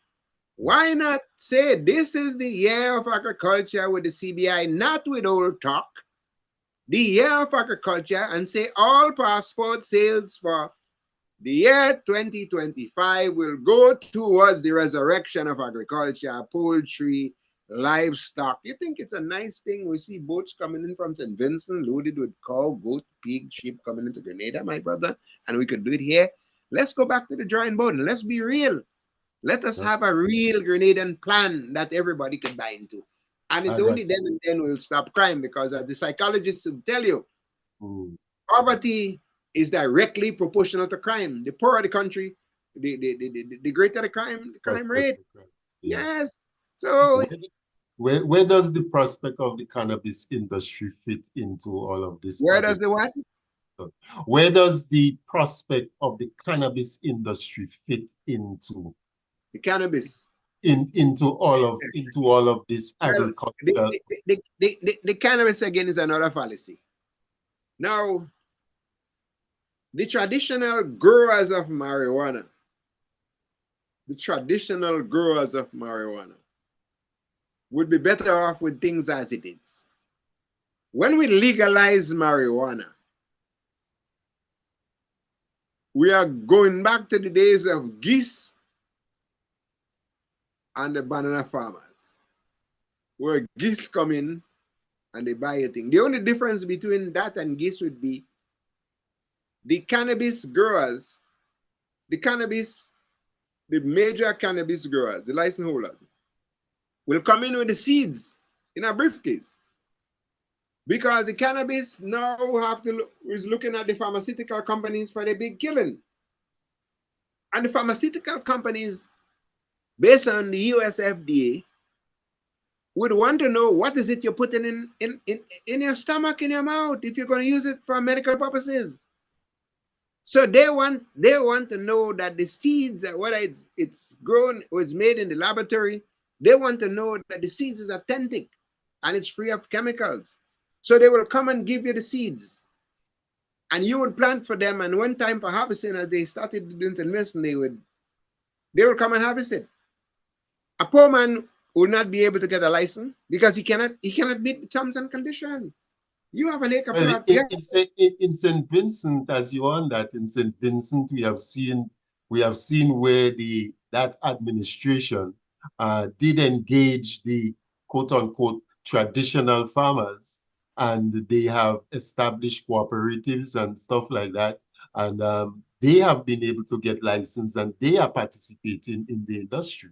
Why not say this is the year of agriculture with the CBI, not with old talk? The year of agriculture, and say all passport sales for the year 2025 will go towards the resurrection of agriculture, poultry, livestock. You think it's a nice thing? We see boats coming in from St. Vincent loaded with cow, goat, pig, sheep coming into Grenada, my brother, and we could do it here. Let's go back to the drawing board and let's be real. Let us have a real Grenadian plan that everybody can buy into. And it's only then and then we'll stop crime, because as the psychologists will tell you, poverty is directly proportional to crime. The poorer the country, the greater the crime rate. Yes. So where does the prospect of the cannabis industry fit into all of this? Where does the what? Where does the prospect of the cannabis industry fit into? The cannabis. Into all of this agriculture. The cannabis again is another fallacy. Now, the traditional growers of marijuana, would be better off with things as it is. When we legalize marijuana, we are going back to the days of geese and the banana farmers, where geese come in and they buy a thing. The only difference between that and geese would be the cannabis growers, the major cannabis growers, the license holders, will come in with the seeds in a briefcase, because the cannabis now is looking at the pharmaceutical companies for the big killing. And the pharmaceutical companies, based on the US FDA, would want to know what is it you're putting in your stomach, in your mouth, if you're going to use it for medical purposes. So they want to know that the seeds, whether it's grown or it's made in the laboratory, they want to know that the seeds is authentic and it's free of chemicals. So they will come and give you the seeds, and you would plant for them. And one time for harvesting, as they started doing medicine, they will come and harvest it. A poor man will not be able to get a license because he cannot meet the terms and conditions. You have an acre plot. In St. Vincent, as you on that, in St. Vincent, we have seen where that administration did engage the quote unquote traditional farmers, and they have established cooperatives and stuff like that, and they have been able to get license and they are participating in the industry.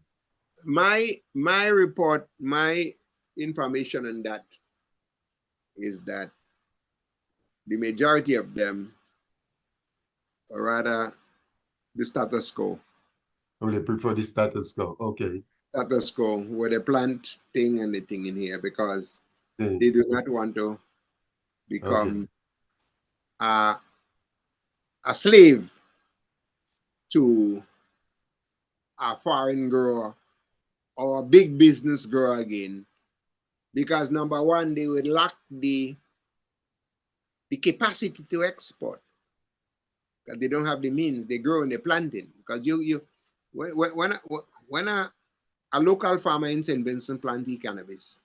My report, my information on that is that the majority of them are rather the status quo. Oh, they prefer the status quo. Okay. Status quo, where they plant thing and the thing in here, because they do not want to become a slave to a foreign grower or a big business grower again, because number one, they would lack the the capacity to export. Because they don't have the means, they grow and they're planting. Because when a local farmer in St. Vincent plant cannabis,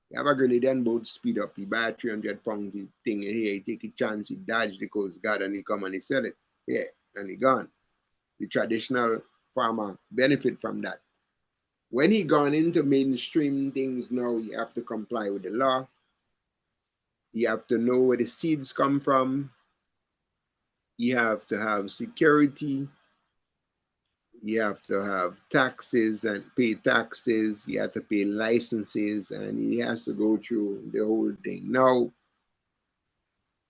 you have a Grenadian boat speed up, he buy a 300-pound thing here, he take a chance, he dodge the Coast Guard and he come and he sell it. Yeah, and he gone. The traditional farmer benefit from that. When he gone into mainstream things now, you have to comply with the law. You have to know where the seeds come from. You have to have security. You have to have taxes and pay taxes. You have to pay licenses, and he has to go through the whole thing. Now,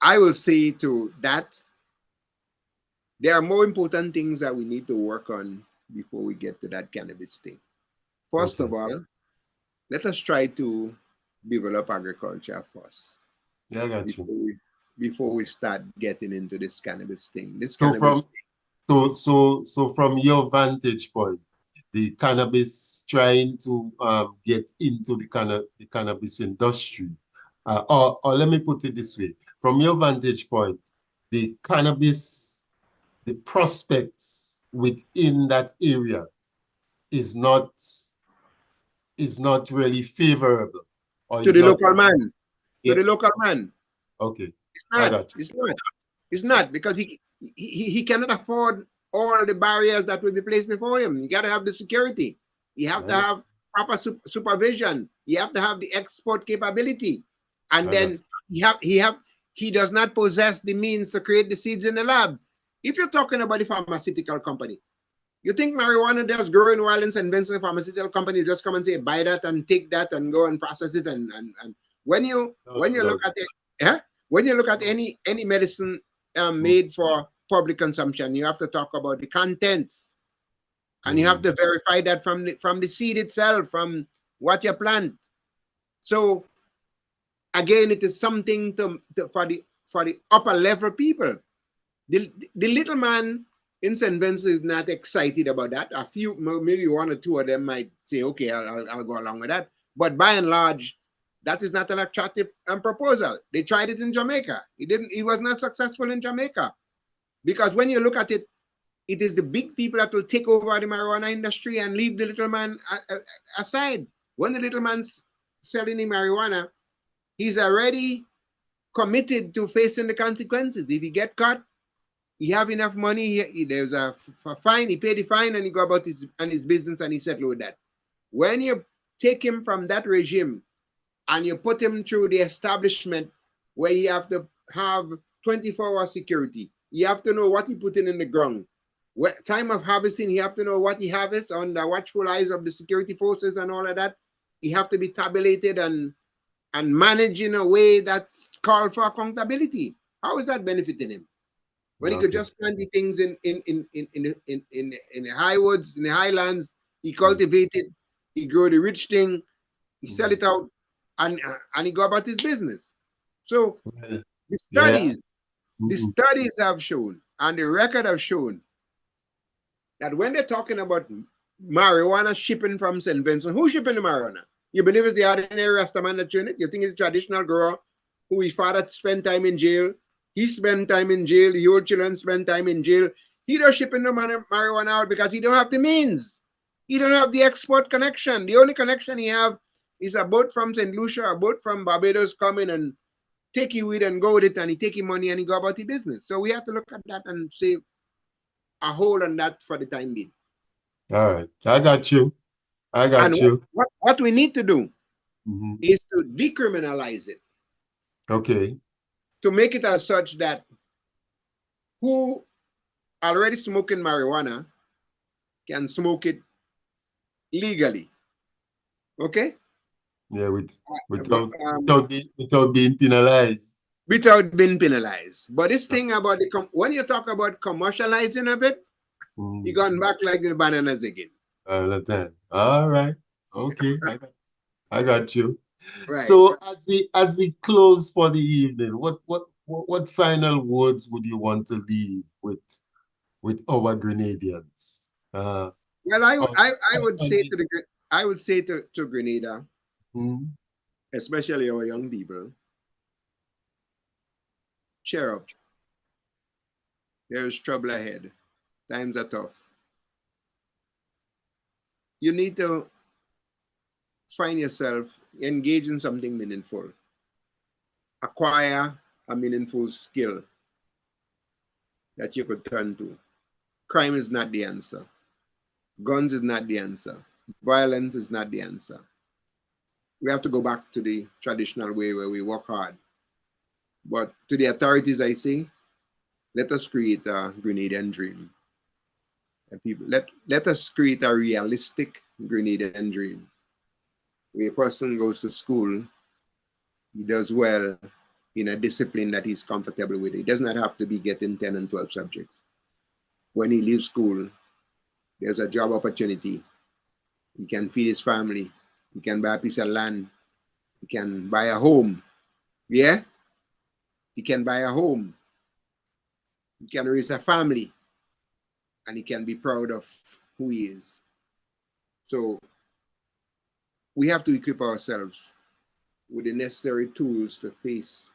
I will say to that, there are more important things that we need to work on before we get to that cannabis thing. First of all, let us try to develop agriculture first. Yeah, I got you. Before we start getting into this cannabis thing. So from your vantage point, the cannabis trying to get into the cannabis industry, or let me put it this way: from your vantage point, the cannabis, the prospects within that area is not really favorable, or to the local man. Yeah. To the local man. Okay. It's not. It's not. It's not, because he cannot afford all the barriers that will be placed before him. You got to have the security. You have to have proper supervision. You have to have the export capability, and then he does not possess the means to create the seeds in the lab. If you're talking about the pharmaceutical company, you think marijuana just growing while in St. Vincent pharmaceutical company just come and say buy that and take that and go and process it and when you look at it, when you look at any medicine made for public consumption, you have to talk about the contents, and you have to verify that from the seed itself, from what you plant. So again, it is something for the upper level people. The little man in St. Vincent is not excited about that. A few, maybe one or two of them might say, okay, I'll go along with that. But by and large, that is not an attractive proposal. They tried it in Jamaica. It was not successful in Jamaica. Because when you look at it, it is the big people that will take over the marijuana industry and leave the little man aside. When the little man's selling the marijuana, he's already committed to facing the consequences. If he get caught, he have enough money, there's a fine, he paid the fine, and he go about his business and he settle with that. When you take him from that regime and you put him through the establishment where you have to have 24-hour security, you have to know what he put in the ground. Time of harvesting, you have to know what he harvests on the watchful eyes of the security forces and all of that. He have to be tabulated and managed in a way that's called for accountability. How is that benefiting him? When he could just plant the things in the high woods, in the highlands, he cultivated, he grow the rich thing, he sell it out, and he go about his business. So the studies have shown, and the record have shown, that when they're talking about marijuana shipping from St. Vincent, who's shipping the marijuana? You believe it's the ordinary Rastaman that's doing it? You think it's a traditional grower who his father spent time in jail? He spent time in jail. The old children spent time in jail. He don't shipping the marijuana out because he don't have the means. He don't have the export connection. The only connection he have is a boat from St. Lucia, a boat from Barbados coming and take you with and go with it, and he take your money and he go about the business. So we have to look at that and save a hold on that for the time being. All right, I got you. What we need to do is to decriminalize it. Okay. To make it as such that who already smoking marijuana can smoke it legally. Okay? Yeah, without being penalized. Without being penalized. But this thing about when you talk about commercializing of it, you're going back like the bananas again. All right. Okay. I got you. Right. So as we close for the evening, what final words would you want to leave with our Grenadians? Well, I would say to Grenada, especially our young people, cheer up. There is trouble ahead. Times are tough. You need to find yourself engage in something meaningful. Acquire a meaningful skill that you could turn to. Crime is not the answer. Guns is not the answer. Violence is not the answer. We have to go back to the traditional way where we work hard. But to the authorities, I say, let us create a Grenadian dream. And people, let us create a realistic Grenadian dream. Where a person goes to school, he does well in a discipline that he's comfortable with. He does not have to be getting 10 and 12 subjects. When he leaves school, there's a job opportunity. He can feed his family. He can buy a piece of land. He can buy a home. Yeah? He can buy a home. He can raise a family. And he can be proud of who he is. So we have to equip ourselves with the necessary tools to face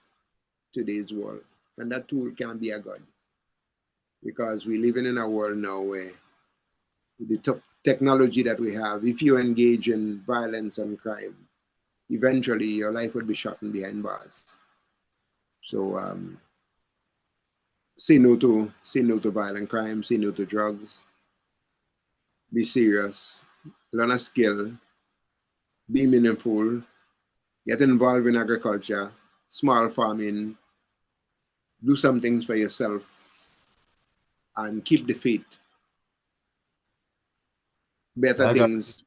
today's world. And that tool can be a gun. Because we're living in a world now where the technology that we have, if you engage in violence and crime, eventually your life will be shot behind bars. So say no to violent crime, say no to drugs, be serious, learn a skill, be meaningful, get involved in agriculture, small farming, do some things for yourself, and keep the faith. Better things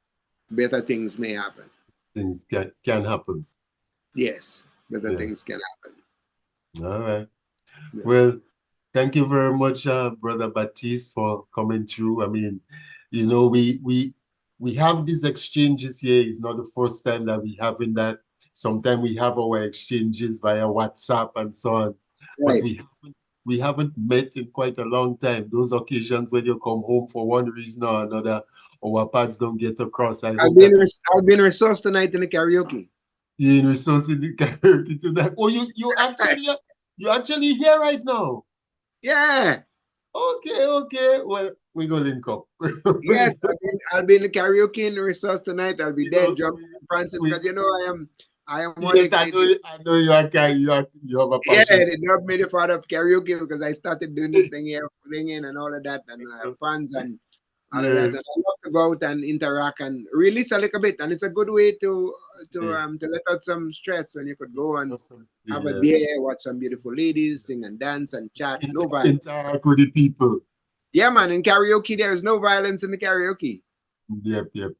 may happen. Things can happen. Yes, better things can happen. All right. Yeah. Well, thank you very much, Brother Baptiste, for coming through. I mean, you know, we have these exchanges here. It's not the first time that we having that. Sometimes we have our exchanges via WhatsApp and so on. Right. But we haven't met in quite a long time. Those occasions when you come home for one reason or another, our paths don't get across. I'll be in Resource tonight in the karaoke. You're in Resource in the karaoke tonight. Oh, you actually here right now? Yeah. Okay. Well, we go link up. Yes, I'll be in the karaoke in the Resource tonight. I'll be there jumping prancing because I am one. Yes, I know you are you have a passion. Yeah, they dubbed me the father of karaoke because I started doing this thing here, singing and all of that, and I have fans and all of that. And I love to go out and interact and release a little bit. And it's a good way to let out some stress when you could go and have a beer, watch some beautiful ladies, sing and dance and chat. No violence. Interact with the people. Yeah, man. In karaoke, there is no violence in the karaoke. Yep. You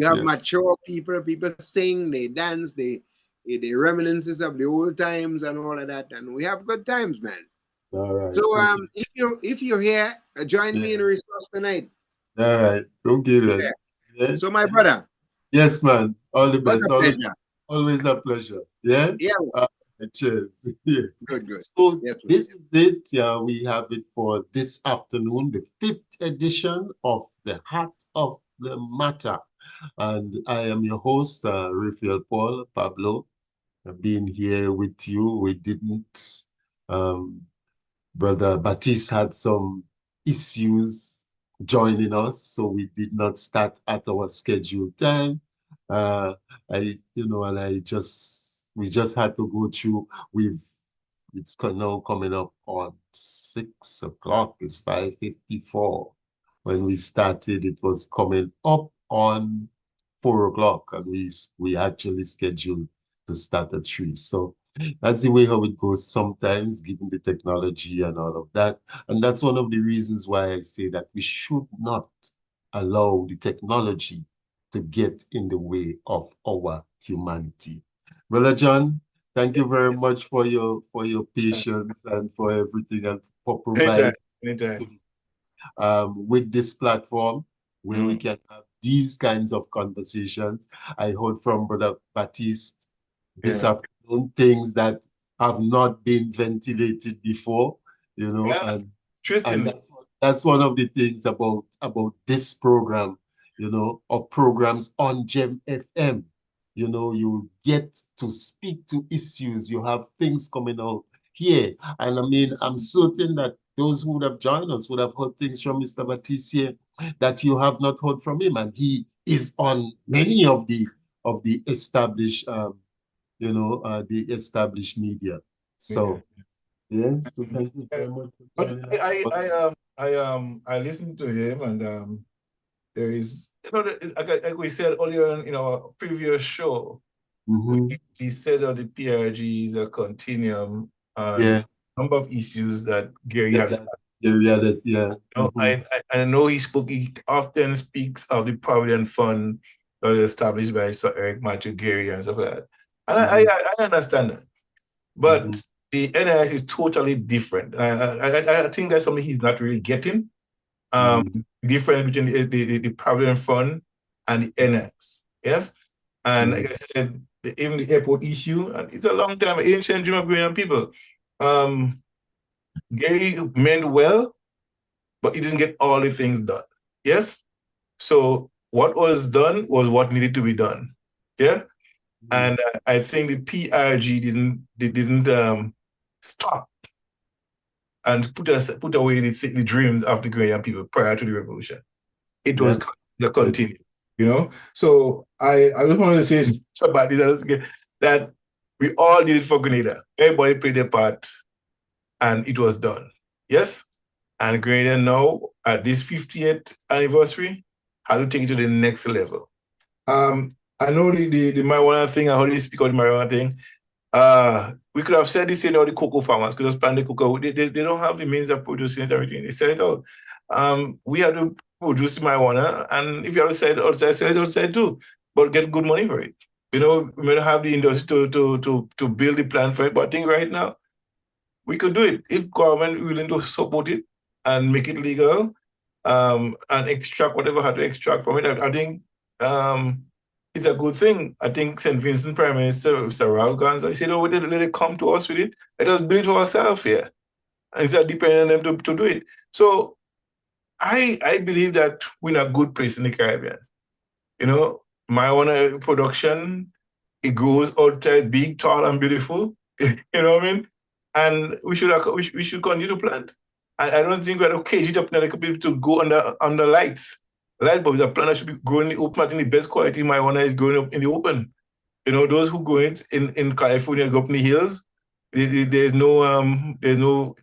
have mature people. People sing, they dance, they reminiscences of the old times and all of that, and we have good times, man. All right. So if you're here, join me in Resource tonight. All right. Okay then. Yeah. Yeah. So my brother. Yes, man. All the best. Always a pleasure. Yeah. Yeah. Cheers. Yeah. Good. So this is it. Yeah, we have it for this afternoon, the 5th edition of the Heart of the Matter. And I am your host, Raphael Paul Pablo. I've been here with you. We didn't, Brother Baptiste had some issues joining us, so we did not start at our scheduled time. We just had to go through. It's now coming up on 6 o'clock. It's 5:54. When we started, it was coming up on 4 o'clock, and we actually scheduled to start at 3. So that's the way how it goes sometimes, given the technology and all of that. And that's one of the reasons why I say that we should not allow the technology to get in the way of our humanity. Brother John, thank you very much for your patience and for everything and for providing with this platform where we can have these kinds of conversations. I heard from Brother Baptiste this afternoon things that have not been ventilated before, and that's one of the things about this program, or programs on GEM FM. You get to speak to issues. You have things coming out here. And I mean, I'm certain that those who would have joined us would have heard things from Mr. Battistier that you have not heard from him. And he is on many of the established, the established media. So, yeah. So thank you very much for joining us. I listened to him, and there is, like we said earlier in our previous show, he said that the PRG is a continuum on number of issues that Gary has. I know he often speaks of the Provident Fund that was established by Sir Eric Matthew Gary and stuff like that. And I understand that. But the NIS is totally different. I think that's something he's not really getting. Difference between the Provident Fund and the NIS. Yes? And like I said, even the airport issue, and it's a long time, ancient dream of Ghanaian people. Gary meant well, but he didn't get all the things done. Yes? So what was done was what needed to be done. Yeah? And I think the PRG didn't stop and put away the dreams of the Ghanaian people prior to the revolution. It was continued, So I just wanted to say somebody that we all did it for Grenada. Everybody played their part, and it was done. Yes? And Grenada now, at this 50th anniversary, had to take it to the next level. I know the marijuana thing, I heard you speak of the marijuana thing. We could have said this in all the cocoa farmers could just plant the cocoa. They don't have the means of producing it, everything. They said it all. We have to produce marijuana, and if you have to sell it outside, sell it outside too, but get good money for it. We may not have the industry to build the plant for it, but I think right now we could do it if government willing to support it and make it legal, and extract whatever had to extract from it. I think it's a good thing. I think St. Vincent Prime Minister, Sir Ralph Gans, said, let it come to us with it. Let us do it for ourselves here. And it's depending on them to do it. So I believe that we're in a good place in the Caribbean. Marijuana production, it grows outside big, tall, and beautiful. You know what I mean? And we should continue to plant. I don't think we have to cage it up now, like people to go under lights. Light bulbs, a plant that should be growing in the open. I think the best quality marijuana is growing up in the open. Those who grow it in California, go up in the hills, there's no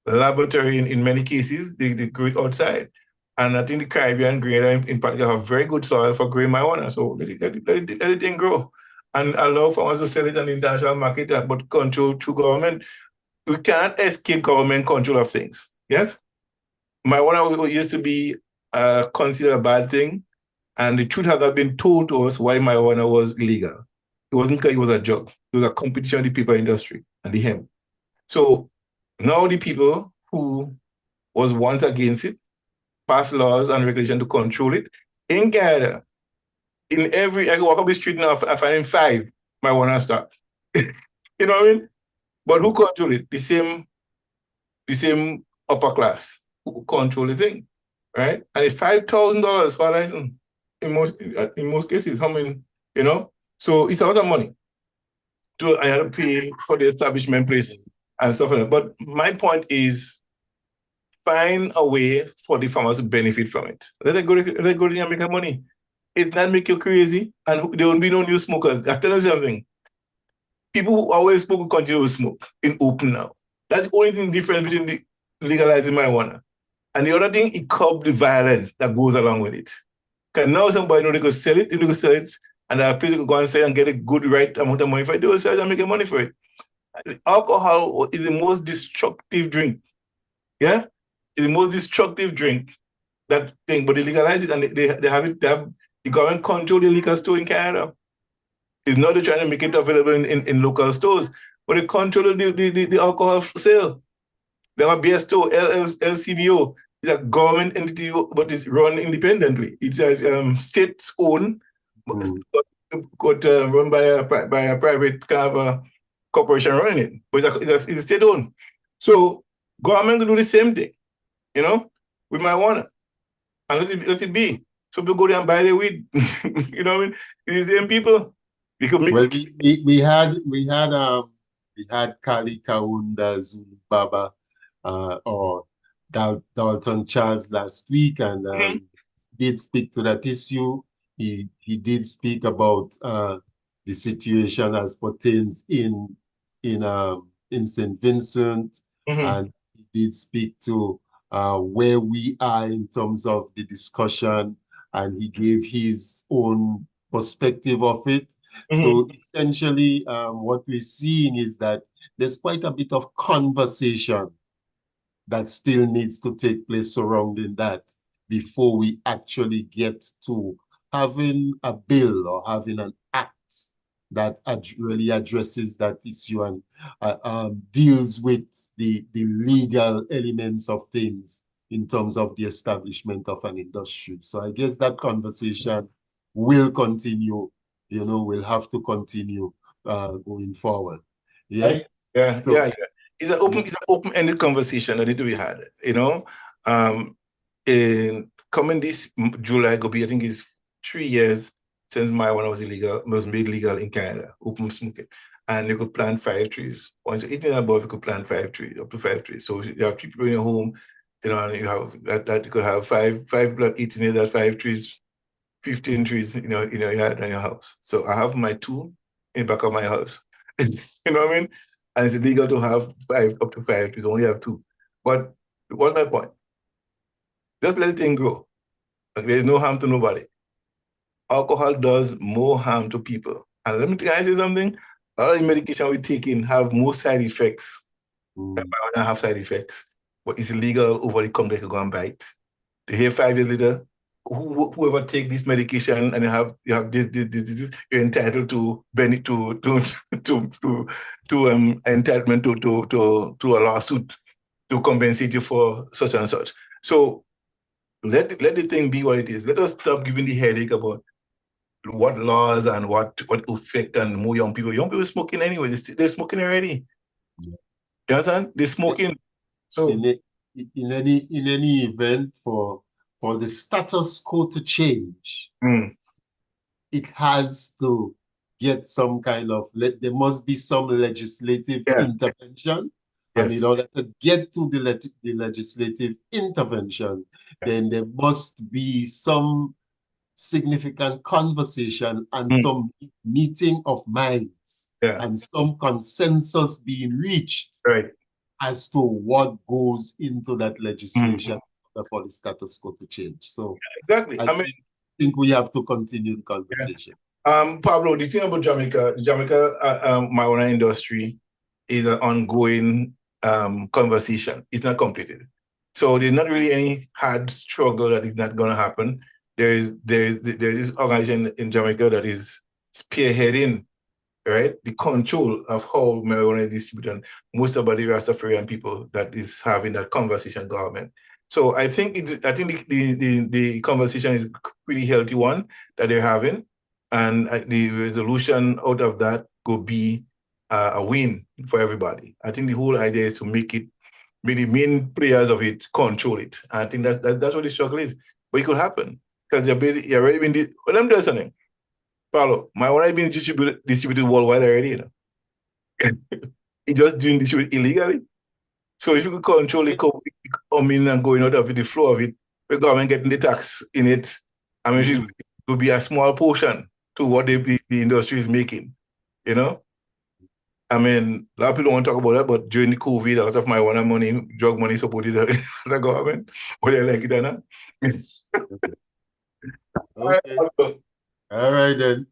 laboratory in many cases. They grow it outside. And I think the Caribbean, Grenada in particular, have very good soil for growing marijuana. So let it grow. And allow farmers to sell it on the international market, but control through government. We can't escape government control of things. Yes? Marijuana used to be considered a bad thing, and the truth has not been told to us why marijuana was illegal. It wasn't because it was a drug. It was a competition with the paper industry and the hemp. So now the people who was once against it pass laws and regulation to control it. In Canada, I walk up the street now, I find 5 marijuana start. You know what I mean? But who control it? The same upper class who control the thing. Right? And it's $5,000 for a license in most cases. How many, So it's a lot of money. I had to pay for the establishment place and stuff like that. But my point is, find a way for the farmers to benefit from it. Let it go there and make money. It not make you crazy, and there won't be no new smokers. I tell you something. People who always smoke will continue to smoke in open now. That's the only thing different between the legalizing marijuana. And the other thing, it curbs the violence that goes along with it. Because now somebody know they could sell it, and a place could go and sell and get a good right amount of money for it. They will sell it and make money for it. Alcohol is the most destructive drink. Yeah? It's the most destructive drink, that thing. But they legalize it, and they have the government control the liquor store in Canada. It's not they're trying to make it available in local stores, but they control the alcohol sale. They have a beer store, LCBO. It's a government entity, but it's run independently. It's a state-owned, but run by a private kind of a corporation running it. But it's state-owned. So government will do the same thing, with marijuana. And let it be. So people go there and buy their weed. You know what I mean? It's the same people. We had we had Kali Kaunda Zulu Baba or Dalton Charles last week, and did speak to that issue. He did speak about the situation as pertains in St. Vincent, and he did speak to where we are in terms of the discussion, and he gave his own perspective of it. So essentially, what we're seeing is that there's quite a bit of conversation that still needs to take place surrounding that before we actually get to having a bill or having an act that really addresses that issue and deals with the legal elements of things in terms of the establishment of an industry. So I guess that conversation will continue, you know, we'll have to continue going forward. Yeah. Yeah. It's an open-ended conversation that need to be had, you know. In coming this July, go be, I think it's 3 years since marijuana was made legal in Canada, open smoking. And you could plant 5 trees. Once you're 18 and above, you could plant 5 trees, up to 5 trees. So you have 3 people in your home, you know, and you have that you could have 5 plus 18 years, that's 5 trees, 15 trees, you know, in your yard and your house. So I have my 2 in the back of my house. You know what I mean? And it's illegal to have 5, up to 5 trees, only have 2. But what's my point? Just let the thing grow. Like, there's no harm to nobody. Alcohol does more harm to people. And let me say something. A lot of the medication we take in have more side effects than marijuana have side effects. But it's illegal over the counter, you can go and buy it. You hear 5 years later, whoever take this medication and you have this, you're entitled to entitlement to a lawsuit to compensate you for such and such. So let the thing be what it is. Let us stop giving the headache about what laws and what affect and more young people. Young people smoking anyway. They're smoking already. You understand? They're smoking. So in any event, for the status quo to change, it has to get some kind of, there must be some legislative intervention. And in order to get to the legislative intervention, then there must be some significant conversation and some meeting of minds and some consensus being reached as to what goes into that legislation for the status quo to change. So exactly. I think we have to continue the conversation. Pablo, the thing about Jamaica, the Jamaica marijuana industry is an ongoing conversation. It's not completed. So there's not really any hard struggle that is not going to happen. There is this organization in Jamaica that is spearheading, right, the control of how marijuana is distributed. Most of the Rastafarian people that is having that conversation, government. So I think the conversation is a pretty healthy one that they're having, and the resolution out of that could be a win for everybody. I think the whole idea is to make the main players of it control it. I think that's what the struggle is. But it could happen because you've already been. Well, let me tell you something, Paulo. Marijuana has been distributed worldwide already. You know, it's just doing distributed illegally. So if you could control it coming and going out of it, the flow of it, the government getting the tax in it, I mean, it would be a small portion to what the industry is making, you know? I mean, a lot of people don't want to talk about that, but during the COVID, a lot of marijuana money, drug money supported the government, whether they like it or not. Okay. All right, then.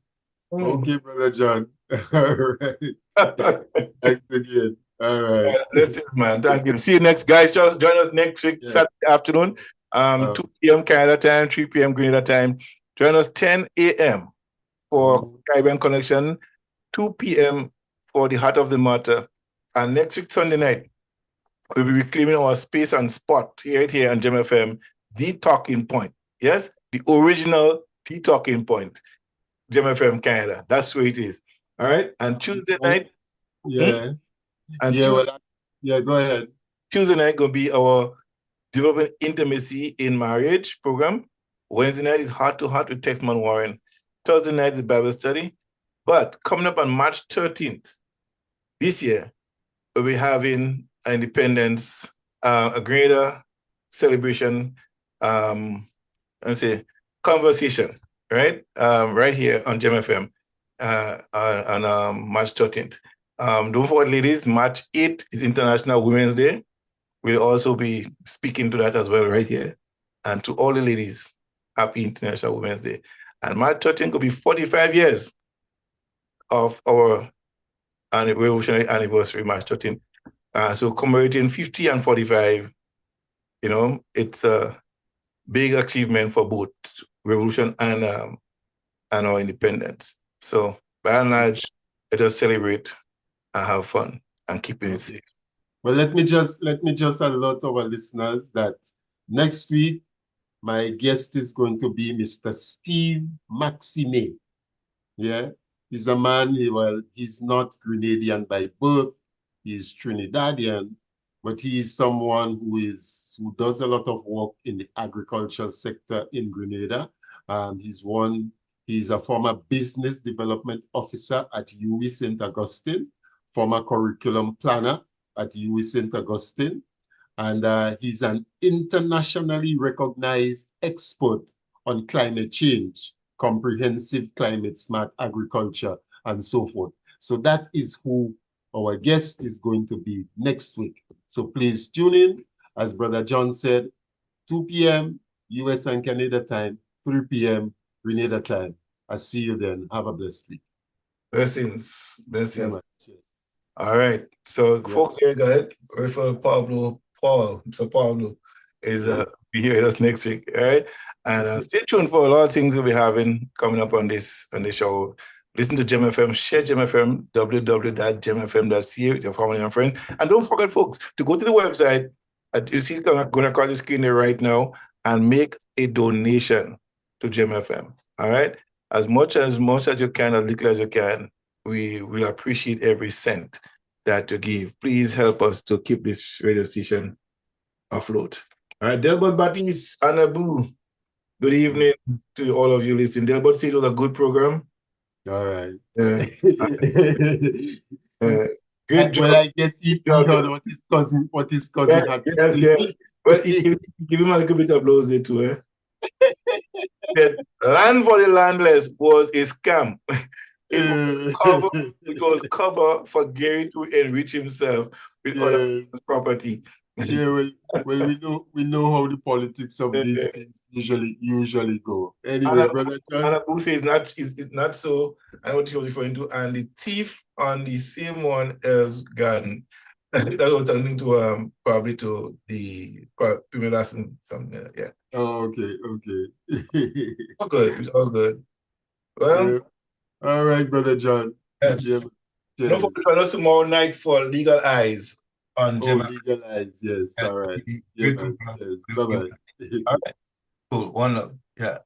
Okay, Brother John. All right. Thanks again. All right. Listen, man. Thank you. See you next, guys. Just join us next week, Saturday afternoon, 2 p.m. Canada time, 3 p.m. Grenada time. Join us 10 a.m. for Caribbean Connection, 2 p.m. for the Heart of the Matter. And next week, Sunday night, we'll be reclaiming our space and spot here on Gem FM, The Talking Point. Yes, the original The Talking Point, Gem FM Canada. That's where it is. All right. And Tuesday night. Yeah. And go ahead. Tuesday night going to be our Developing Intimacy in Marriage program. Wednesday night is Heart to Heart with Texman Warren. Thursday night is Bible study. But coming up on March 13th, this year, we're having independence, a greater celebration, let's say, conversation, right? Right here on Gem FM on March 13th. Don't forget, ladies, March 8th is International Women's Day. We'll also be speaking to that as well right here. And to all the ladies, happy International Women's Day. And March 13th could be 45 years of our revolutionary anniversary, March 13th. So commemorating 50 and 45, it's a big achievement for both revolution and our independence. So by and large, let us celebrate and have fun and keeping it safe. Well, let me just alert our listeners that next week my guest is going to be Mr. Steve Maxime. Yeah, he's a man. He's not Grenadian by birth. He's Trinidadian, but he is someone who does a lot of work in the agricultural sector in Grenada. He's a former business development officer at UWI St. Augustine, former curriculum planner at UWI St. Augustine, and he's an internationally recognized expert on climate change, comprehensive climate smart agriculture, and so forth. So that is who our guest is going to be next week. So please tune in. As Brother John said, 2 p.m. US and Canada time, 3 p.m. Grenada time. I'll see you then. Have a blessed week. Blessings. Yeah, all right. So folks, here, go ahead. Refer Paul. So Pablo is be here with us next week. All right. And stay tuned for a lot of things we'll be having coming up on this show. Listen to Gem FM, share Gem FM, www.gemfm.ca with your family and friends. And don't forget, folks, to go to the website. You see going across the screen there right now and make a donation to Gem FM. All right. As much as you can, as little as you can, we will appreciate every cent that you give. Please help us to keep this radio station afloat. All right, Delbert Baptiste, Anabu, good evening to all of you listening. Delbert said it was a good program. All right. Great job. Well, I guess he heard what his cousin had to say. Well, give him a little bit of blows there too, The land for the landless was a scam. It was cover for Gary to enrich himself with other property. Yeah, well, we know how the politics of these things usually go. Anyway, Brother John. And Abu says it's not so. I know what she was referring to, and the thief on the same one as garden. That was turning to probably to the female lesson something. Yeah. Oh, okay. All good. It's all good. Well. Yeah. All right, Brother John. Yes. Yeah. Don't forget us tomorrow night for Legal Eyes on Gem. Legal Eyes. Yes. All right. Yeah, man. Yes. Bye-bye. All right. Cool. One love. Yeah.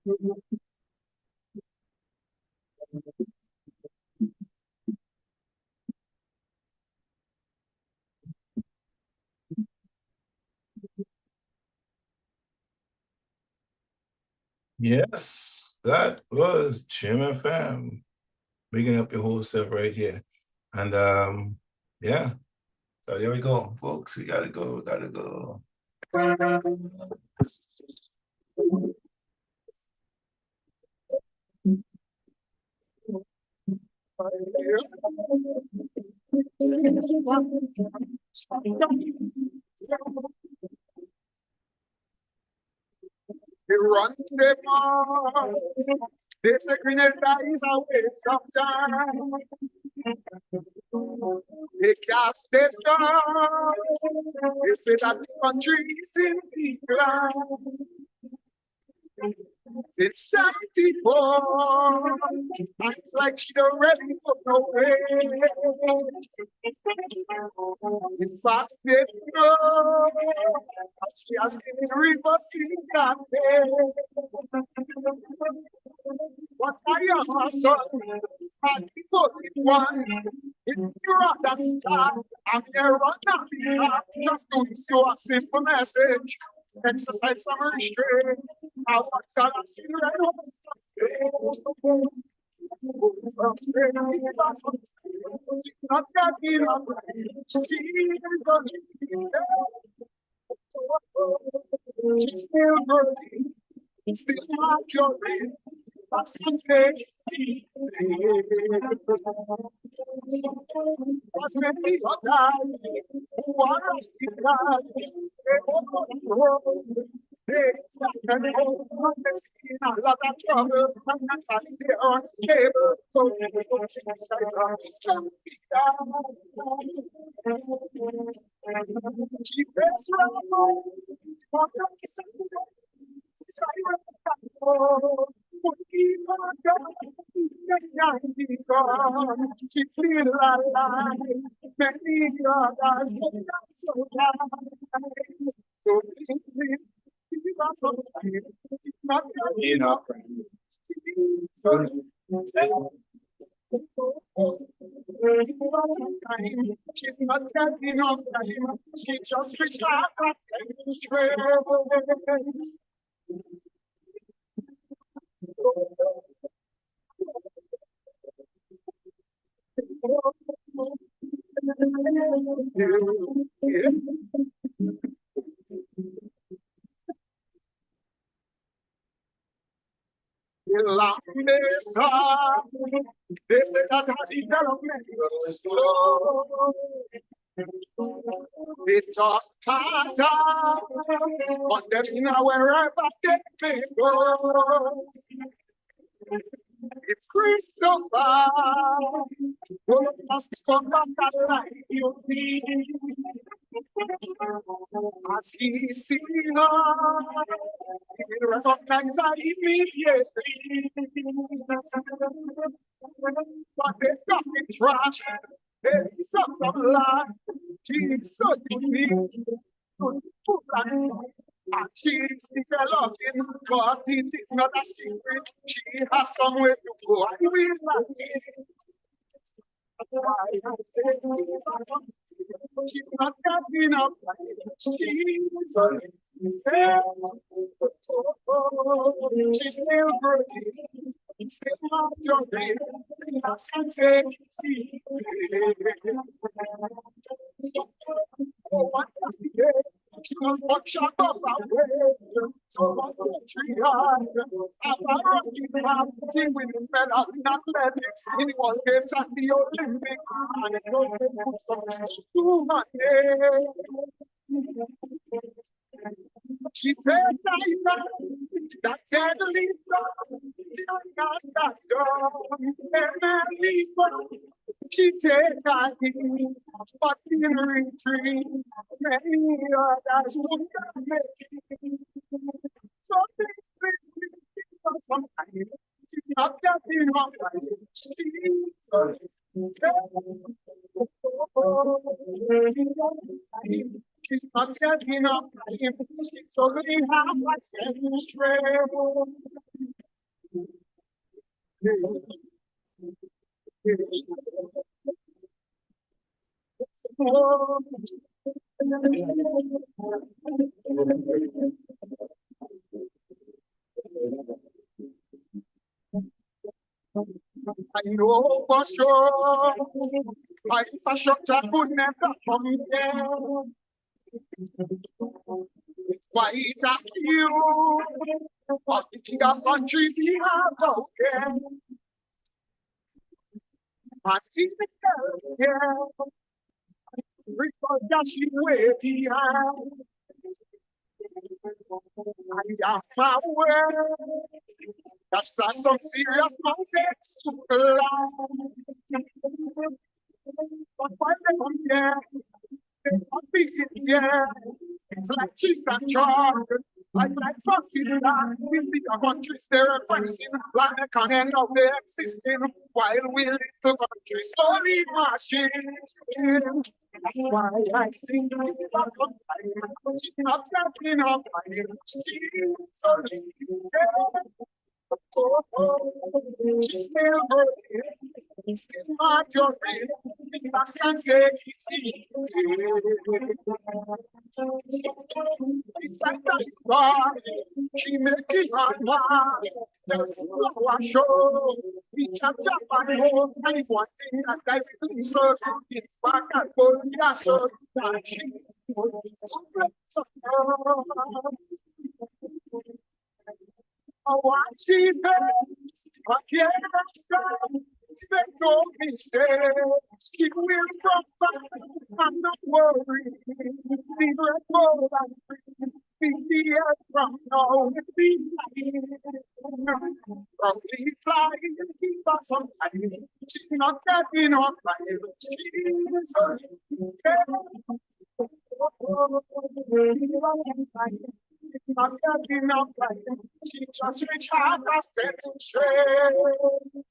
Yes, that was Jim FM. Bigging up your whole self right here. And yeah. So there we go, folks. We gotta go, gotta go. They run them on. They say Grenada is a waste of time. They cast it down. They say that the country is in decline. It's 74. It's like she don't ready for no way. In fact, they know she has given rivers in that day. What I am her son, and the 41. If you are that star, I'm here on that behalf. Just do this, your simple message. Exercise some restraint. I want to see you right over. Not that you know, she's still working, still not your way. That's something. Was when we got died, who are us to God? It's not an old one that's in a lot of trouble. I'm not telling they are cable. So she press around. She feel alive, many others not so alive. So not enough. She's not getting up time. She just reached out and straight. They say that our development is slow. They talk ta-ta, but then wherever they may go. It's Christopher, who must come back alive, you see. As he sees her, he will recognize her immediately. But they got me trash. There is some lie. She's so unique. And she's developing, but it is not a secret. She has somewhere to go. I will not she's not getting up. She's still working. Still not your day. She was one shot off our way. So much tree hard. She will men are not athletics. Anyone games at the Olympics. And it goes to Monday. She said, that's deadly strong. She take our heat, but in retreat, many others would not make it. She's not getting up. She's not getting up. She's only half like 7 straight. I know for sure my infrastructure could never come down. Quite a few of the bigger countries we have out there. And in the girl, yeah, because dashing way behind. And after work, that's some serious nonsense to climb. But when they come here, they don't visit here. It's like cheese and chalk. Like something that in the countries they're pressing, like they can end up they existing while we live the country slowly marching. That's why I sing that sometimes she's not getting up my slowly. She's still working, still not your friend. I can't say it's it's like that God, she make it hard, just flower show. We chat and home, and it's one thing that I really so good. Back and forth, yeah, so that she what she says, I can't stop. Make no mistake, she will prosper. I'm not worried. Be grateful and free. Be here from now. Be probably flying, keep us on time. She's not getting on time. She's not getting on time. She just reached out and set it straight.